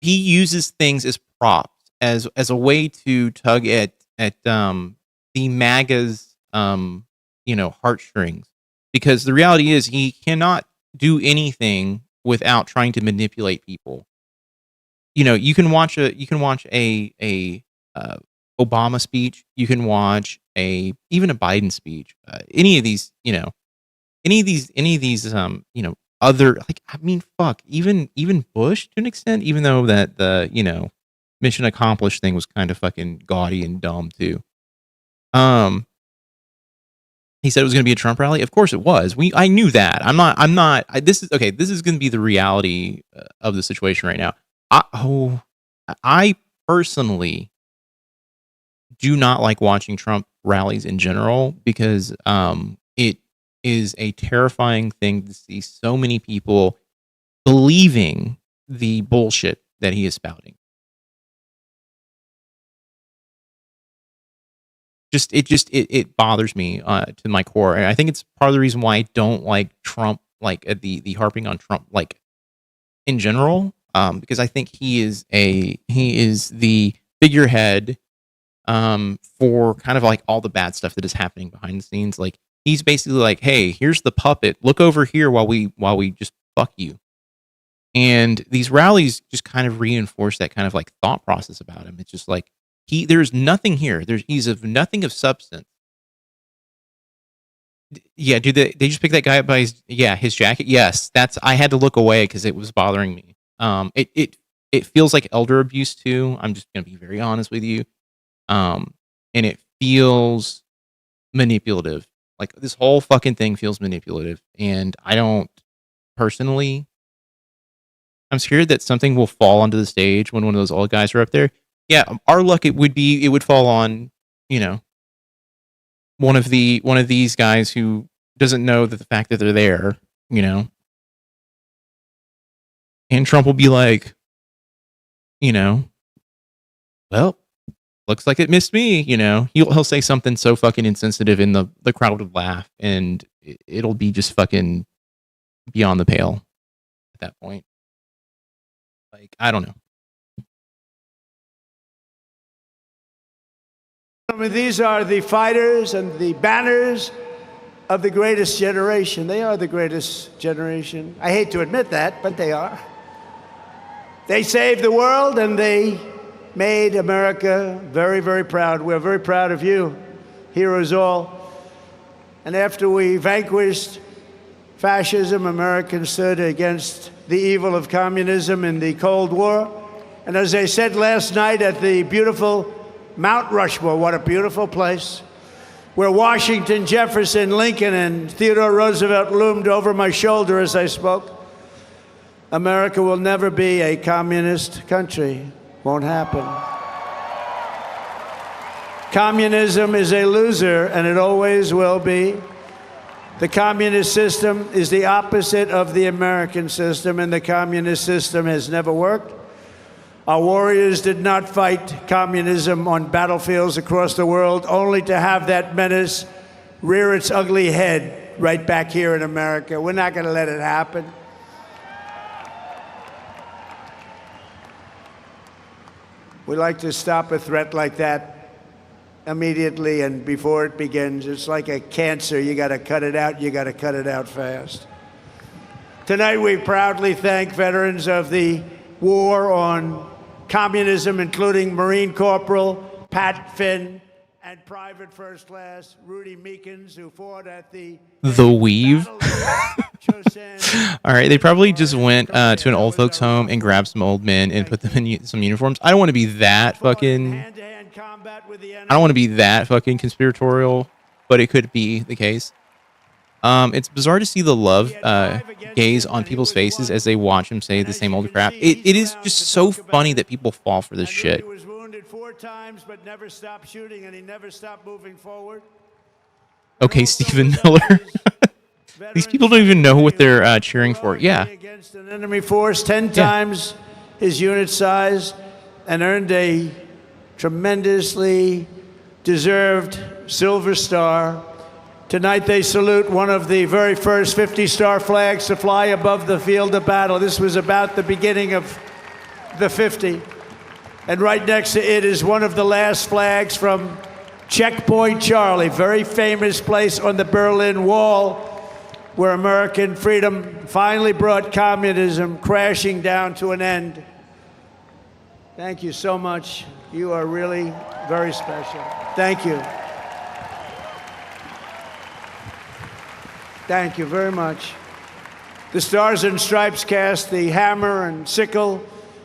He uses things as props, as a way to tug at the MAGA's heartstrings, because the reality is he cannot do anything without trying to manipulate people. You can watch a Obama speech, you can watch even a Biden speech, any of these other, even Bush to an extent, even though that the mission accomplished thing was kind of fucking gaudy and dumb too. He said it was going to be a Trump rally. Of course it was. I knew that. This is going to be the reality of the situation right now. I personally do not like watching Trump rallies in general, because it is a terrifying thing to see so many people believing the bullshit that he is spouting. It bothers me to my core, and I think it's part of the reason why I don't like Trump, like the harping on Trump, like in general, because I think he is the figurehead for kind of like all the bad stuff that is happening behind the scenes. Like he's basically like, hey, here's the puppet. Look over here while we just fuck you. And these rallies just kind of reinforce that kind of like thought process about him. It's just like there's nothing here. He's of nothing of substance. Yeah, dude, they just picked that guy up by his jacket. Yes, I had to look away because it was bothering me. It feels like elder abuse too. I'm just gonna be very honest with you. And it feels manipulative. Like this whole fucking thing feels manipulative, and I don't personally. I'm scared that something will fall onto the stage when one of those old guys are up there. Yeah, our luck it would fall on, one of these guys who doesn't know that the fact that they're there, and Trump will be like, well, looks like it missed me, he'll say something so fucking insensitive, and the crowd would laugh, and it'll be just fucking beyond the pale at that point. Like, I don't know. I mean, these are the fighters and the banners of the greatest generation. They are the greatest generation. I hate to admit that, but they are. They saved the world, and they made America very, very proud. We're very proud of you, heroes all. And after we vanquished fascism, Americans stood against the evil of communism in the Cold War. And as I said last night at the beautiful Mount Rushmore, what a beautiful place, where Washington, Jefferson, Lincoln, and Theodore Roosevelt loomed over my shoulder as I spoke. America will never be a communist country. Won't happen. Communism is a loser, and it always will be. The communist system is the opposite of the American system, and the communist system has never worked. Our warriors did not fight communism on battlefields across the world, only to have that menace rear its ugly head right back here in America. We're not going to let it happen. We like to stop a threat like that immediately and before it begins. It's like a cancer. You got to cut it out. You got to cut it out fast. Tonight, we proudly thank veterans of the war on communism, including Marine Corporal Pat Finn and Private First Class Rudy Meekins, who fought at the Weave. All right, they probably just went to an old folks home and grabbed some old men and put them in some uniforms. I don't want to be that fucking. I don't want to be that fucking conspiratorial, but it could be the case. It's bizarre to see the love gaze on people's faces as they watch him say the same old crap. It is just so funny that people fall for this shit. He was wounded 4 times, but never stopped shooting, and he never stopped moving forward. Okay, Stephen Miller. These people don't even know what they're cheering for. Yeah. Against an enemy force 10 times his unit size, and earned a tremendously deserved Silver Star. Tonight they salute one of the very first 50-star flags to fly above the field of battle. This was about the beginning of the 50. And right next to it is one of the last flags from Checkpoint Charlie, very famous place on the Berlin Wall, where American freedom finally brought communism crashing down to an end. Thank you so much. You are really very special. Thank you. Thank you very much. The Stars and Stripes cast the hammer and sickle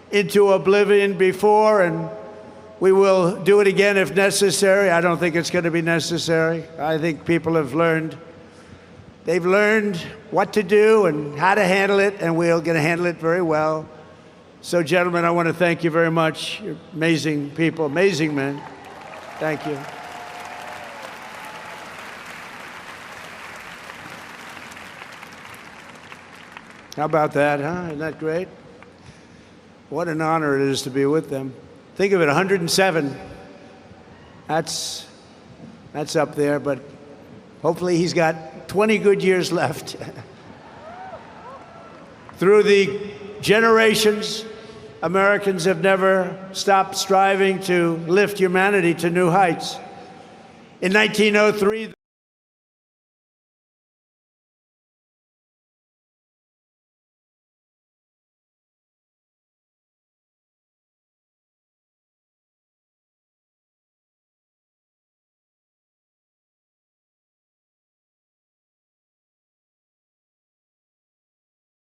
into oblivion before, and we will do it again if necessary. I don't think it's going to be necessary. I think people have learned. They've learned what to do and how to handle it, and we're going to handle it very well. So, gentlemen, I want to thank you very much. You're amazing people, amazing men. Thank you. How about that, huh? Isn't that great? What an honor it is to be with them. Think of it, 107. That's up there, but hopefully he's got 20 good years left. Through the generations, Americans have never stopped striving to lift humanity to new heights. In 1903,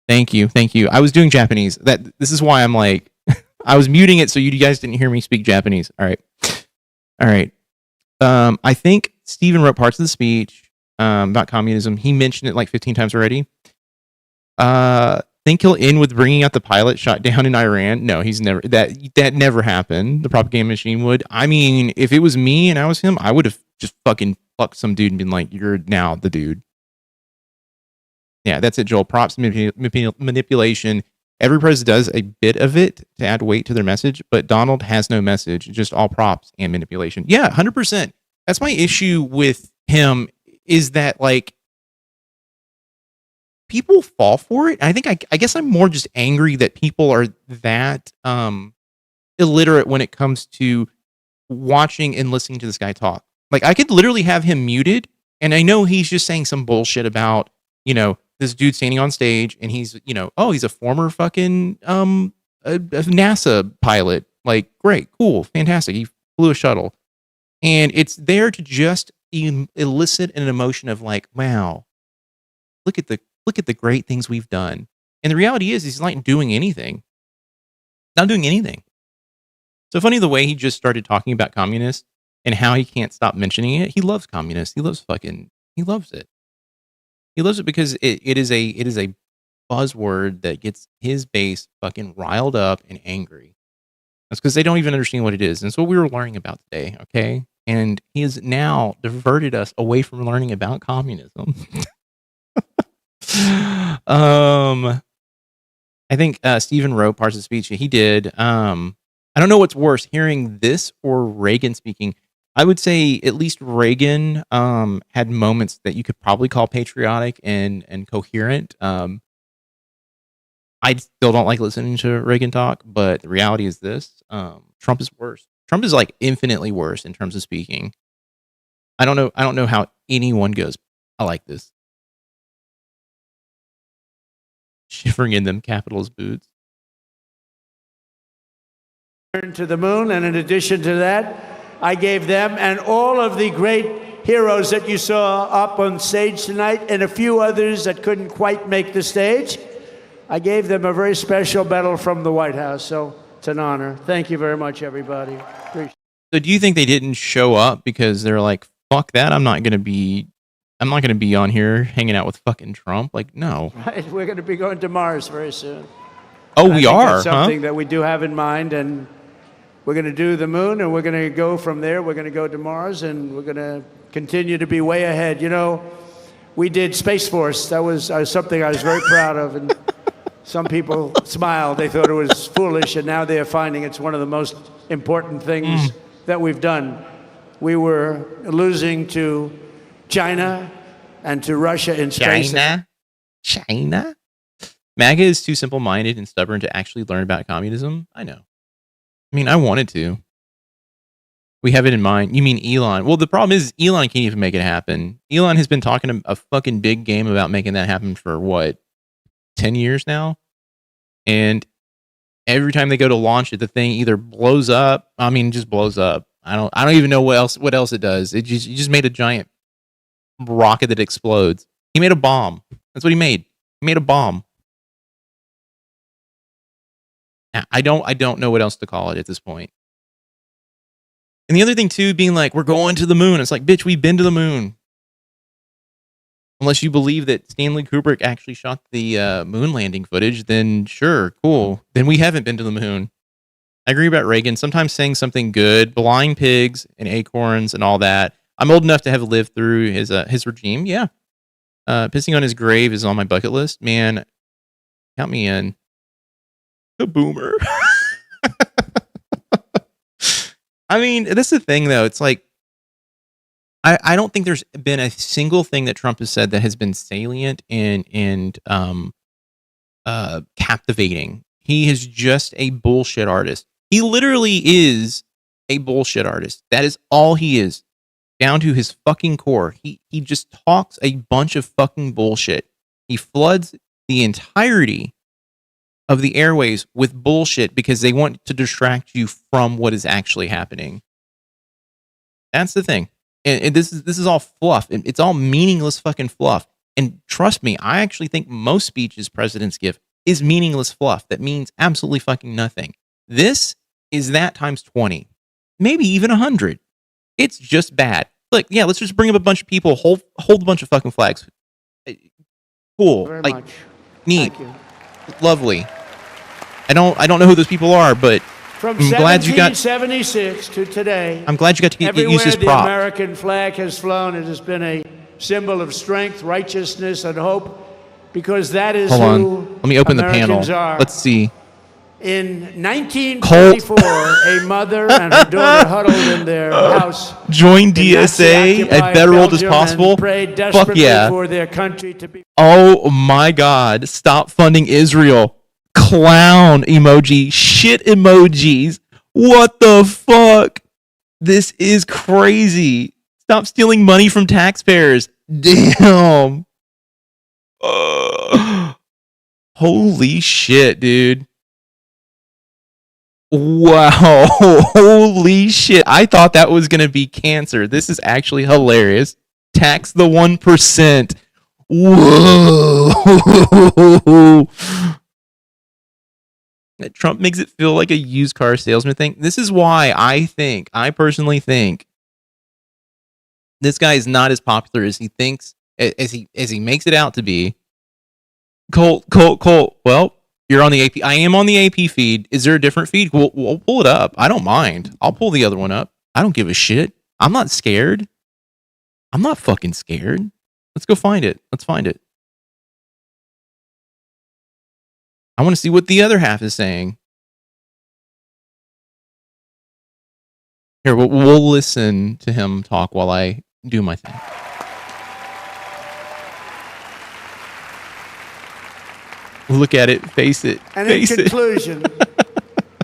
Thank you. I was doing Japanese. This is why I'm like, I was muting it so you guys didn't hear me speak Japanese. All right. I think Stephen wrote parts of the speech about communism. He mentioned it like 15 times already. Think he'll end with bringing out the pilot shot down in Iran? No, he's never. That never happened. The propaganda machine would. I mean, if it was me and I was him, I would have just fucking fucked some dude and been like, "You're now the dude." Yeah, that's it, Joel. Props, manipulation. Every president does a bit of it to add weight to their message, but Donald has no message, just all props and manipulation. Yeah, 100%. That's my issue with him, is that, like, people fall for it. I think I guess I'm more just angry that people are that illiterate when it comes to watching and listening to this guy talk. Like, I could literally have him muted, and I know he's just saying some bullshit about, this dude standing on stage, and he's, he's a former fucking a NASA pilot. Like, great, cool, fantastic. He flew a shuttle. And it's there to just elicit an emotion of like, wow, look at the great things we've done. And the reality is he's not doing anything. Not doing anything. So funny the way he just started talking about communists and how he can't stop mentioning it. He loves communists. He loves it. He loves it because it is a buzzword that gets his base fucking riled up and angry. That's because they don't even understand what it is. And it's what we were learning about today, okay? And he has now diverted us away from learning about communism. I think Stephen wrote parts of the speech. He did. I don't know what's worse, hearing this or Reagan speaking. I would say at least Reagan had moments that you could probably call patriotic and coherent. I still don't like listening to Reagan talk, but the reality is this: Trump is worse. Trump is like infinitely worse in terms of speaking. I don't know how anyone goes, I like this. Shivering in them capitalist boots. to the moon, and in addition to that, I gave them and all of the great heroes that you saw up on stage tonight, and a few others that couldn't quite make the stage, I gave them a very special medal from the White House, so it's an honor. Thank you very much, everybody. Appreciate it. So do you think they didn't show up because they're like, fuck that, I'm not gonna be on here hanging out with fucking Trump? Like, no. Right, we're going to be going to Mars very soon. Oh, we are, that's something that we do have in mind, and we're going to do the moon, and we're going to go from there. We're going to go to Mars, and we're going to continue to be way ahead. You know, we did Space Force. That was something I was very proud of, and some people smiled. They thought it was foolish, and now they're finding it's one of the most important things that we've done. We were losing to China and to Russia in space. China? MAGA is too simple-minded and stubborn to actually learn about communism. I know. I mean, I wanted to. We have it in mind. You mean Elon? Well, the problem is Elon can't even make it happen. Elon has been talking a fucking big game about making that happen for what, 10 years now? And every time they go to launch it, the thing either blows up. I mean, just blows up. I don't even know what else it does. He just made a giant rocket that explodes. He made a bomb. That's what he made. He made a bomb. I don't know what else to call it at this point. And the other thing too, being like, we're going to the moon. It's like, bitch, we've been to the moon. Unless you believe that Stanley Kubrick actually shot the moon landing footage, then sure, cool. Then we haven't been to the moon. I agree about Reagan. Sometimes saying something good, blind pigs and acorns and all that. I'm old enough to have lived through his regime. Yeah. Pissing on his grave is on my bucket list. Man, count me in. The boomer. I mean, that's the thing, though. It's like, I don't think there's been a single thing that Trump has said that has been salient and captivating. He is just a bullshit artist. He literally is a bullshit artist. That is all he is, down to his fucking core. He just talks a bunch of fucking bullshit. He floods the entirety of the airways with bullshit because they want to distract you from what is actually happening. That's the thing. And this is all fluff. It's all meaningless fucking fluff. And trust me, I actually think most speeches presidents give is meaningless fluff that means absolutely fucking nothing. This is that times 20, maybe even 100. It's just bad. Like, yeah, let's just bring up a bunch of people, hold a bunch of fucking flags. Cool. Very like, much. Neat. Thank you. Lovely. I don't know who those people are, but From I'm glad you got 1776 to today, I'm glad you got to get everywhere use this the prop. American flag has flown, it has been a symbol of strength, righteousness, and hope, because that is Hold on. who Let me open Americans the panel. are. Let's see. In 1924, a mother and her daughter huddled in their house. Join in DSA Nazi-occupied at better world as Belgium possible. and prayed Fuck desperately yeah. for their country to be. Oh my God. Stop funding Israel. Clown emoji. Shit emojis. What the fuck? This is crazy. Stop stealing money from taxpayers. Damn. Holy shit, dude. Wow. Holy shit. I thought that was going to be cancer. This is actually hilarious. Tax the 1%. Whoa. Trump makes it feel like a used car salesman thing. This is why I personally think this guy is not as popular as he thinks, as he makes it out to be. Colt. Well, you're on the AP. I am on the AP feed. Is there a different feed? We'll pull it up. I don't mind. I'll pull the other one up. I don't give a shit. I'm not scared. I'm not fucking scared. Let's go find it. Let's find it. I want to see what the other half is saying. Here, we'll listen to him talk while I do my thing. Look at it, face it, And face in it. conclusion,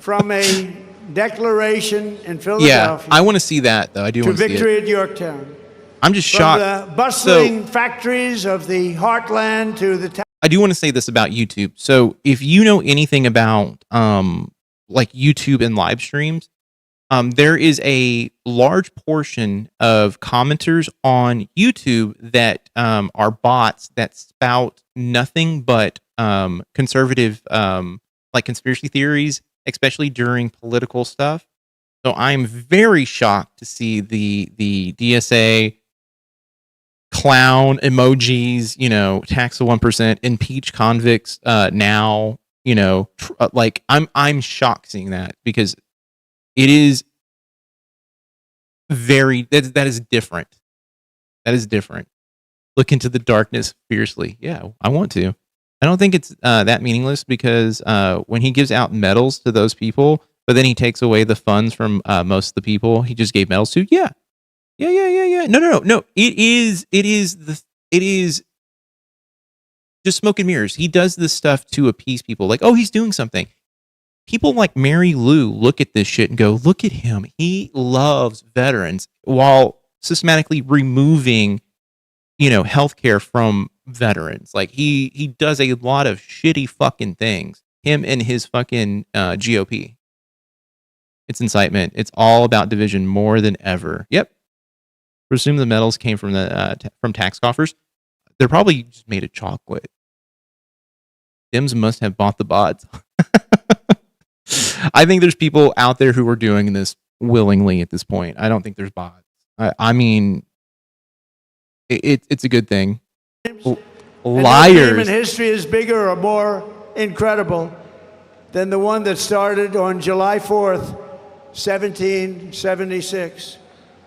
from a declaration in Yeah, Philadelphia I want to see that though. I do to want to see victory it. at Yorktown, I'm just from shocked. the bustling factories of the heartland to the I do want to say this about YouTube. So if you know anything about like YouTube and live streams, there is a large portion of commenters on YouTube that are bots that spout nothing but conservative, like conspiracy theories, especially during political stuff. So I'm very shocked to see the DSA clown emojis, tax the 1%, impeach convicts now, like I'm shocked seeing that, because it is that is different. That is different. Look into the darkness fiercely. Yeah, I want to. I don't think it's that meaningless, because when he gives out medals to those people, but then he takes away the funds from most of the people he just gave medals to. Yeah. No. It is just smoke and mirrors. He does this stuff to appease people. Like, oh, he's doing something. People like Mary Lou look at this shit and go, look at him. He loves veterans, while systematically removing, healthcare from veterans. Like he does a lot of shitty fucking things. Him and his fucking GOP. It's incitement. It's all about division more than ever. Yep. Presume the medals came from from tax coffers. They're probably just made of chocolate. Dems must have bought the bots. I think there's people out there who are doing this willingly at this point. I don't think there's bots. I mean, it's a good thing. Liars. No game in history is bigger or more incredible than the one that started on July 4th, 1776.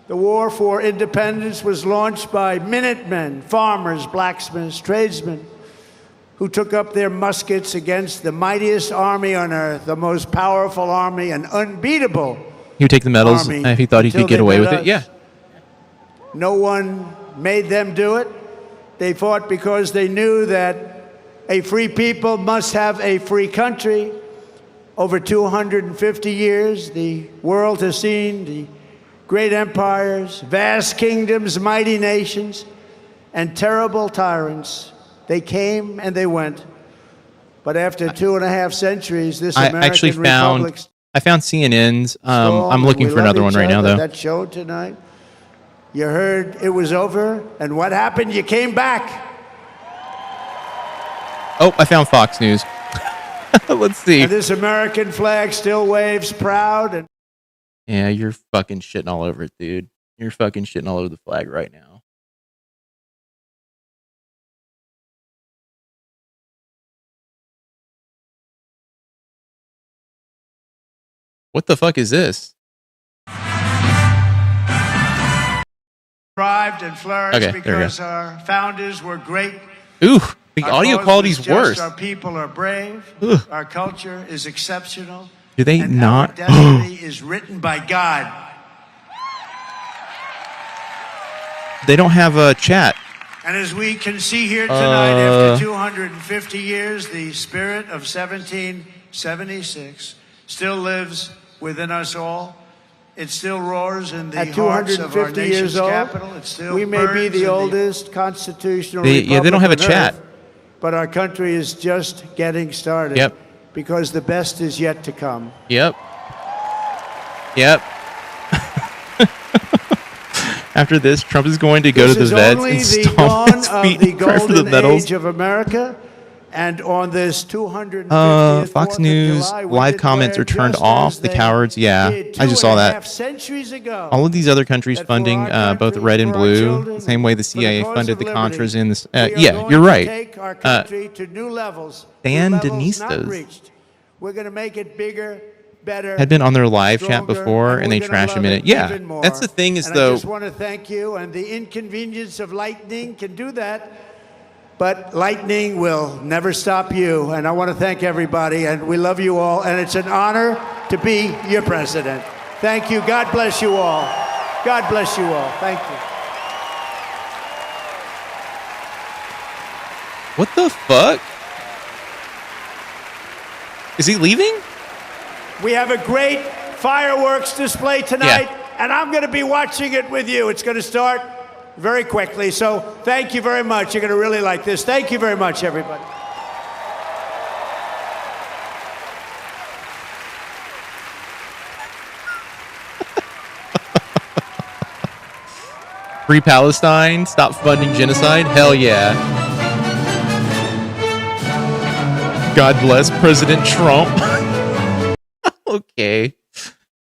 The war for independence was launched by Minutemen, farmers, blacksmiths, tradesmen, who took up their muskets against the mightiest army on earth, the most powerful army, an unbeatable He would take the medals if he thought he could get away with it. Yeah. No one made them do it. They fought because they knew that a free people must have a free country. Over 250 years, the world has seen the great empires, vast kingdoms, mighty nations, and terrible tyrants. They came and they went. But after 2.5 centuries, this American republic... I found CNN's. I'm looking for another one right now, though. That show tonight. You heard it was over, and what happened? You came back. Oh, I found Fox News. Let's see. And this American flag still waves proud. And yeah, you're fucking shitting all over it, dude. You're fucking shitting all over the flag right now. What the fuck is this? Thrived and flourished because our founders were great. Ooh, the audio quality's worse. Our people are brave. Ugh. Our culture is exceptional. Do they and not? Our destiny is written by God. They don't have a chat. And as we can see here tonight, after 250 years, the spirit of 1776 still lives within us all. It still roars in the hearts of our nation's capital. It still we may be the oldest constitutional republic they don't have a chat. But our country is just getting started. Yep. Because the best is yet to come. Yep. After this, Trump is going to go to the vets and stomp his feet and cry for the medals. Age of America. And on this 250th Fox News live comments are turned off. The cowards, yeah, I just saw that. Centuries ago, all of these other countries funding both red and blue, the same way the CIA funded the Contras in this. Yeah, you're right. Take our country to new levels. Sandinistas. We're going to make it bigger, better. Had been on their live chat before, and they trash him in it. Yeah, that's the thing is though. I just want to thank you, and the inconvenience of lightning can do that. But lightning will never stop you, and I want to thank everybody, and we love you all, and it's an honor to be your president. Thank you. God bless you all. God bless you all. Thank you. What the fuck? Is he leaving? We have a great fireworks display tonight, and I'm going to be watching it with you. It's going to start very quickly. So thank you very much. You're going to really like this. Thank you very much, everybody. Free Palestine. Stop funding genocide. Hell yeah. God bless President Trump. Okay.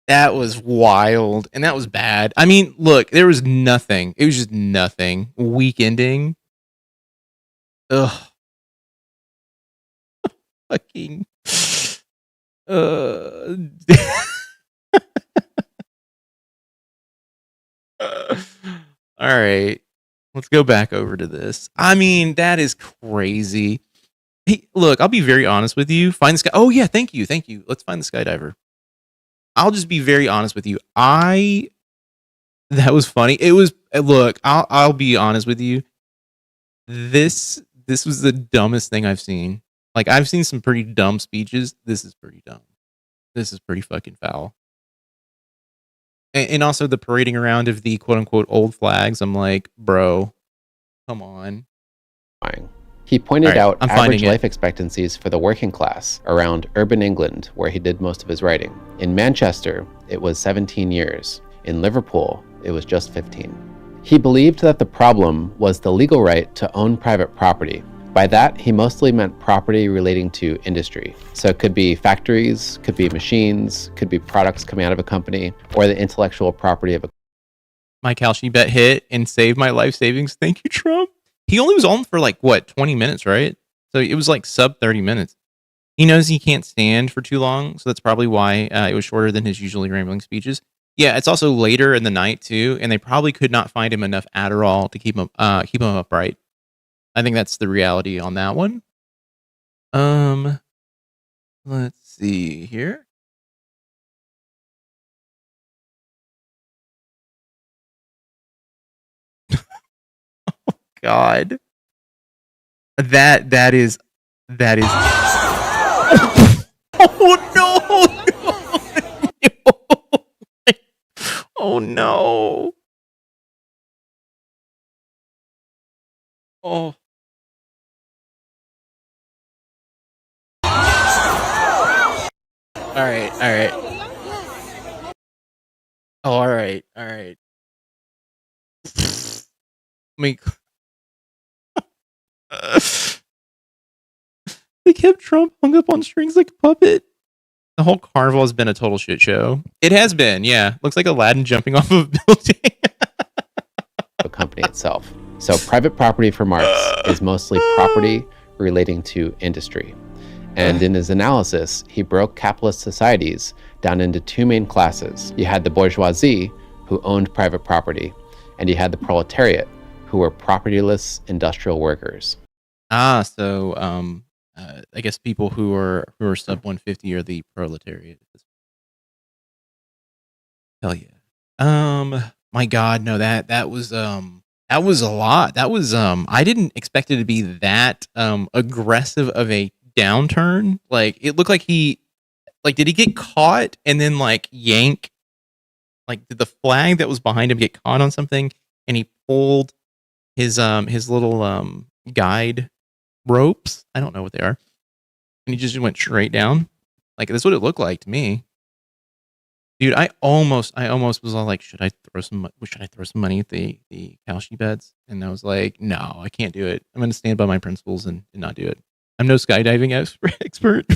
That was wild. And that was bad. I mean, look, there was nothing. It was just nothing. Week ending. Ugh. Fucking. All right. Let's go back over to this. I mean, that is crazy. Hey, look, I'll be very honest with you. Find the sky. Oh, yeah. Thank you. Thank you. Let's find the skydiver. I'll just be very honest with you. That was funny. It was, look, I'll be honest with you. This was the dumbest thing I've seen. Like, I've seen some pretty dumb speeches. This is pretty dumb. This is pretty fucking foul. And also the parading around of the quote unquote old flags. I'm like, bro, come on. He pointed out average life expectancies for the working class around urban England, where he did most of his writing. In Manchester, it was 17 years. In Liverpool, it was just 15. He believed that the problem was the legal right to own private property. By that, he mostly meant property relating to industry. So it could be factories, could be machines, could be products coming out of a company, or the intellectual property of a... My Kalshi bet hit and saved my life savings. Thank you, Trump. He only was on for like, what, 20 minutes, right? So it was like sub 30 minutes. He knows he can't stand for too long, so that's probably why it was shorter than his usually rambling speeches. Yeah, it's also later in the night, too, and they probably could not find him enough Adderall to keep him upright. I think that's the reality on that one. Let's see here. Oh God. That is Oh no. Oh no. Oh. All right. Oh, all right. I mean, they kept Trump hung up on strings like a puppet. The whole carnival has been a total shit show. It has been, yeah. Looks like Aladdin jumping off of a building. The company itself. So private property for Marx is mostly property relating to industry. And in his analysis, he broke capitalist societies down into two main classes. You had the bourgeoisie, who owned private property, and you had the proletariat, who were propertyless industrial workers. So I guess people who are sub 150 are the proletariat. Hell yeah. My God, no, that was a lot. That was I didn't expect it to be that aggressive of a downturn. Like, it looked like did he get caught and then like yank? Like, did the flag that was behind him get caught on something and he pulled his little guide ropes? I don't know what they are. And he just went straight down. Like, that's what it looked like to me. Dude, I almost was all like, should I throw some money at the Kalshi beds? And I was like, no, I can't do it. I'm going to stand by my principles and not do it. I'm no skydiving expert.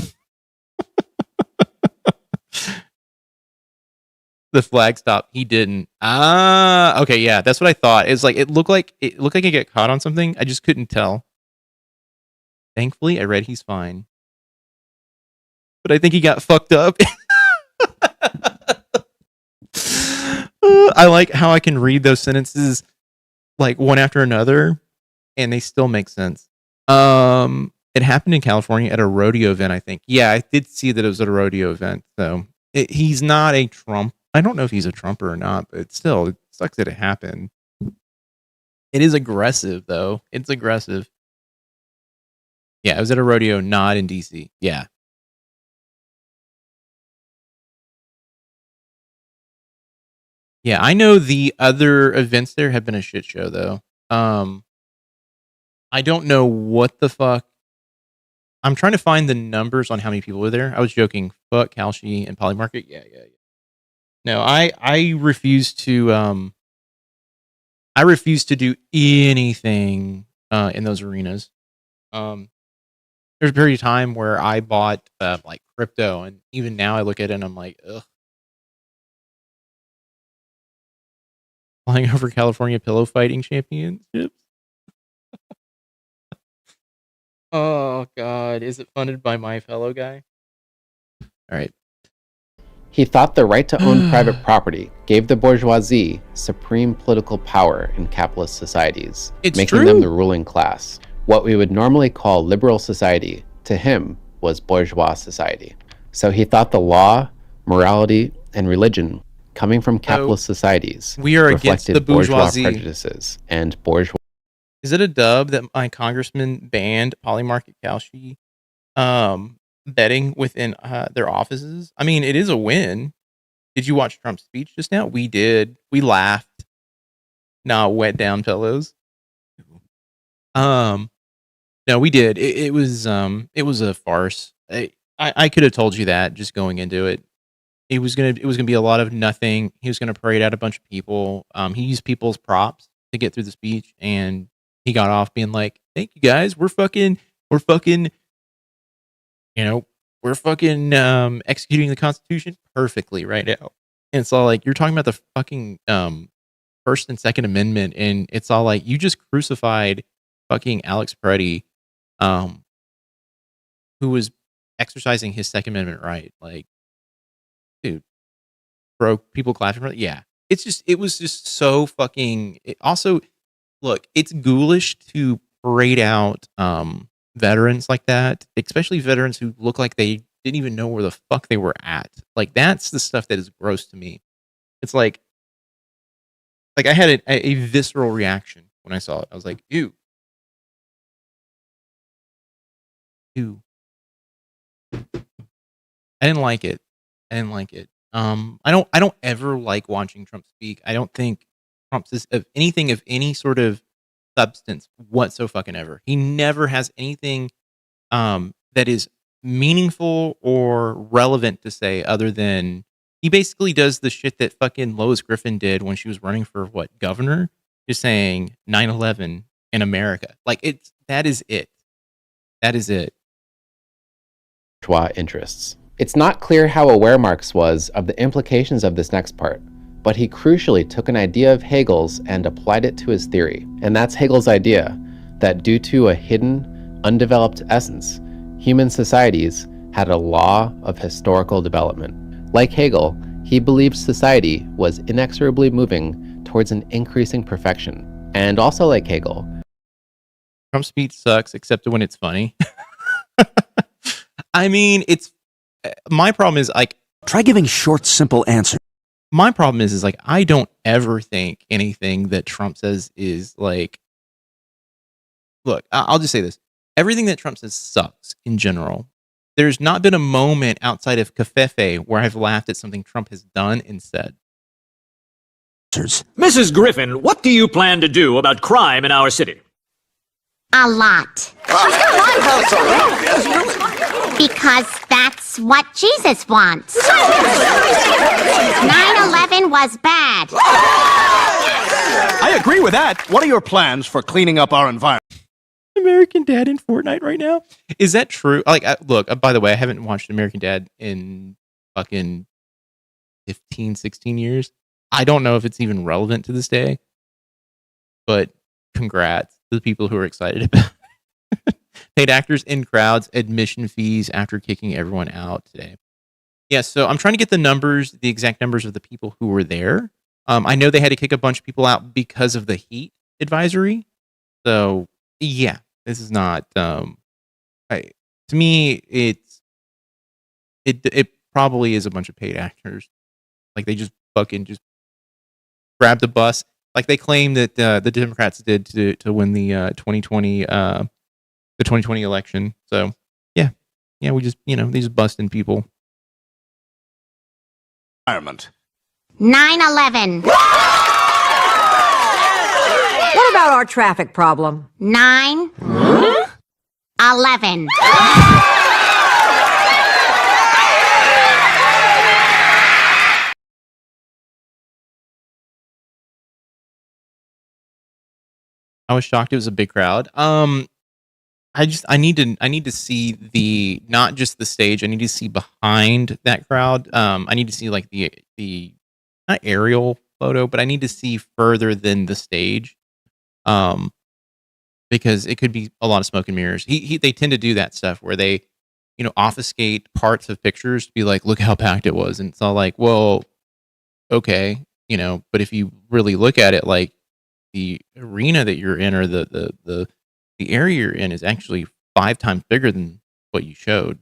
The flag stopped. He didn't. Okay, yeah, that's what I thought. It's like it looked like he got caught on something. I just couldn't tell. Thankfully, I read he's fine. But I think he got fucked up. I like how I can read those sentences like one after another, and they still make sense. It happened in California at a rodeo event, I think. Yeah, I did see that it was at a rodeo event. So he's not a Trump. I don't know if he's a Trumper or not, but still, it sucks that it happened. It is aggressive, though. It's aggressive. Yeah, it was at a rodeo, not in DC. Yeah. Yeah, I know the other events there have been a shit show, though. I don't know what the fuck. I'm trying to find the numbers on how many people were there. I was joking. Fuck Kalshi and Polymarket. Yeah. No, I refuse to I refuse to do anything in those arenas. There's a period of time where I bought like crypto, and even now I look at it and I'm like, ugh. Flying over California pillow fighting championships. Oh God, is it funded by my fellow guy? All right. He thought the right to own private property gave the bourgeoisie supreme political power in capitalist societies, making them the ruling class. What we would normally call liberal society, to him, was bourgeois society. So he thought the law, morality, and religion coming from capitalist societies we are against the bourgeoisie. Bourgeois prejudices and bourgeois. Is it a dub that my congressman banned Polymarket Cauchy betting within their offices? I mean, it is a win. Did you watch Trump's speech just now? We did. We laughed. Not wet down pillows. No, we did. It was a farce. I could have told you that just going into it. It was gonna be a lot of nothing. He was gonna parade out a bunch of people. He used people's props to get through the speech, and he got off being like, "Thank you guys. We're fucking, executing the Constitution perfectly right now." And it's all like, you're talking about the fucking First and Second Amendment, and it's all like, you just crucified fucking Alex Preddy, who was exercising his Second Amendment right. Like, dude, bro, people clapping for it. Yeah, it was just so fucking. Also, look, it's ghoulish to parade out veterans like that, especially veterans who look like they didn't even know where the fuck they were at. Like, that's the stuff that is gross to me. It's like I had a visceral reaction when I saw it. I was like, ew. Ew. I didn't like it. I don't ever like watching Trump speak. I don't think Trump says of anything of any sort of substance whatsoever. He never has anything that is meaningful or relevant to say, other than he basically does the shit that fucking Lois Griffin did when she was running for governor, just saying 9/11 in America. Like, that is it. Bourgeois interests. It's not clear how aware Marx was of the implications of this next part, but he crucially took an idea of Hegel's and applied it to his theory. And that's Hegel's idea that due to a hidden, undeveloped essence, human societies had a law of historical development. Like Hegel, he believed society was inexorably moving towards an increasing perfection. And also like Hegel, Trump's speech sucks except when it's funny. I mean, my problem is, like, try giving short, simple answers. My problem is like, I don't ever think anything that Trump says is like, look, I'll just say this. Everything that Trump says sucks in general. There's not been a moment outside of Covfefe where I've laughed at something Trump has done and said. Mrs. Griffin, what do you plan to do about crime in our city? A lot. Because that's what Jesus wants. 9/11 was bad. I agree with that. What are your plans for cleaning up our environment? American Dad in Fortnite right now? Is that true? Like, look, by the way, I haven't watched American Dad in fucking 15, 16 years. I don't know if it's even relevant to this day, but congrats to the people who are excited about it. Paid actors in crowds, admission fees after kicking everyone out today. Yeah, so I'm trying to get the exact numbers of the people who were there. I know they had to kick a bunch of people out because of the heat advisory. So, yeah, this is not. To me, it probably is a bunch of paid actors. Like, they just fucking grabbed the bus, like they claim that the Democrats did to win the 2020 election. So yeah, we just they just busting people. Environment. 9/11. What about our traffic problem? 9/11. I was shocked it was a big crowd. I need to see the, not just the stage. I need to see behind that crowd. I need to see like the not aerial photo, but I need to see further than the stage. Because it could be a lot of smoke and mirrors. They tend to do that stuff where they, obfuscate parts of pictures to be like, look how packed it was, and it's all like, well, okay, but if you really look at it, like the arena that you're in, or the area you're in, is actually 5 times bigger than what you showed.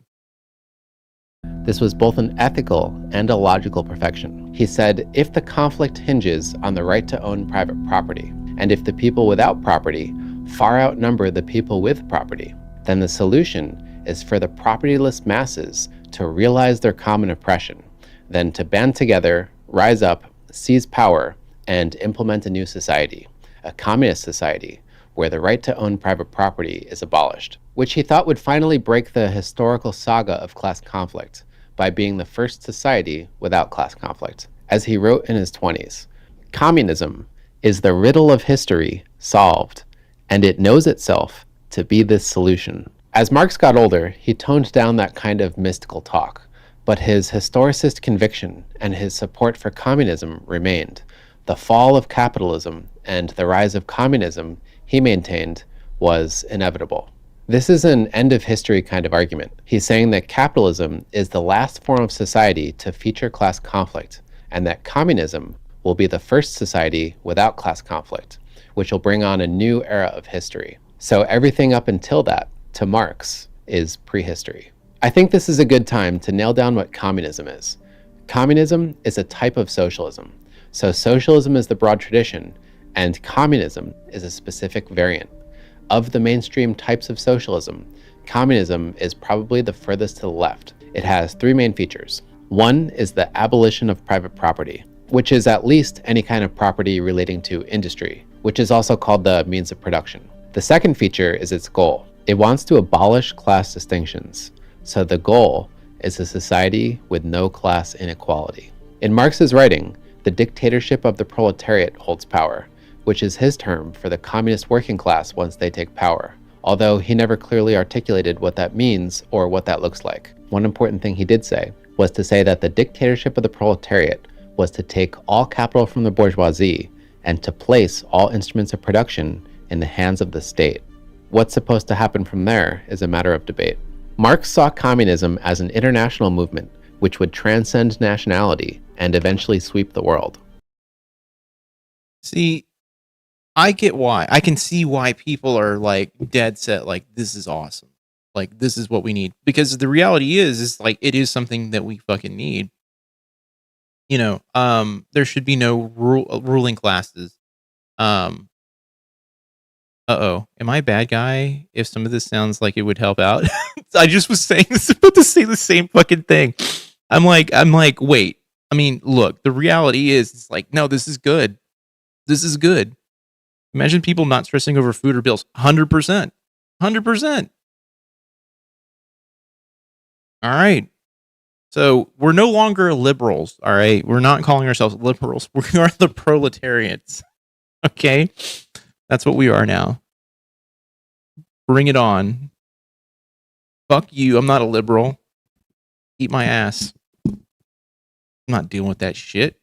This was both an ethical and a logical perfection. He said, if the conflict hinges on the right to own private property, and if the people without property far outnumber the people with property, then the solution is for the propertyless masses to realize their common oppression, then to band together, rise up, seize power, and implement a new society, a communist society, where the right to own private property is abolished, which he thought would finally break the historical saga of class conflict by being the first society without class conflict. As he wrote in his 20s, communism is the riddle of history solved, and it knows itself to be this solution. As Marx got older, he toned down that kind of mystical talk, but his historicist conviction and his support for communism remained. The fall of capitalism and the rise of communism, he maintained, was inevitable. This is an end of history kind of argument. He's saying that capitalism is the last form of society to feature class conflict, and that communism will be the first society without class conflict, which will bring on a new era of history. So everything up until that, to Marx, is prehistory. I think this is a good time to nail down what communism is. Communism is a type of socialism. So socialism is the broad tradition, and communism is a specific variant. Of the mainstream types of socialism, communism is probably the furthest to the left. It has 3 main features. One is the abolition of private property, which is at least any kind of property relating to industry, which is also called the means of production. The second feature is its goal. It wants to abolish class distinctions. So the goal is a society with no class inequality. In Marx's writing, the dictatorship of the proletariat holds power, which is his term for the communist working class once they take power, although he never clearly articulated what that means or what that looks like. One important thing he did say was to say that the dictatorship of the proletariat was to take all capital from the bourgeoisie and to place all instruments of production in the hands of the state. What's supposed to happen from there is a matter of debate. Marx saw communism as an international movement which would transcend nationality and eventually sweep the world. See, I get why. I can see why people are like dead set, like, this is awesome. Like, this is what we need. Because the reality is like, it is something that we fucking need. There should be no ruling classes. Am I a bad guy if some of this sounds like it would help out? I just was saying this, about to say the same fucking thing. I'm like, wait. I mean, look, the reality is, it's like, no, this is good. This is good. Imagine people not stressing over food or bills. 100%. 100%. All right. So we're no longer liberals. All right. We're not calling ourselves liberals. We are the proletariats. Okay. That's what we are now. Bring it on. Fuck you. I'm not a liberal. Eat my ass. I'm not dealing with that shit.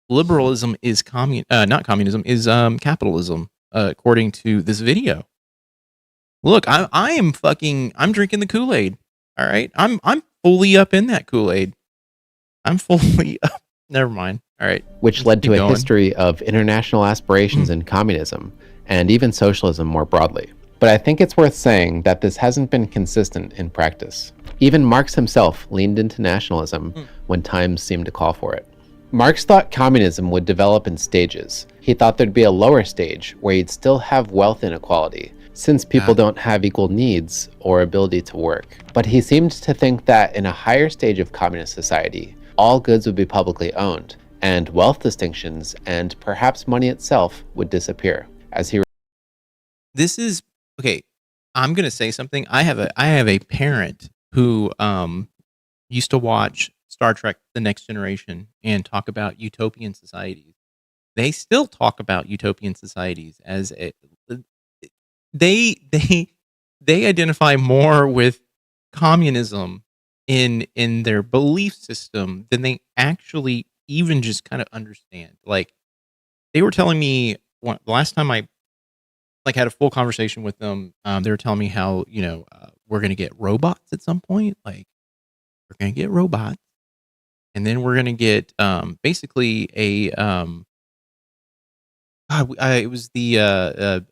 Liberalism is not communism, is capitalism, according to this video. Look, I'm drinking the Kool-Aid. All right. I'm fully up in that Kool-Aid. I'm fully up. Never mind. All right. Which led to a history of international aspirations in communism and even socialism more broadly. But I think it's worth saying that this hasn't been consistent in practice. Even Marx himself leaned into nationalism when times seemed to call for it. Marx thought communism would develop in stages. He thought there'd be a lower stage where you'd still have wealth inequality, since people don't have equal needs or ability to work. But he seemed to think that in a higher stage of communist society, all goods would be publicly owned, and wealth distinctions and perhaps money itself would disappear. This is okay. I'm gonna say something. I have a parent who used to watch Star Trek: The Next Generation and talk about utopian societies. they still talk about utopian societies as they identify more with communism in their belief system than they actually even just kind of understand. Like, they were telling me the last time I had a full conversation with them, they were telling me how, we're going to get robots at some point. Like, we're going to get robots, and then we're going to get basically a it was the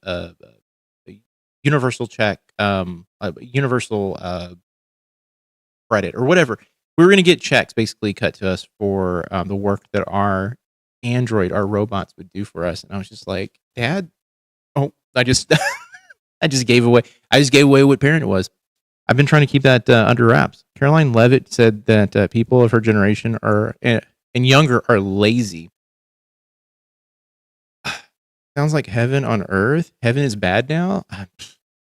universal check, universal credit or whatever. We were going to get checks basically cut to us for the work that our robots would do for us. And I was just like, Dad, I just I just gave away what parent it was. I've been trying to keep that under wraps. Caroline Levitt said that people of her generation and younger are lazy. Sounds like heaven on earth. Heaven is bad now.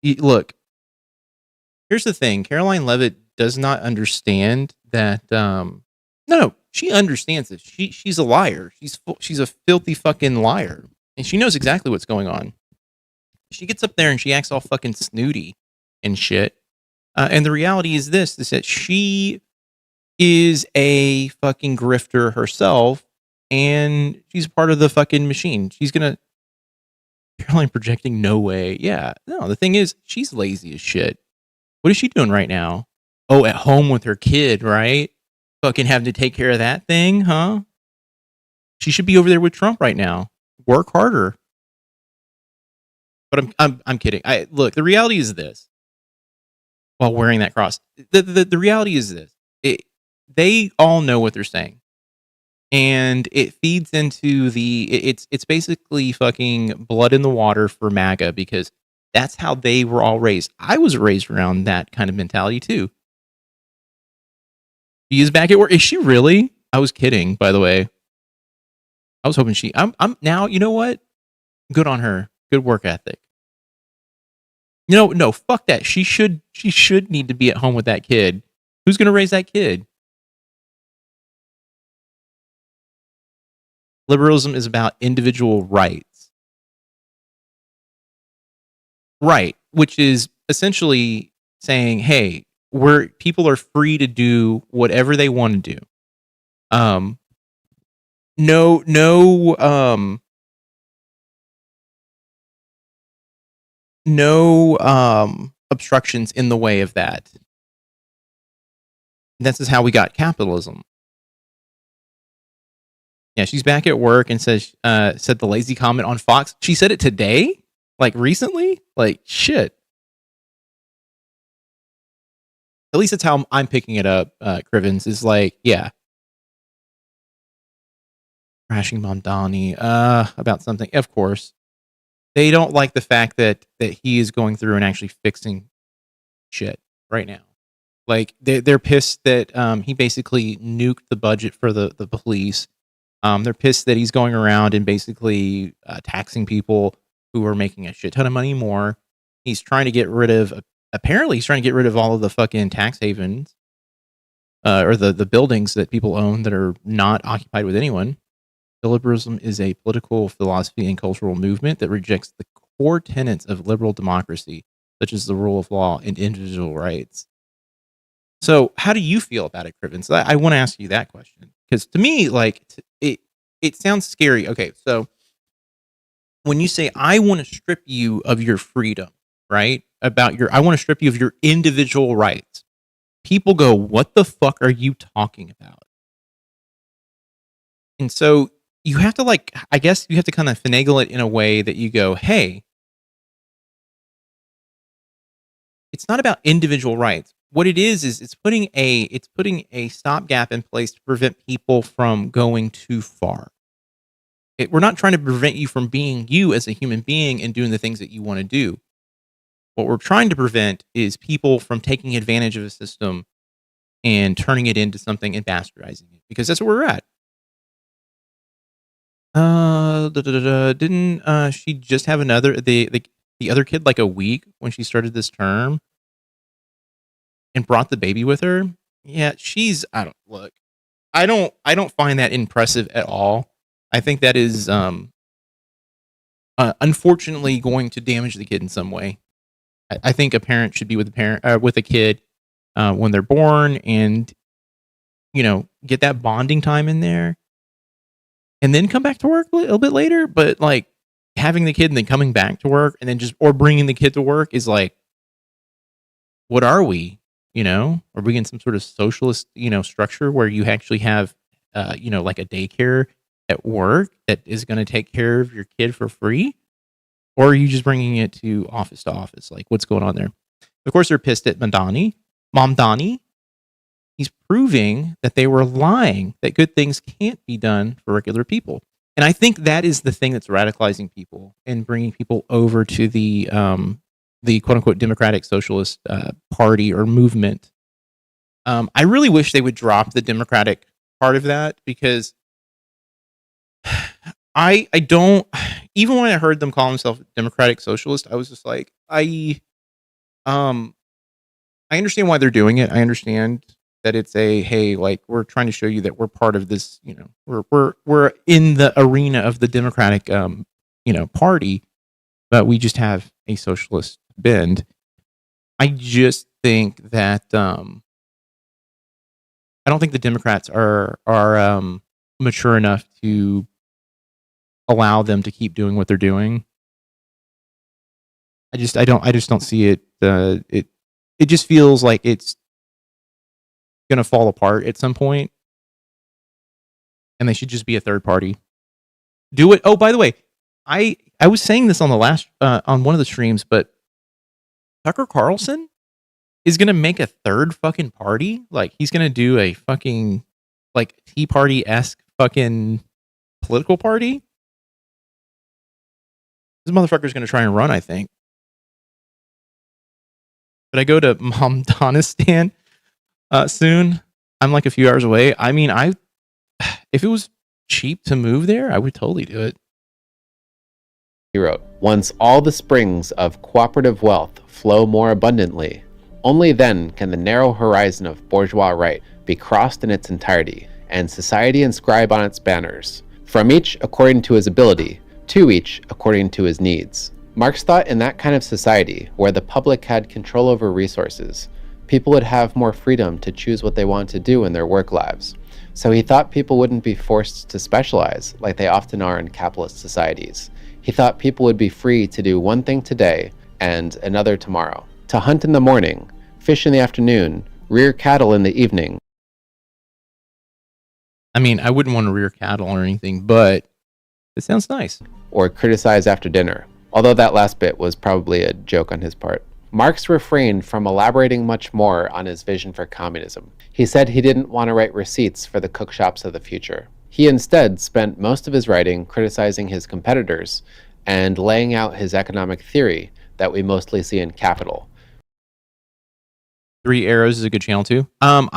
Look, here's the thing. Caroline Levitt does not understand that. No, she understands this. She's a liar. She's a filthy fucking liar, and she knows exactly what's going on. She gets up there and she acts all fucking snooty and shit. And the reality is this: is that she is a fucking grifter herself, and she's part of the fucking machine. She's gonna. Caroline projecting, no way. Yeah, no. The thing is, she's lazy as shit. What is she doing right now? Oh, at home with her kid, right? Fucking having to take care of that thing, huh? She should be over there with Trump right now. Work harder. But I'm kidding. Look, the reality is this. While wearing that cross, the reality is this. They all know what they're saying. And it feeds into it's basically fucking blood in the water for MAGA, because that's how they were all raised. I was raised around that kind of mentality too. She is back at work. Is she really? I was kidding, by the way. I was hoping I'm now, you know what? Good on her. Good work ethic. No, fuck that. She should need to be at home with that kid. Who's going to raise that kid? Liberalism is about individual rights. Right, which is essentially saying, hey, people are free to do whatever they want to do. No obstructions in the way of that. This is how we got capitalism. Yeah, she's back at work and said the lazy comment on Fox. She said it today? Like recently? Like shit. At least that's how I'm picking it up, Crivens, is like, yeah. Crashing Mamdani, about something. Of course. They don't like the fact that he is going through and actually fixing shit right now. Like, they're pissed that he basically nuked the budget for the police. They're pissed that he's going around and basically taxing people who are making a shit ton of money more. He's trying to get rid of, apparently he's trying to get rid of all of the fucking tax havens, or the buildings that people own that are not occupied with anyone. Liberalism is a political philosophy and cultural movement that rejects the core tenets of liberal democracy, such as the rule of law and individual rights. So how do you feel about it, Crivens? I want to ask you that question. Because to me, like, it sounds scary. Okay, so when you say, I want to strip you of your freedom, right? I want to strip you of your individual rights. People go, what the fuck are you talking about? And so you have to, like, I guess you have to kind of finagle it in a way that you go, hey, it's not about individual rights. What it is it's putting a stopgap in place to prevent people from going too far. We're not trying to prevent you from being you as a human being and doing the things that you want to do. What we're trying to prevent is people from taking advantage of a system and turning it into something and bastardizing it, because that's where we're at. Didn't she just have the other kid like a week when she started this term and brought the baby with her? Yeah, I don't find that impressive at all. I think that is unfortunately going to damage the kid in some way. I think a parent should be with a kid when they're born, and get that bonding time in there, and then come back to work a little bit later. But like having the kid and then coming back to work, and then or bringing the kid to work is like, what are we? Are we in some sort of socialist structure where you actually have like a daycare at work that is going to take care of your kid for free? Or are you just bringing it to office? Like, what's going on there? Of course, they're pissed at Mamdani. He's proving that they were lying, that good things can't be done for regular people. And I think that is the thing that's radicalizing people and bringing people over to the quote-unquote Democratic Socialist Party or movement. I really wish they would drop the Democratic part of that, because I don't, even when I heard them call themselves Democratic Socialist, I was just like, I understand why they're doing it. I understand that it's hey, like, we're trying to show you that we're part of this, we're in the arena of the Democratic party, but we just have a socialist bend. I just think that I don't think the Democrats are mature enough to allow them to keep doing what they're doing. I just don't see it. It just feels like it's gonna fall apart at some point, and they should just be a third party. Do it. Oh, by the way, I was saying this on the last on one of the streams, but Tucker Carlson is gonna make a third fucking party. Like, he's gonna do a fucking like Tea Party-esque fucking political party. This motherfucker's going to try and run, I think. But I go to Momdanistan soon. I'm like a few hours away. I mean, if it was cheap to move there, I would totally do it. He wrote, "Once all the springs of cooperative wealth flow more abundantly, only then can the narrow horizon of bourgeois right be crossed in its entirety, and society inscribe on its banners, from each according to his ability, to each according to his needs." Marx thought in that kind of society, where the public had control over resources, people would have more freedom to choose what they want to do in their work lives. So he thought people wouldn't be forced to specialize like they often are in capitalist societies. He thought people would be free to do one thing today and another tomorrow. To hunt in the morning, fish in the afternoon, rear cattle in the evening. I mean, I wouldn't want to rear cattle or anything, but it sounds nice. Or criticize after dinner, although that last bit was probably a joke on his part. Marx refrained from elaborating much more on his vision for communism. He said he didn't want to write receipts for the cookshops of the future. He instead spent most of his writing criticizing his competitors and laying out his economic theory that we mostly see in Capital. Three Arrows is a good channel too. I'm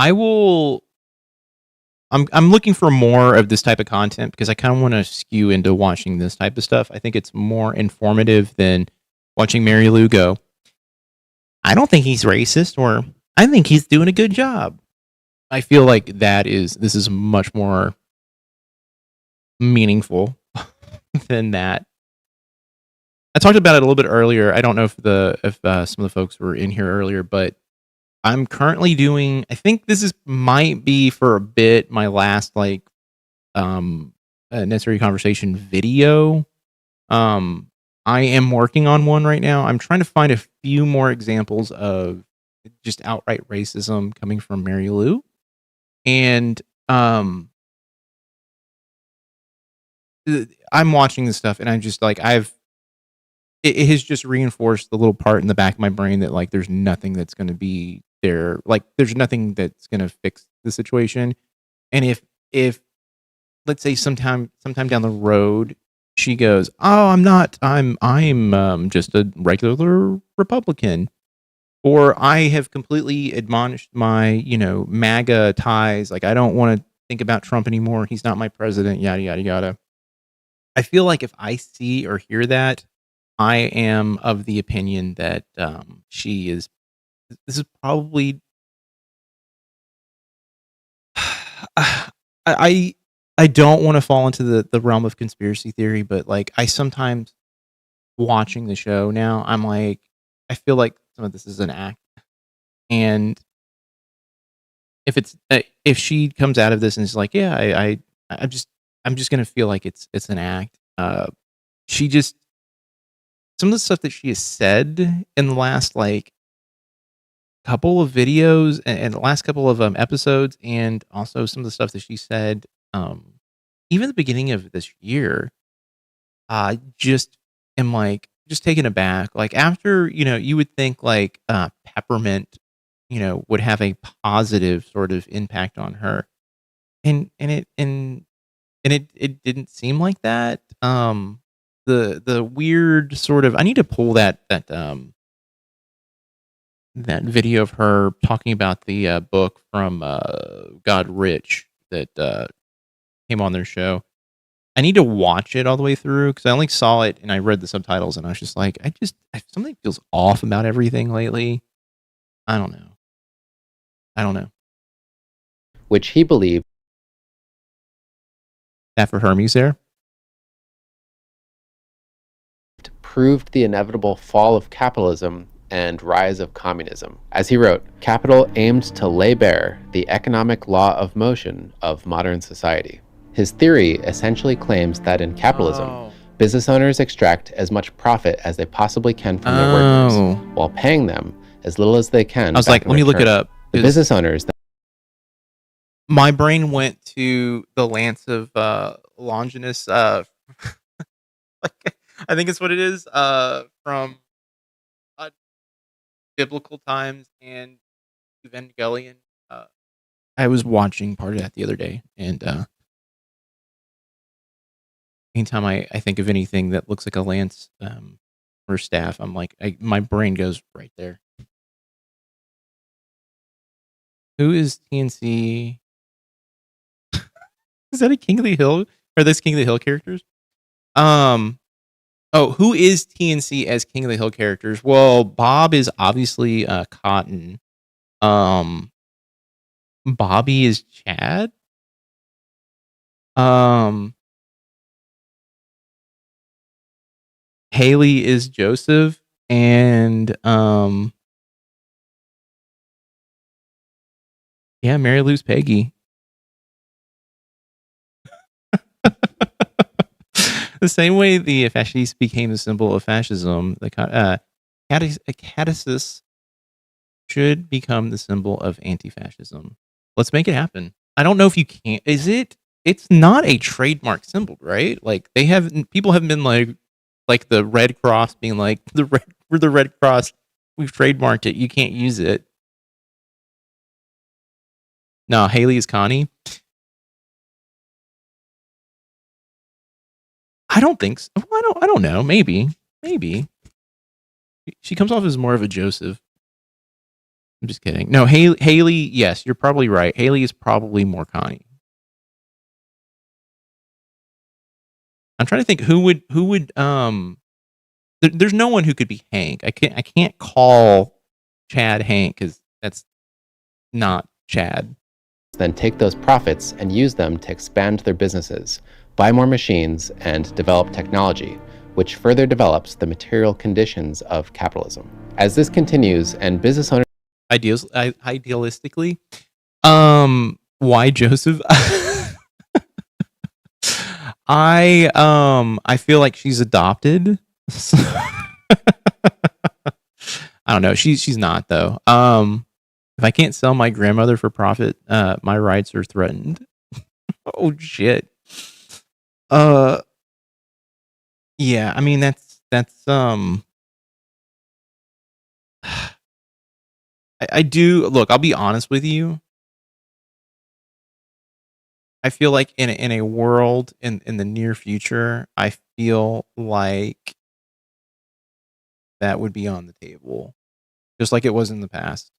looking for more of this type of content because I kind of want to skew into watching this type of stuff. I think it's more informative than watching Mary Lou go, I don't think he's racist, or I think he's doing a good job. I feel like this is much more meaningful than that. I talked about it a little bit earlier. I don't know if some of the folks were in here earlier, but I'm currently doing, I think this might be for a bit my last necessary conversation video. I am working on one right now. I'm trying to find a few more examples of just outright racism coming from Mary Lou. And I'm watching this stuff and I'm just like, it has just reinforced the little part in the back of my brain that like there's nothing that's going to be there. Like there's nothing that's going to fix the situation. And if let's say sometime down the road she goes, "Oh, I'm just a regular Republican," or I have completely admonished my, MAGA ties, like I don't want to think about Trump anymore, he's not my president, yada yada yada. I feel like if I see or hear that, I am of the opinion that this is probably I don't want to fall into the realm of conspiracy theory, but like I sometimes watching the show now, I'm like, I feel like some of this is an act, and if she comes out of this and is like, yeah, I'm just gonna feel like it's an act. She just some of the stuff that she has said in the last like couple of videos and the last couple of episodes, and also some of the stuff that she said even the beginning of this year, just am like just taken aback. Like after you would think like Peppermint, would have a positive sort of impact on her, and it didn't seem like that. The weird sort of I need to pull that video of her talking about the book from God Rich that came on their show. I need to watch it all the way through because I only saw it and I read the subtitles and I was just like, something feels off about everything lately. I don't know. Which he believed. That for Hermes there? Proved the inevitable fall of capitalism and rise of communism. As he wrote, capital aimed to lay bare the economic law of motion of modern society. His theory essentially claims that in capitalism, business owners extract as much profit as they possibly can from their workers, while paying them as little as they can. I was like, let me look it up. The business owners. My brain went to the Lance of Longinus. Like, I think it's what it is from biblical times and Evangelion. I was watching part of that the other day, and anytime I think of anything that looks like a lance or staff, I'm like, my brain goes right there. Who is TNC? Is that a King of the Hill? Are those King of the Hill characters? Oh, who is TNC as King of the Hill characters? Well, Bob is obviously Cotton. Bobby is Chad. Haley is Joseph, and yeah, Mary Lou's Peggy. The same way the fascists became the symbol of fascism, the Catasis should become the symbol of anti-fascism. Let's make it happen. I don't know if you can. Is it? It's not a trademark symbol, right? Like people haven't been like the Red Cross being like we're the Red Cross. We've trademarked it. You can't use it. No, Haley is Connie. I don't think so. I don't know. Maybe. She comes off as more of a Joseph. I'm just kidding. No, Haley. Yes, you're probably right. Haley is probably more Connie. I'm trying to think who would. There's no one who could be Hank. I can't call Chad Hank because that's not Chad. Then take those profits and use them to expand their businesses, buy more machines, and develop technology, which further develops the material conditions of capitalism. As this continues and business owners... Idealistically, why Joseph? I feel like she's adopted. I don't know. She's not though. If I can't sell my grandmother for profit, my rights are threatened. Oh shit. Yeah, I mean that's I do look, I'll be honest with you. I feel like in a world in the near future, I feel like that would be on the table. Just like it was in the past.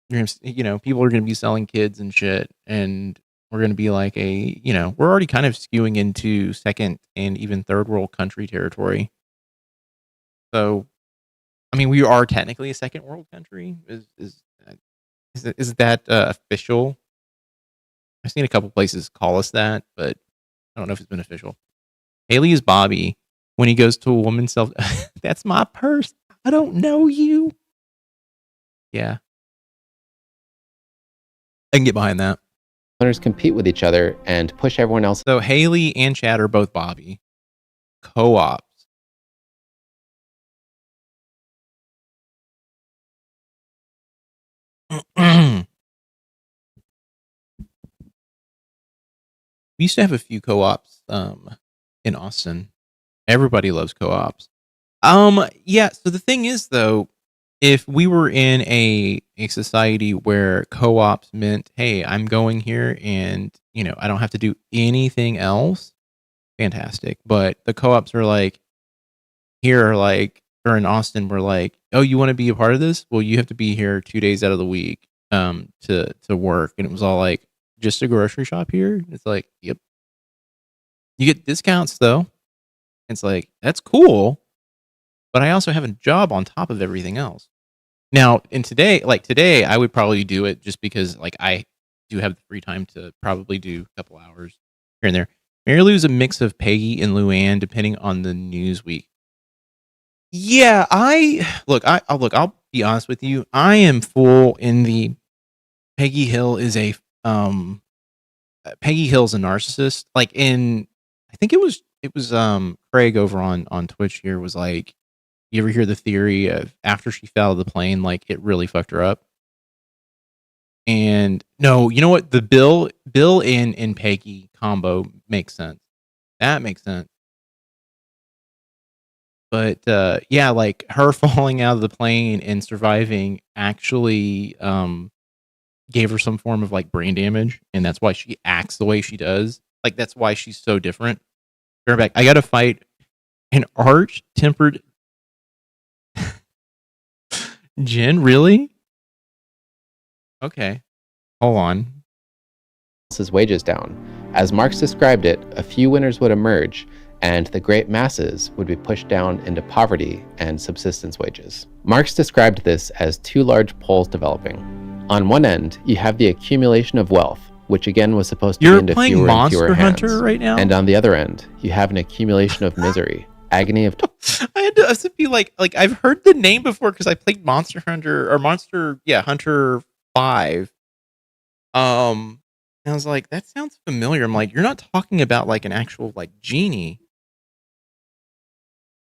People are going to be selling kids and shit, and we're going to be like we're already kind of skewing into second and even third world country territory. So, I mean, we are technically a second world country. Is that official? I've seen a couple places call us that, but I don't know if it's been official. Haley is Bobby when he goes to a woman's self. That's my purse. I don't know you. Yeah. I can get behind that. Owners compete with each other and push everyone else. So Haley and Chad are both Bobby. Co-ops. We used to have a few co-ops in Austin. Everybody loves co-ops. Yeah, so the thing is though, if we were in a society where co-ops meant, hey, I'm going here and, I don't have to do anything else, fantastic. But the co-ops are like, or in Austin, we're like, oh, you want to be a part of this? Well, you have to be here 2 days out of the week to work. And it was all like, just a grocery shop here? It's like, yep. You get discounts though. It's like, that's cool. But I also have a job on top of everything else. Now, today, I would probably do it just because I do have the free time to probably do a couple hours here and there. Mary Lou's a mix of Peggy and Luann, depending on the news week. Yeah, I'll be honest with you. I am full in the Peggy Hill is a Peggy Hill's a narcissist. I think it was Craig over on Twitch here was like, you ever hear the theory of after she fell out of the plane, it really fucked her up? And no, you know what? The Bill and Peggy combo makes sense. That makes sense. But yeah, her falling out of the plane and surviving actually gave her some form of brain damage, and that's why she acts the way she does. That's why she's so different. Back, I got to fight an arch-tempered Jen, really? Okay. Hold on. His wages down. As Marx described it, a few winners would emerge, and the great masses would be pushed down into poverty and subsistence wages. Marx described this as two large poles developing. On one end, you have the accumulation of wealth, which again was supposed to be into fewer and fewer hands. You're playing Monster Hunter right now? And on the other end, you have an accumulation of misery. Agony of I had to be like I've heard the name before because I played Hunter 5. And I was like, that sounds familiar. I'm like, you're not talking about an actual genie.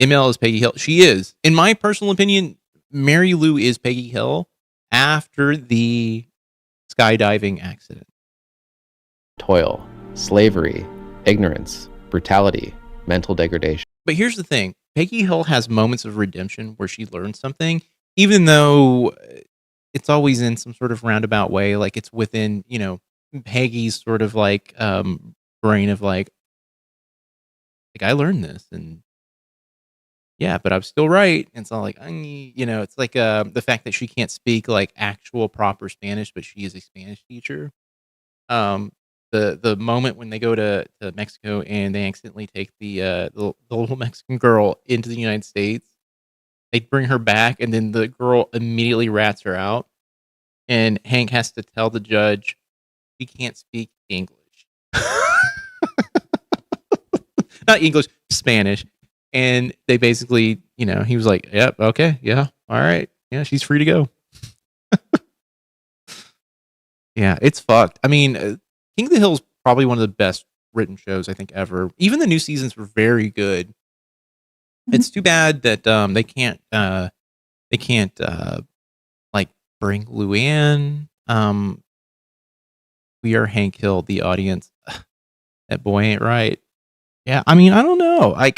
ML is Peggy Hill. She is. In my personal opinion, Mary Lou is Peggy Hill after the skydiving accident. Toil, slavery, ignorance, brutality, mental degradation. But here's the thing. Peggy Hill has moments of redemption where she learns something, even though it's always in some sort of roundabout way. It's within, Peggy's sort of brain of I learned this and yeah, but I'm still right. And it's all it's the fact that she can't speak actual proper Spanish, but she is a Spanish teacher. The moment when they go to Mexico and they accidentally take the little Mexican girl into the United States, they bring her back and then the girl immediately rats her out, and Hank has to tell the judge she can't speak English, not English, Spanish, and they basically, he was like, "Yep, okay, yeah, all right, yeah, she's free to go." Yeah, it's fucked. I mean. King of the Hill is probably one of the best written shows I think ever. Even the new seasons were very good. Mm-hmm. It's too bad that they can't bring Luann. We are Hank Hill, the audience. That boy ain't right. Yeah, I mean, I don't know. I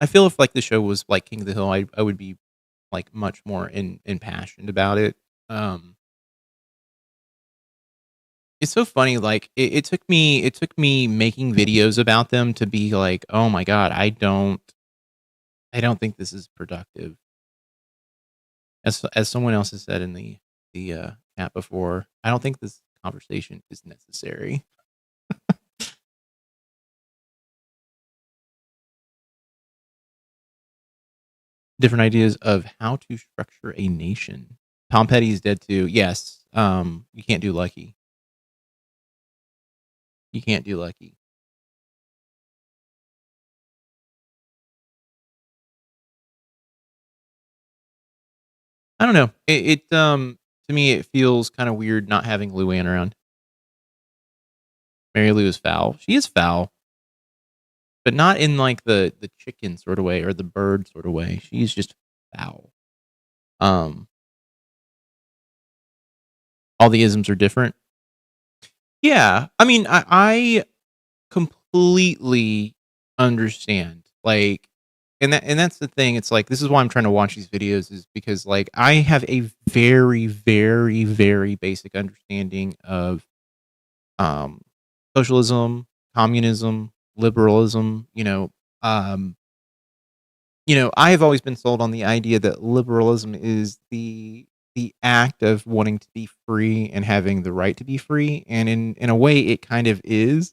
feel if the show was like King of the Hill, I would be much more impassioned about it. It's so funny. It took me making videos about them to be like, oh my god, I don't think this is productive. As someone else has said in the chat before, I don't think this conversation is necessary. different ideas of how to structure a nation. Tom Petty is dead too. Yes. You can't do Lucky. You can't do Lucky. I don't know. To me, it feels kind of weird not having Luann around. Mary Lou is foul. She is foul, but not in like the chicken sort of way or the bird sort of way. She's just foul. All the isms are different. Yeah, I mean, I completely understand. Like, and that's the thing. It's like, this is why I'm trying to watch these videos, is because like I have a very, very, very basic understanding of socialism, communism, liberalism. I have always been sold on the idea that liberalism is the act of wanting to be free and having the right to be free, and in a way, it kind of is.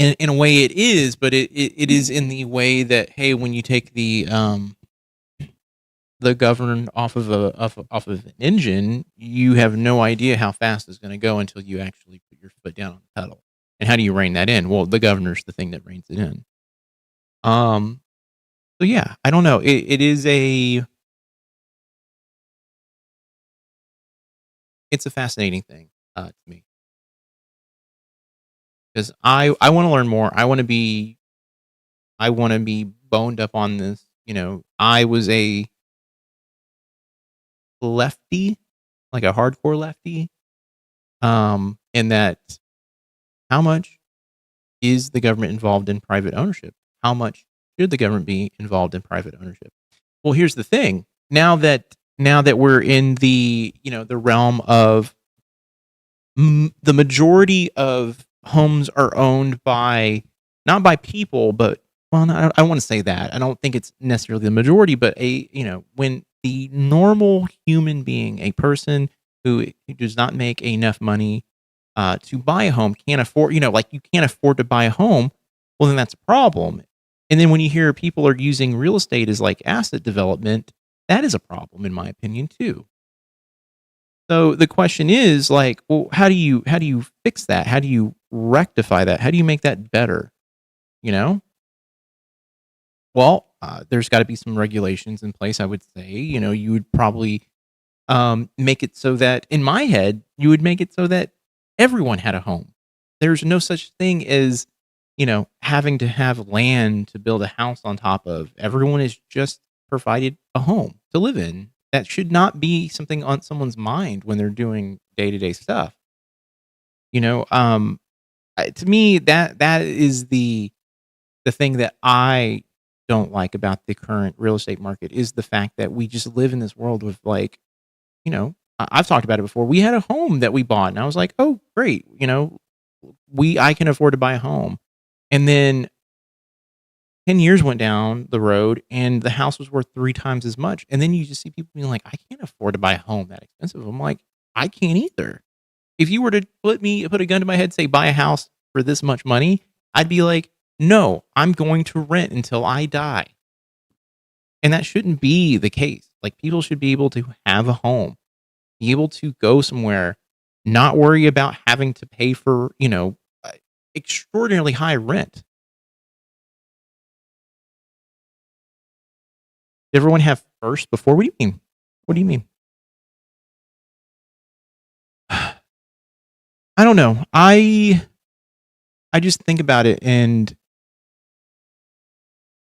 In a way it is, but it is in the way that, hey, when you take the governor off of an engine, you have no idea how fast it's going to go until you actually put your foot down on the pedal. And how do you rein that in? Well, the governor's the thing that reins it in. So yeah, I don't know. It's a fascinating thing to me. Because I want to learn more. I want to be boned up on this. I was a lefty, like a hardcore lefty. In that, how much is the government involved in private ownership? How much should the government be involved in private ownership? Well, here's the thing. Now that we're in the the realm of the majority of homes are owned by, not by people, but, well, I want to say that. I don't think it's necessarily the majority, but when the normal human being, a person who does not make enough money to buy a home, can't afford, like you can't afford to buy a home, well, then that's a problem. And then when you hear people are using real estate as like asset development, that is a problem, in my opinion, too. So the question is like, well, how do you fix that? How do you rectify that? How do you make that better? Well, there's got to be some regulations in place, I would say. You would probably make it so that, in my head, you would make it so that everyone had a home. There's no such thing as, having to have land to build a house on top of. Everyone is just provided a home to live in. That should not be something on someone's mind when they're doing day-to-day stuff. To me, that is the thing that I don't like about the current real estate market, is the fact that we just live in this world with, like, I've talked about it before. We had a home that we bought, and I was like, oh, great. I can afford to buy a home. And then 10 years went down the road and the house was worth 3 times as much. And then you just see people being like, I can't afford to buy a home that expensive. I'm like, I can't either. If you were to put a gun to my head, say, buy a house for this much money, I'd be like, no, I'm going to rent until I die. And that shouldn't be the case. Like, people should be able to have a home, be able to go somewhere, not worry about having to pay for, extraordinarily high rent. Did everyone have first before? What do you mean? What do you mean? I don't know. I just think about it and,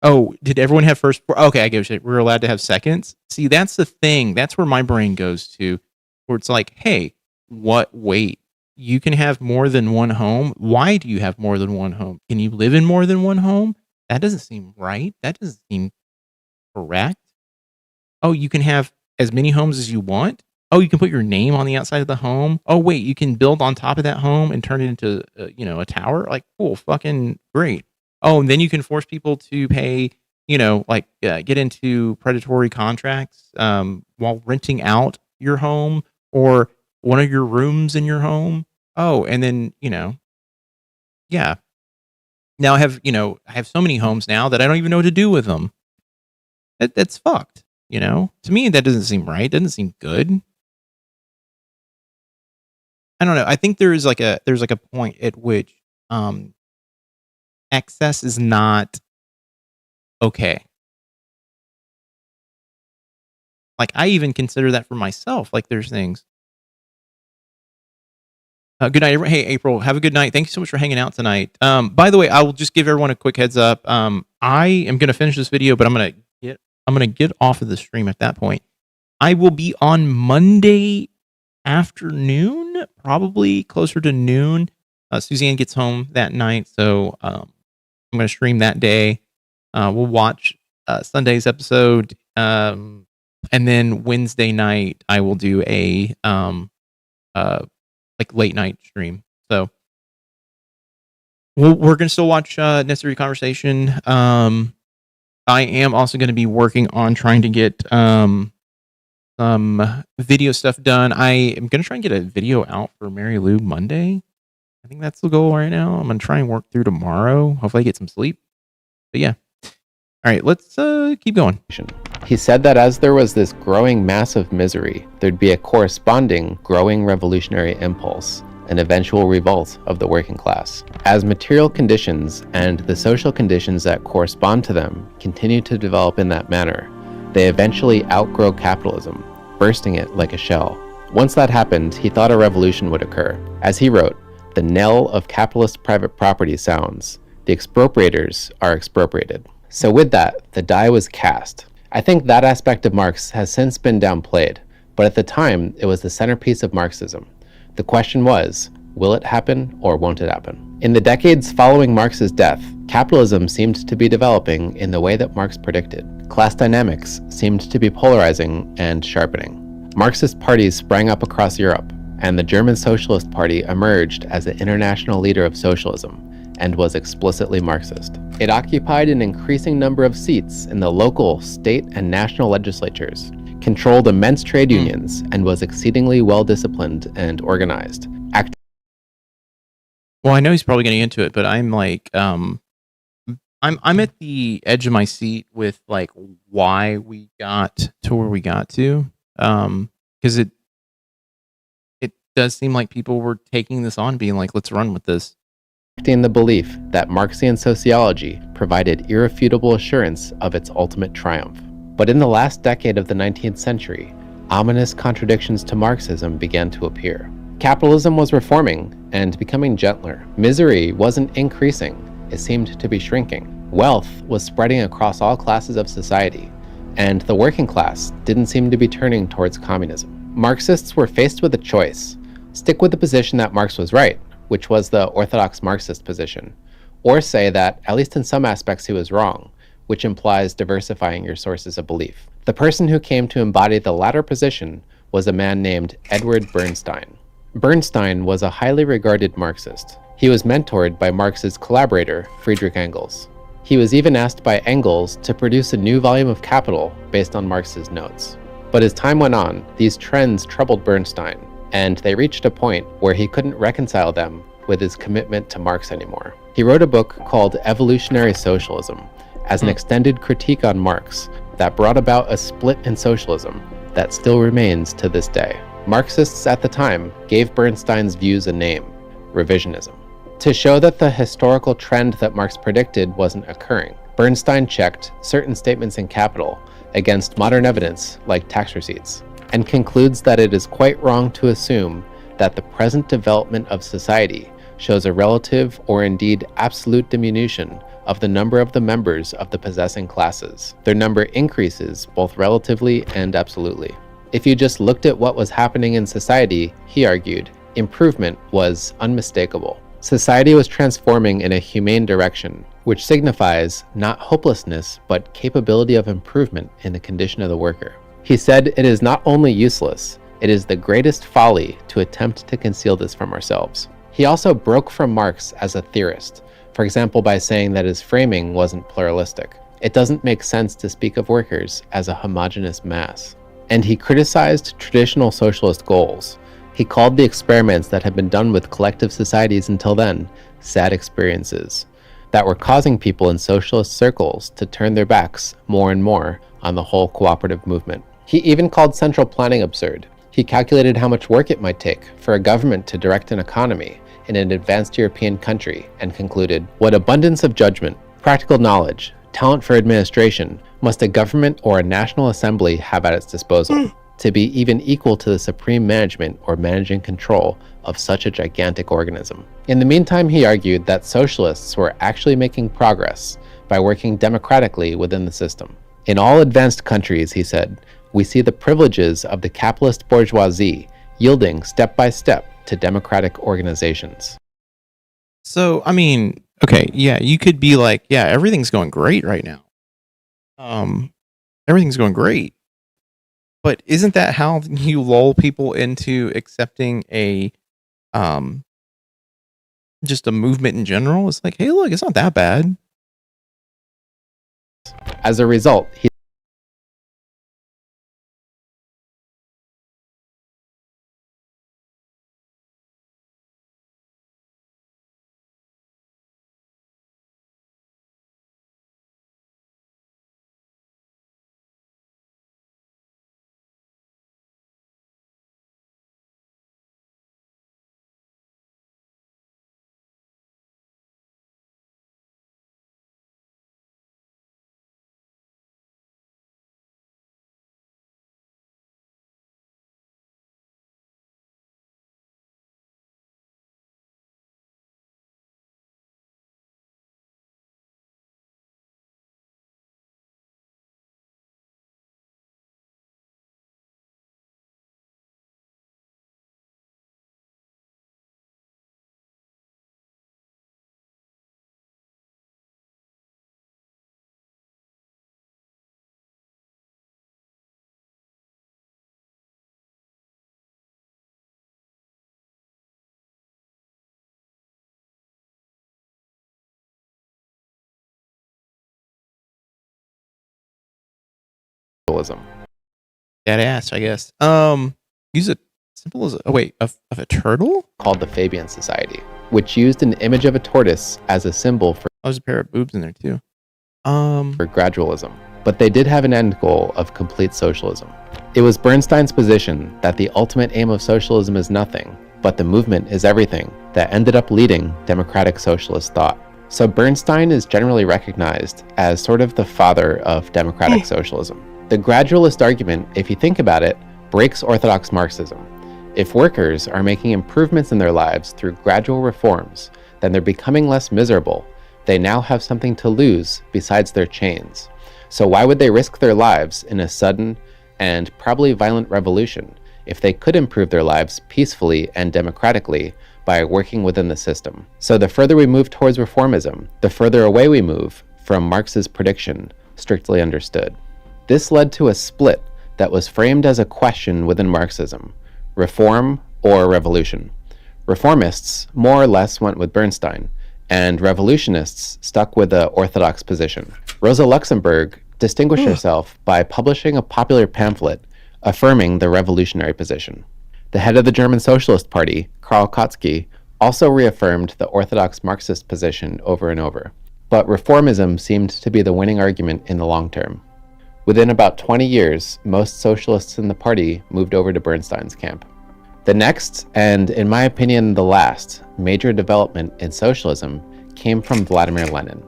oh, did everyone have first? Okay, I get it. We're allowed to have seconds. See, that's the thing. That's where my brain goes to, where it's like, hey, wait, you can have more than one home. Why do you have more than one home? Can you live in more than one home? That doesn't seem right. That doesn't seem correct. Oh, you can have as many homes as you want. Oh, you can put your name on the outside of the home. Oh, wait, you can build on top of that home and turn it into, a tower. Like, cool, fucking great. Oh, and then you can force people to pay, get into predatory contracts while renting out your home or one of your rooms in your home. Oh, and then, yeah. Now I have so many homes now that I don't even know what to do with them. That's fucked. To me, that doesn't seem right. It doesn't seem good. I don't know. I think there's like a point at which excess is not okay. Like, I even consider that for myself. Like, there's things. Good night, everyone. Hey, April, have a good night. Thank you so much for hanging out tonight. By the way, I will just give everyone a quick heads up. I am going to finish this video, but I'm going to get off of the stream at that point. I will be on Monday afternoon, probably closer to noon. Suzanne gets home that night, so I'm going to stream that day. We'll watch Sunday's episode, and then Wednesday night I will do a like late night stream. So we're going to still watch Necessary Conversation. I am also going to be working on trying to get some video stuff done. I am going to try and get a video out for Mary Lou Monday. I think that's the goal right now. I'm going to try and work through tomorrow. Hopefully I get some sleep. But yeah. All right, let's keep going. He said that as there was this growing mass of misery, there'd be a corresponding growing revolutionary impulse, an eventual revolt of the working class. As material conditions and the social conditions that correspond to them continue to develop in that manner, they eventually outgrow capitalism, bursting it like a shell. Once that happened, he thought a revolution would occur. As he wrote, "The knell of capitalist private property sounds. The expropriators are expropriated." So with that, the die was cast. I think that aspect of Marx has since been downplayed, but at the time, it was the centerpiece of Marxism. The question was, will it happen or won't it happen? In the decades following Marx's death, capitalism seemed to be developing in the way that Marx predicted. Class dynamics seemed to be polarizing and sharpening. Marxist parties sprang up across Europe, and the German Socialist Party emerged as the international leader of socialism, and was explicitly Marxist. It occupied an increasing number of seats in the local, state, and national legislatures, controlled immense trade unions, and was exceedingly well-disciplined and organized. Well, I know he's probably getting into it, but I'm like, I'm at the edge of my seat with like why we got to where we got to, because it does seem like people were taking this on, being like, let's run with this. In the belief that Marxian sociology provided irrefutable assurance of its ultimate triumph. But in the last decade of the 19th century, ominous contradictions to Marxism began to appear. Capitalism was reforming and becoming gentler. Misery wasn't increasing, it seemed to be shrinking. Wealth was spreading across all classes of society, and the working class didn't seem to be turning towards communism. Marxists were faced with a choice: stick with the position that Marx was right, which was the orthodox Marxist position, or say that, at least in some aspects, he was wrong, which implies diversifying your sources of belief. The person who came to embody the latter position was a man named Edward Bernstein. Bernstein was a highly regarded Marxist. He was mentored by Marx's collaborator, Friedrich Engels. He was even asked by Engels to produce a new volume of Capital based on Marx's notes. But as time went on, these trends troubled Bernstein, and they reached a point where he couldn't reconcile them with his commitment to Marx anymore. He wrote a book called Evolutionary Socialism as an extended critique on Marx that brought about a split in socialism that still remains to this day. Marxists at the time gave Bernstein's views a name: revisionism. To show that the historical trend that Marx predicted wasn't occurring, Bernstein checked certain statements in Capital against modern evidence like tax receipts, and concludes that it is quite wrong to assume that the present development of society shows a relative or indeed absolute diminution of the number of the members of the possessing classes. Their number increases both relatively and absolutely. If you just looked at what was happening in society, he argued, improvement was unmistakable. Society was transforming in a humane direction, which signifies not hopelessness, but capability of improvement in the condition of the worker. He said it is not only useless, it is the greatest folly to attempt to conceal this from ourselves. He also broke from Marx as a theorist, for example by saying that his framing wasn't pluralistic. It doesn't make sense to speak of workers as a homogeneous mass. And he criticized traditional socialist goals. He called the experiments that had been done with collective societies until then sad experiences. that were causing people in socialist circles to turn their backs more and more on the whole cooperative movement. He even called central planning absurd. He calculated how much work it might take for a government to direct an economy in an advanced European country and concluded, what abundance of judgment, practical knowledge, talent for administration must a government or a national assembly have at its disposal to be even equal to the supreme management or managing control of such a gigantic organism. In the meantime, he argued that socialists were actually making progress by working democratically within the system. In all advanced countries, he said, we see the privileges of the capitalist bourgeoisie yielding step by step to democratic organizations. So, I mean, okay, yeah, you could be like, yeah, everything's going great right now. Everything's going great. But isn't that how you lull people into accepting a just a movement in general? It's like, hey, look, it's not that bad. As a result, he That ass, I guess. Use a simple as of a turtle called the Fabian Society, which used an image of a tortoise as a symbol for there's a pair of boobs in there too. For gradualism. But they did have an end goal of complete socialism. It was Bernstein's position that the ultimate aim of socialism is nothing, but the movement is everything, that ended up leading democratic socialist thought. So Bernstein is generally recognized as sort of the father of democratic socialism. The gradualist argument, if you think about it, breaks orthodox Marxism. If workers are making improvements in their lives through gradual reforms, then they're becoming less miserable. They now have something to lose besides their chains. So why would they risk their lives in a sudden and probably violent revolution if they could improve their lives peacefully and democratically by working within the system? So the further we move towards reformism, the further away we move from Marx's prediction, strictly understood. This led to a split that was framed as a question within Marxism: reform or revolution. Reformists more or less went with Bernstein, and revolutionists stuck with the orthodox position. Rosa Luxemburg distinguished herself by publishing a popular pamphlet affirming the revolutionary position. The head of the German Socialist Party, Karl Kautsky, also reaffirmed the orthodox Marxist position over and over. But reformism seemed to be the winning argument in the long term. Within about 20 years, most socialists in the party moved over to Bernstein's camp. The next, and in my opinion the last, major development in socialism came from Vladimir Lenin.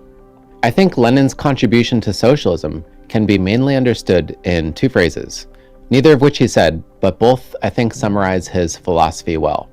I think Lenin's contribution to socialism can be mainly understood in two phrases, neither of which he said, but both I think summarize his philosophy well.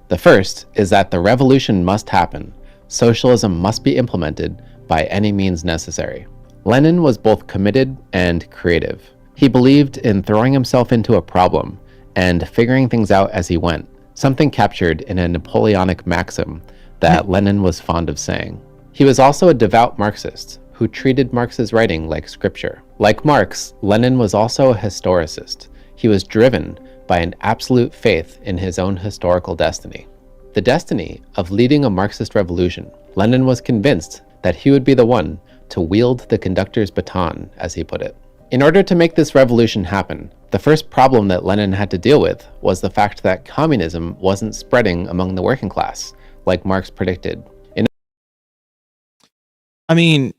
The first is that the revolution must happen. Socialism must be implemented by any means necessary. Lenin was both committed and creative. He believed in throwing himself into a problem and figuring things out as he went, something captured in a Napoleonic maxim that Lenin was fond of saying. He was also a devout Marxist who treated Marx's writing like scripture. Like Marx, Lenin was also a historicist. He was driven by an absolute faith in his own historical destiny. The destiny of leading a Marxist revolution. Lenin was convinced that he would be the one to wield the conductor's baton, as he put it. In order to make this revolution happen, the first problem that Lenin had to deal with was the fact that communism wasn't spreading among the working class, like Marx predicted. I mean,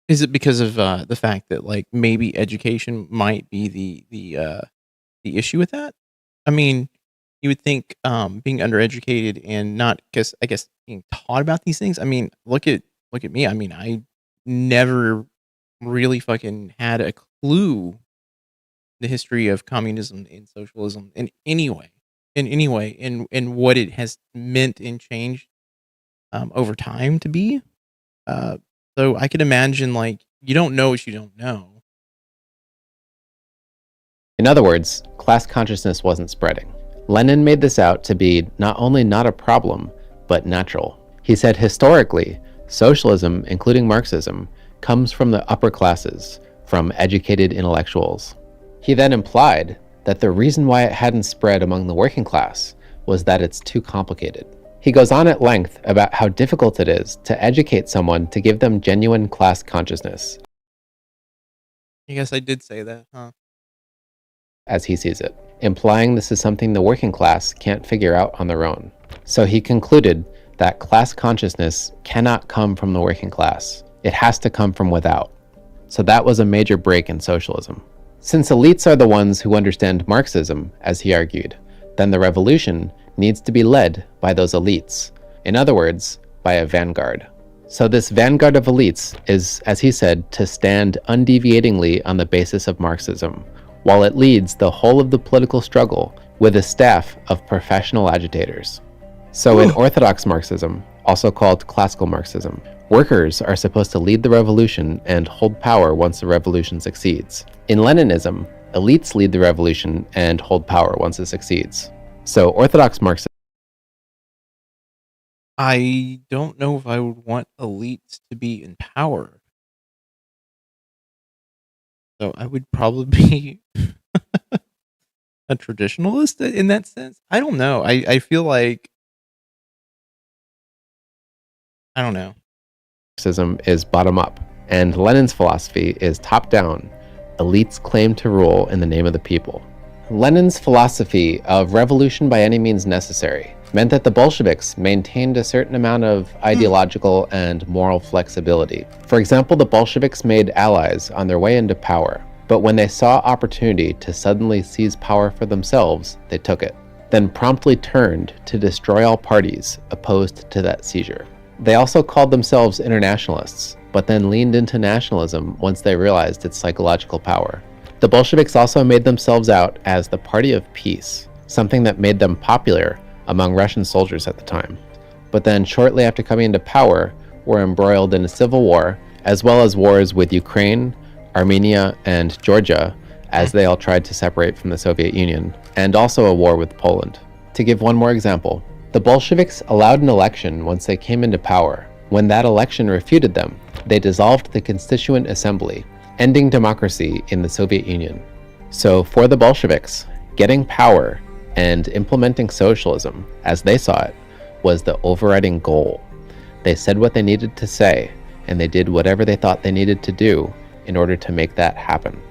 is it because of the fact that like maybe education might be the issue with that? I mean, you would think being undereducated and not, I guess being taught about these things. I mean, look at me. I mean, I never really fucking had a clue the history of communism and socialism in any way, and what it has meant and changed over time to be. So I could imagine, like, you don't know what you don't know. In other words, class consciousness wasn't spreading. Lenin made this out to be not only not a problem, but natural. He said historically, socialism, including Marxism, comes from the upper classes, from educated intellectuals. He then implied that the reason why it hadn't spread among the working class was that it's too complicated. He goes on at length about how difficult it is to educate someone to give them genuine class consciousness. I guess I did say that, huh? As he sees it, implying this is something the working class can't figure out on their own. So he concluded that class consciousness cannot come from the working class. It has to come from without. So that was a major break in socialism. Since elites are the ones who understand Marxism, as he argued, then the revolution needs to be led by those elites. In other words, by a vanguard. So this vanguard of elites is, as he said, to stand undeviatingly on the basis of Marxism, while it leads the whole of the political struggle with a staff of professional agitators. So in Orthodox Marxism, also called classical Marxism, workers are supposed to lead the revolution and hold power once the revolution succeeds. In Leninism, elites lead the revolution and hold power once it succeeds. So Orthodox Marxism. I don't know if I would want elites to be in power. So I would probably be a traditionalist in that sense. I don't know. I feel like, I don't know. Marxism is bottom up, and Lenin's philosophy is top down. Elites claim to rule in the name of the people. Lenin's philosophy of revolution by any means necessary meant that the Bolsheviks maintained a certain amount of ideological and moral flexibility. For example, the Bolsheviks made allies on their way into power, but when they saw opportunity to suddenly seize power for themselves, they took it, then promptly turned to destroy all parties opposed to that seizure. They also called themselves internationalists, but then leaned into nationalism once they realized its psychological power. The Bolsheviks also made themselves out as the party of peace, something that made them popular among Russian soldiers at the time. But then shortly after coming into power, were embroiled in a civil war, as well as wars with Ukraine, Armenia, and Georgia, as they all tried to separate from the Soviet Union, and also a war with Poland. To give one more example, the Bolsheviks allowed an election once they came into power. When that election refuted them, they dissolved the Constituent Assembly, ending democracy in the Soviet Union. So for the Bolsheviks, getting power and implementing socialism, as they saw it, was the overriding goal. They said what they needed to say, and they did whatever they thought they needed to do in order to make that happen.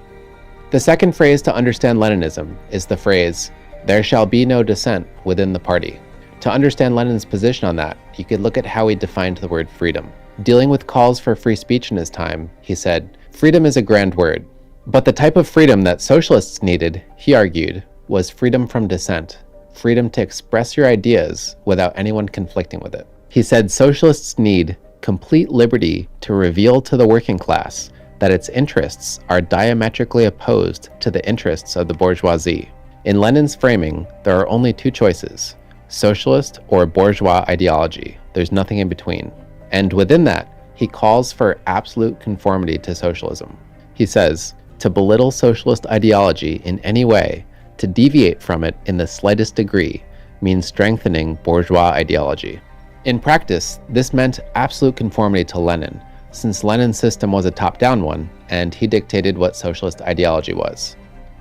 The second phrase to understand Leninism is the phrase, "There shall be no dissent within the party." To understand Lenin's position on that, you could look at how he defined the word freedom. Dealing with calls for free speech in his time, he said, "Freedom is a grand word, but the type of freedom that socialists needed," he argued, was freedom from dissent, freedom to express your ideas without anyone conflicting with it. He said socialists need complete liberty to reveal to the working class that its interests are diametrically opposed to the interests of the bourgeoisie. In Lenin's framing, there are only two choices: socialist or bourgeois ideology. There's nothing in between. And within that, he calls for absolute conformity to socialism. He says, to belittle socialist ideology in any way, to deviate from it in the slightest degree, means strengthening bourgeois ideology. In practice, this meant absolute conformity to Lenin, since Lenin's system was a top-down one, and he dictated what socialist ideology was.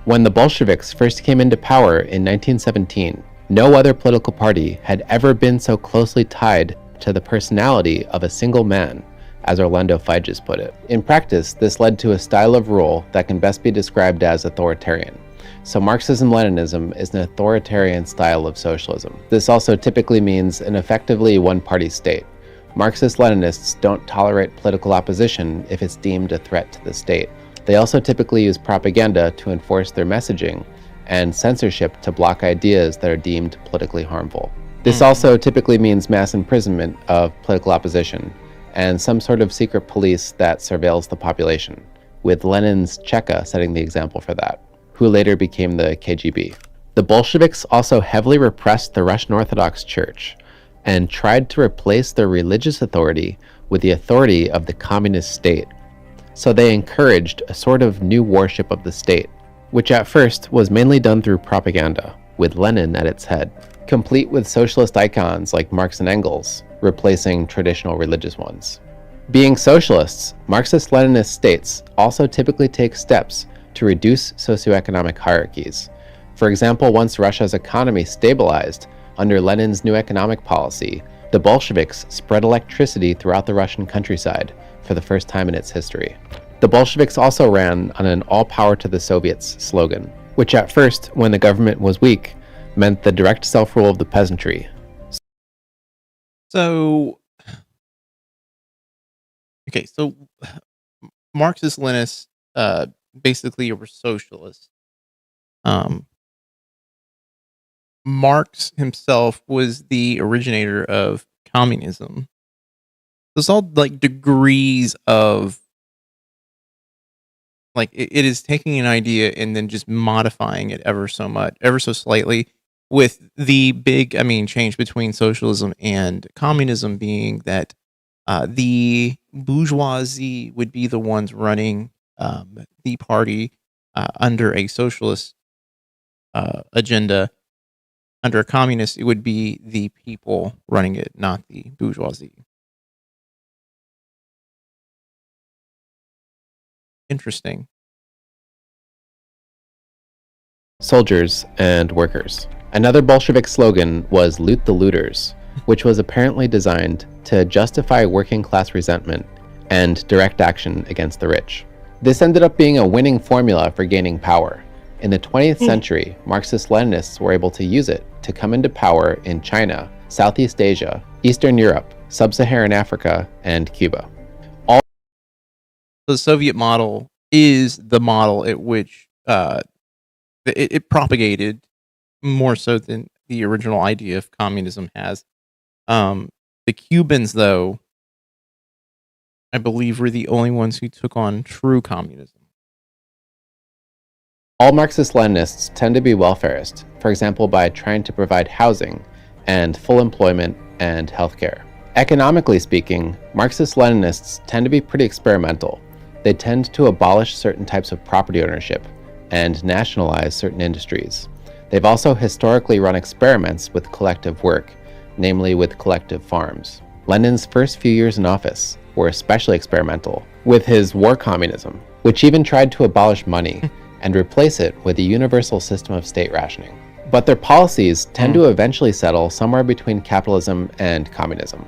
When the Bolsheviks first came into power in 1917, no other political party had ever been so closely tied to the personality of a single man, as Orlando Figes put it. In practice, this led to a style of rule that can best be described as authoritarian. So Marxism-Leninism is an authoritarian style of socialism. This also typically means an effectively one-party state, Marxist-Leninists don't tolerate political opposition if it's deemed a threat to the state. They also typically use propaganda to enforce their messaging and censorship to block ideas that are deemed politically harmful. This also typically means mass imprisonment of political opposition and some sort of secret police that surveils the population, with Lenin's Cheka setting the example for that, who later became the KGB. The Bolsheviks also heavily repressed the Russian Orthodox Church and tried to replace their religious authority with the authority of the communist state. So they encouraged a sort of new worship of the state, which at first was mainly done through propaganda, with Lenin at its head, complete with socialist icons like Marx and Engels, replacing traditional religious ones. Being socialists, Marxist-Leninist states also typically take steps to reduce socioeconomic hierarchies. For example, once Russia's economy stabilized under Lenin's new economic policy, the Bolsheviks spread electricity throughout the Russian countryside for the first time in its history. The Bolsheviks also ran on an all power to the Soviets slogan, which at first, when the government was weak, meant the direct self-rule of the peasantry. So Marxist-Leninists basically were socialists. Marx himself was the originator of communism. There's all like degrees of like it is taking an idea and then just modifying it ever so slightly, with the big change between socialism and communism being that the bourgeoisie would be the ones running the party under a socialist agenda. Under a communist, it would be the people running it, not the bourgeoisie. Interesting. Soldiers and workers. Another Bolshevik slogan was "Loot the Looters," which was apparently designed to justify working class resentment and direct action against the rich. This ended up being a winning formula for gaining power. In the 20th century, Marxist-Leninists were able to use it to come into power in China, Southeast Asia, Eastern Europe, Sub-Saharan Africa, and Cuba. The Soviet model is the model at which it propagated more so than the original idea of communism has. The Cubans, though, I believe, were the only ones who took on true communism. All Marxist-Leninists tend to be welfarist, for example by trying to provide housing and full employment and healthcare. Economically speaking, Marxist-Leninists tend to be pretty experimental. They tend to abolish certain types of property ownership and nationalize certain industries. They've also historically run experiments with collective work, namely with collective farms. Lenin's first few years in office were especially experimental, with his war communism, which even tried to abolish money and replace it with a universal system of state rationing. But their policies tend to eventually settle somewhere between capitalism and communism.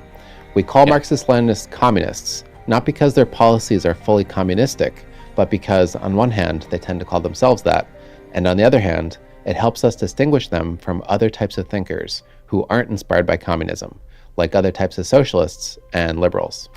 We call Marxist-Leninists communists, not because their policies are fully communistic, but because on one hand, they tend to call themselves that, and on the other hand, it helps us distinguish them from other types of thinkers who aren't inspired by communism, like other types of socialists and liberals.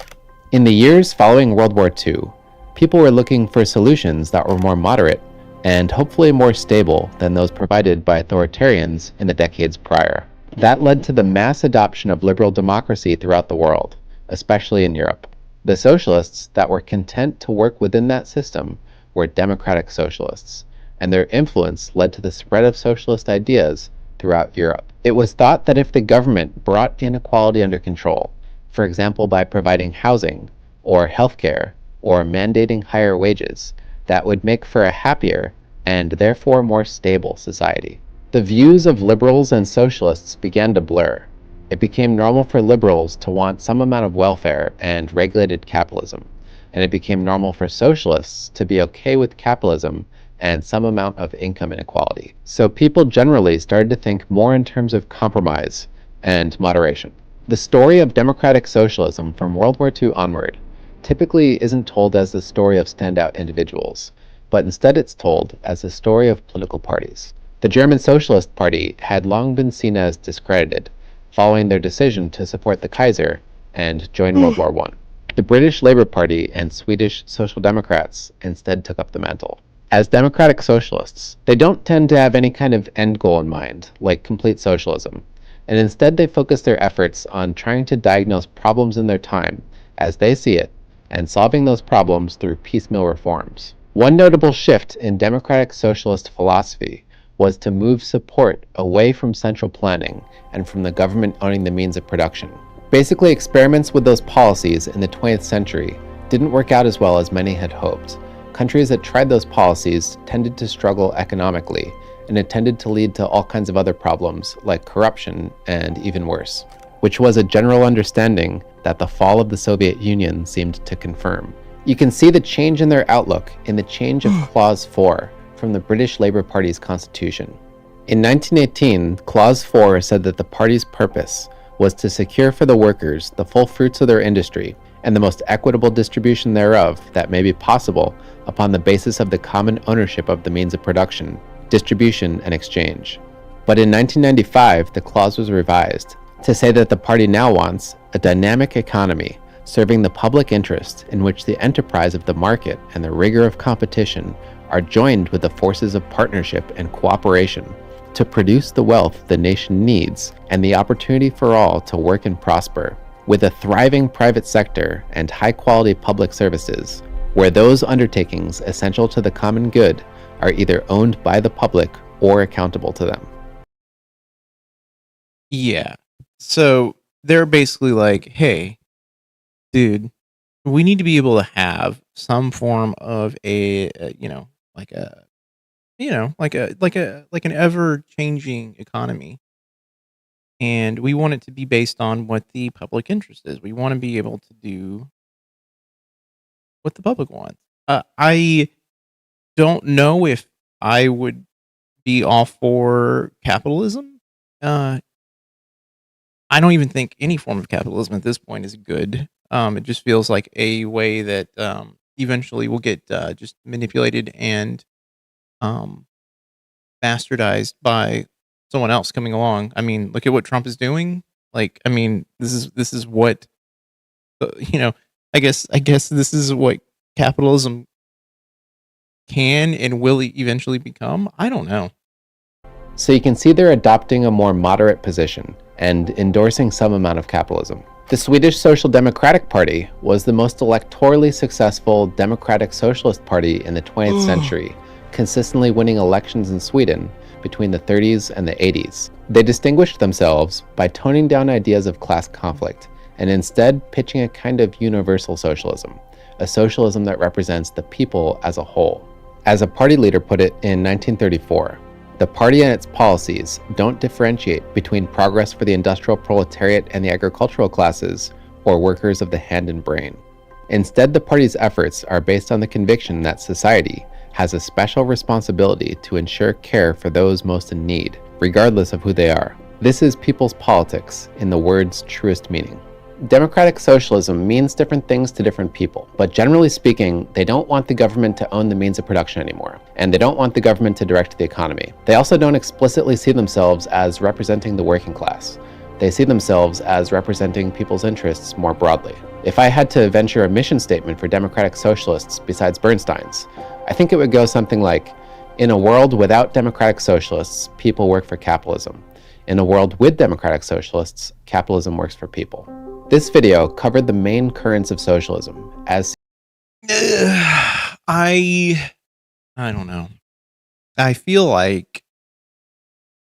In the years following World War II, people were looking for solutions that were more moderate and hopefully more stable than those provided by authoritarians in the decades prior. That led to the mass adoption of liberal democracy throughout the world, especially in Europe. The socialists that were content to work within that system were democratic socialists, and their influence led to the spread of socialist ideas throughout Europe. It was thought that if the government brought inequality under control, for example by providing housing, or healthcare, or mandating higher wages, that would make for a happier and therefore more stable society. The views of liberals and socialists began to blur. It became normal for liberals to want some amount of welfare and regulated capitalism, and it became normal for socialists to be okay with capitalism and some amount of income inequality. So people generally started to think more in terms of compromise and moderation. The story of democratic socialism from World War II onward typically isn't told as the story of standout individuals, but instead it's told as the story of political parties. The German Socialist Party had long been seen as discredited, following their decision to support the Kaiser and join World War I. The British Labour Party and Swedish Social Democrats instead took up the mantle. As democratic socialists, they don't tend to have any kind of end goal in mind, like complete socialism, and instead they focus their efforts on trying to diagnose problems in their time, as they see it, and solving those problems through piecemeal reforms. One notable shift in democratic socialist philosophy was to move support away from central planning and from the government owning the means of production. Basically, experiments with those policies in the 20th century didn't work out as well as many had hoped. Countries that tried those policies tended to struggle economically, and it tended to lead to all kinds of other problems like corruption and even worse, which was a general understanding that the fall of the Soviet Union seemed to confirm. You can see the change in their outlook in the change of Clause 4 from the British Labour Party's constitution. In 1918, Clause 4 said that the party's purpose was to secure for the workers the full fruits of their industry and the most equitable distribution thereof that may be possible upon the basis of the common ownership of the means of production, distribution, and exchange. But in 1995, the clause was revised to say that the party now wants a dynamic economy serving the public interest in which the enterprise of the market and the rigor of competition are joined with the forces of partnership and cooperation to produce the wealth the nation needs and the opportunity for all to work and prosper, with a thriving private sector and high-quality public services, where those undertakings essential to the common good are either owned by the public or accountable to them. Yeah. So they're basically like, hey, dude, we need to be able to have some form of like an ever-changing economy. And we want it to be based on what the public interest is. We want to be able to do what the public wants. I don't know if I would be all for capitalism. I don't even think any form of capitalism at this point is good. It just feels like a way that eventually will get just manipulated and bastardized by someone else coming along. I mean, look at what Trump is doing. Like, I mean, this is what I guess this is what capitalism can and will eventually become. I don't know. So you can see they're adopting a more moderate position and endorsing some amount of capitalism. The Swedish Social Democratic Party was the most electorally successful democratic socialist party in the 20th century, consistently winning elections in Sweden between the 30s and the 80s. They distinguished themselves by toning down ideas of class conflict and instead pitching a kind of universal socialism, a socialism that represents the people as a whole. As a party leader put it in 1934, the party and its policies don't differentiate between progress for the industrial proletariat and the agricultural classes or workers of the hand and brain. Instead, the party's efforts are based on the conviction that society has a special responsibility to ensure care for those most in need, regardless of who they are. This is people's politics in the word's truest meaning. Democratic socialism means different things to different people, but generally speaking, they don't want the government to own the means of production anymore, and they don't want the government to direct the economy. They also don't explicitly see themselves as representing the working class. They see themselves as representing people's interests more broadly. If I had to venture a mission statement for democratic socialists besides Bernstein's, I think it would go something like, in a world without democratic socialists, people work for capitalism. In a world with democratic socialists, capitalism works for people. This video covered the main currents of socialism as I don't know. I feel like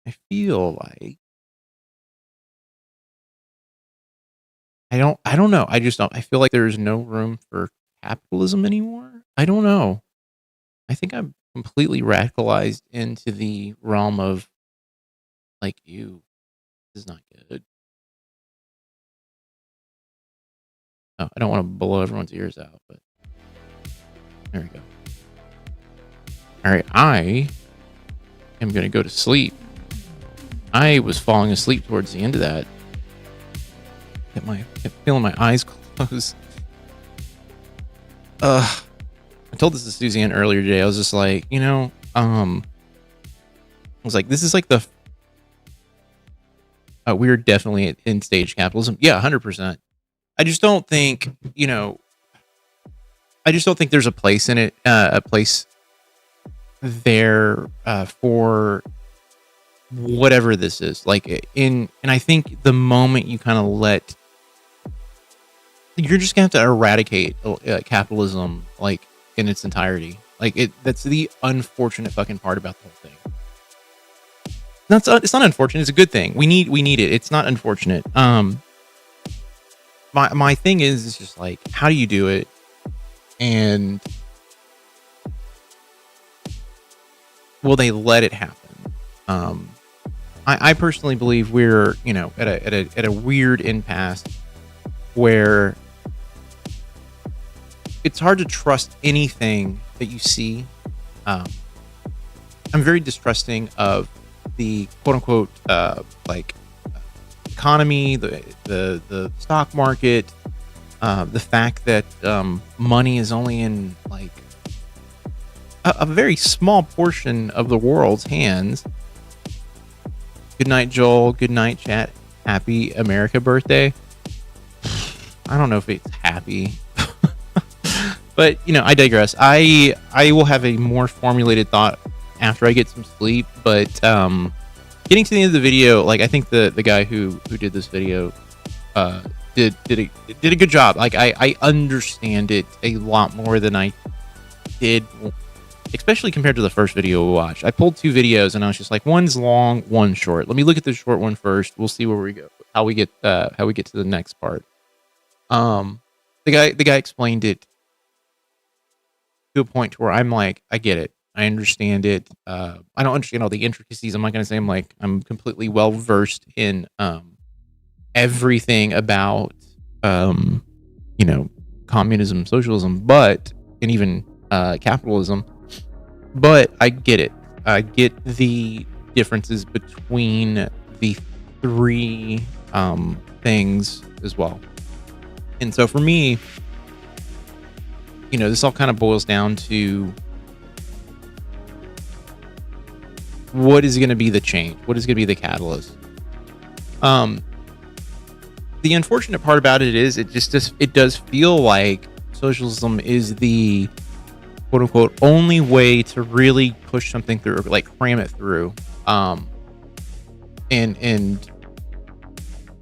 I don't know. I just don't. I feel like there's no room for capitalism anymore. I don't know. I think I'm completely radicalized into the realm of like, ew, this is not good. Oh, I don't want to blow everyone's ears out, but there we go. All right, I am going to go to sleep. I was falling asleep towards the end of that. Kept feeling my eyes close. I told this to Suzanne earlier today. I was just like, I was like, this is like we're definitely in stage capitalism. Yeah, 100%. I just don't think, I just don't think there's a place in it, a place there for whatever this is. And I think the moment you kind of you're just gonna have to eradicate capitalism in its entirety. That's the unfortunate fucking part about the whole thing. It's not unfortunate. It's a good thing. We need it. It's not unfortunate. My thing is just how do you do it? And will they let it happen? I personally believe we're at a weird impasse where it's hard to trust anything that you see. I'm very distrusting of the quote unquote economy, the stock market, the fact that money is only in a very small portion of the world's hands. Good night, Joel. Good night, chat. Happy America birthday. I don't know if it's happy. But, I digress. I will have a more formulated thought after I get some sleep. But getting to the end of the video, I think the guy who did this video did a good job. I understand it a lot more than I did, especially compared to the first video we watched. I pulled two videos and I was just one's long, one's short. Let me look at the short one first. We'll see where we go, how we get to the next part. The guy explained it to a point where I'm I get it. I understand it. I don't understand all the intricacies. I'm not going to say I'm completely well versed in everything about communism, socialism, and even capitalism. But I get it. I get the differences between the three things as well. And so for me, this all kind of boils down to what is going to be the change? What is going to be the catalyst? The unfortunate part about it is it does feel like socialism is the quote unquote only way to really push something through, or cram it through. And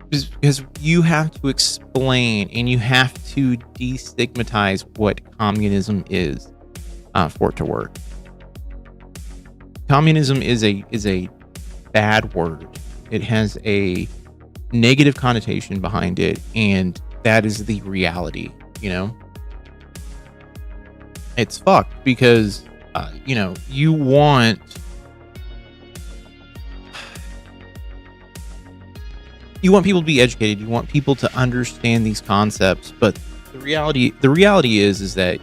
because you have to explain and you have to destigmatize what communism is for it to work. Communism is a bad word. It has a negative connotation behind it, and that is the reality. It's fucked because you want people to be educated. You want people to understand these concepts, but the reality is that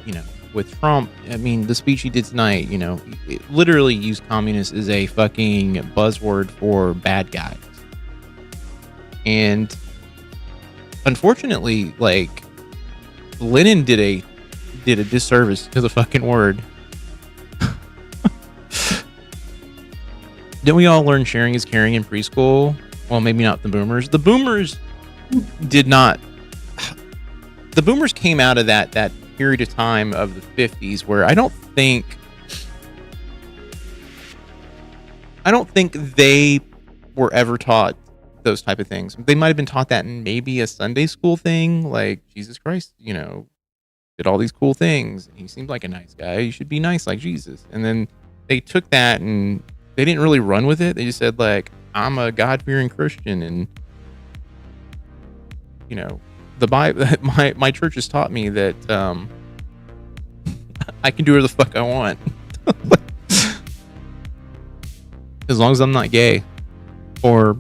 with Trump, the speech he did tonight, it literally used communists as a fucking buzzword for bad guys. And unfortunately, Lenin did a disservice to the fucking word. Didn't we all learn sharing is caring in preschool? Well, maybe not the boomers. The boomers did not. The boomers came out of that period of time of the 50s where I don't think they were ever taught those type of things. They might have been taught that in maybe a Sunday school thing, Jesus Christ, did all these cool things. He seemed like a nice guy. You should be nice like Jesus. And then they took that and they didn't really run with it. They just said I'm a God-fearing Christian, and the Bible, my church has taught me that I can do whatever the fuck I want. As long as I'm not gay or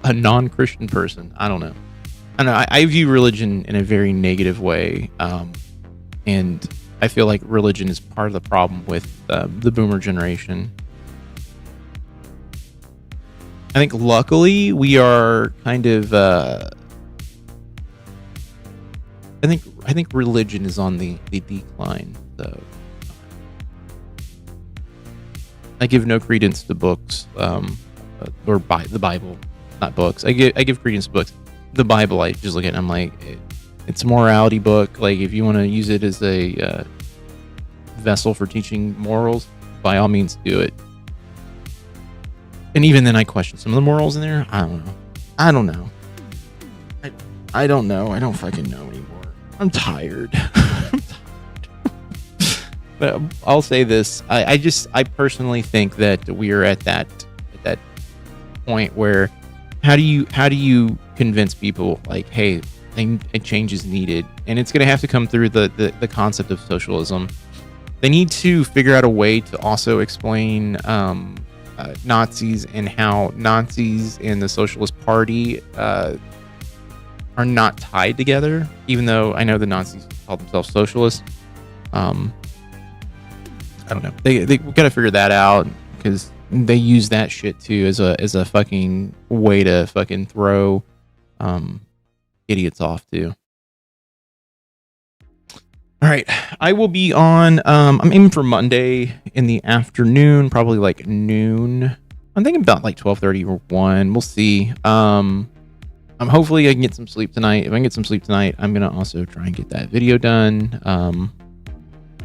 a non-Christian person. I don't know. I view religion in a very negative way, and I feel like religion is part of the problem with the boomer generation. I think luckily we are kind of I think religion is on the decline, though. I give no credence to books or the Bible. not books. I give credence to books. The Bible, I just look at it, I'm like, it's a morality book. Like, if you want to use it as a vessel for teaching morals, by all means do it. And even then, I question some of the morals in there. I don't know. I don't know. I don't know. I don't fucking know anymore. I'm tired. But I'll say this. I personally think that we are at that point where how do you convince people, like, hey, a change is needed, and it's going to have to come through the concept of socialism. They need to figure out a way to also explain Nazis, and how Nazis and the Socialist Party are not tied together, even though I know the Nazis call themselves socialists. I don't know. They got to figure that out, because they use that shit too as a fucking way to fucking throw idiots off too. All right, I will be on. I'm aiming for Monday in the afternoon, probably like noon. I'm thinking about like 12:30 or 1. We'll see. I'm hopefully I can get some sleep tonight. If I can get some sleep tonight, I'm gonna also try and get that video done.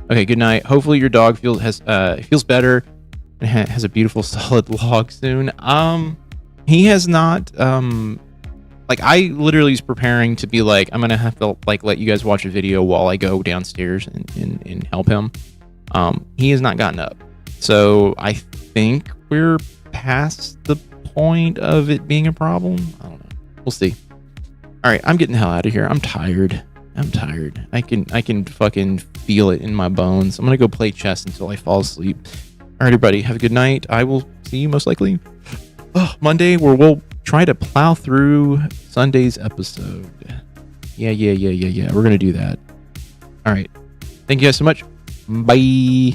Okay, good night. Hopefully your dog feels better and has a beautiful solid log soon. He has not. Like, I literally was preparing to be like, I'm gonna have to like let you guys watch a video while I go downstairs and help him. He has not gotten up, so I think we're past the point of it being a problem. I don't know. We'll see. All right, I'm getting the hell out of here. I'm tired. I can fucking feel it in my bones. I'm gonna go play chess until I fall asleep. All right, everybody, have a good night. I will see you most likely Monday, where we'll try to plow through Sunday's episode. Yeah. We're gonna do that. All right. Thank you guys so much. Bye.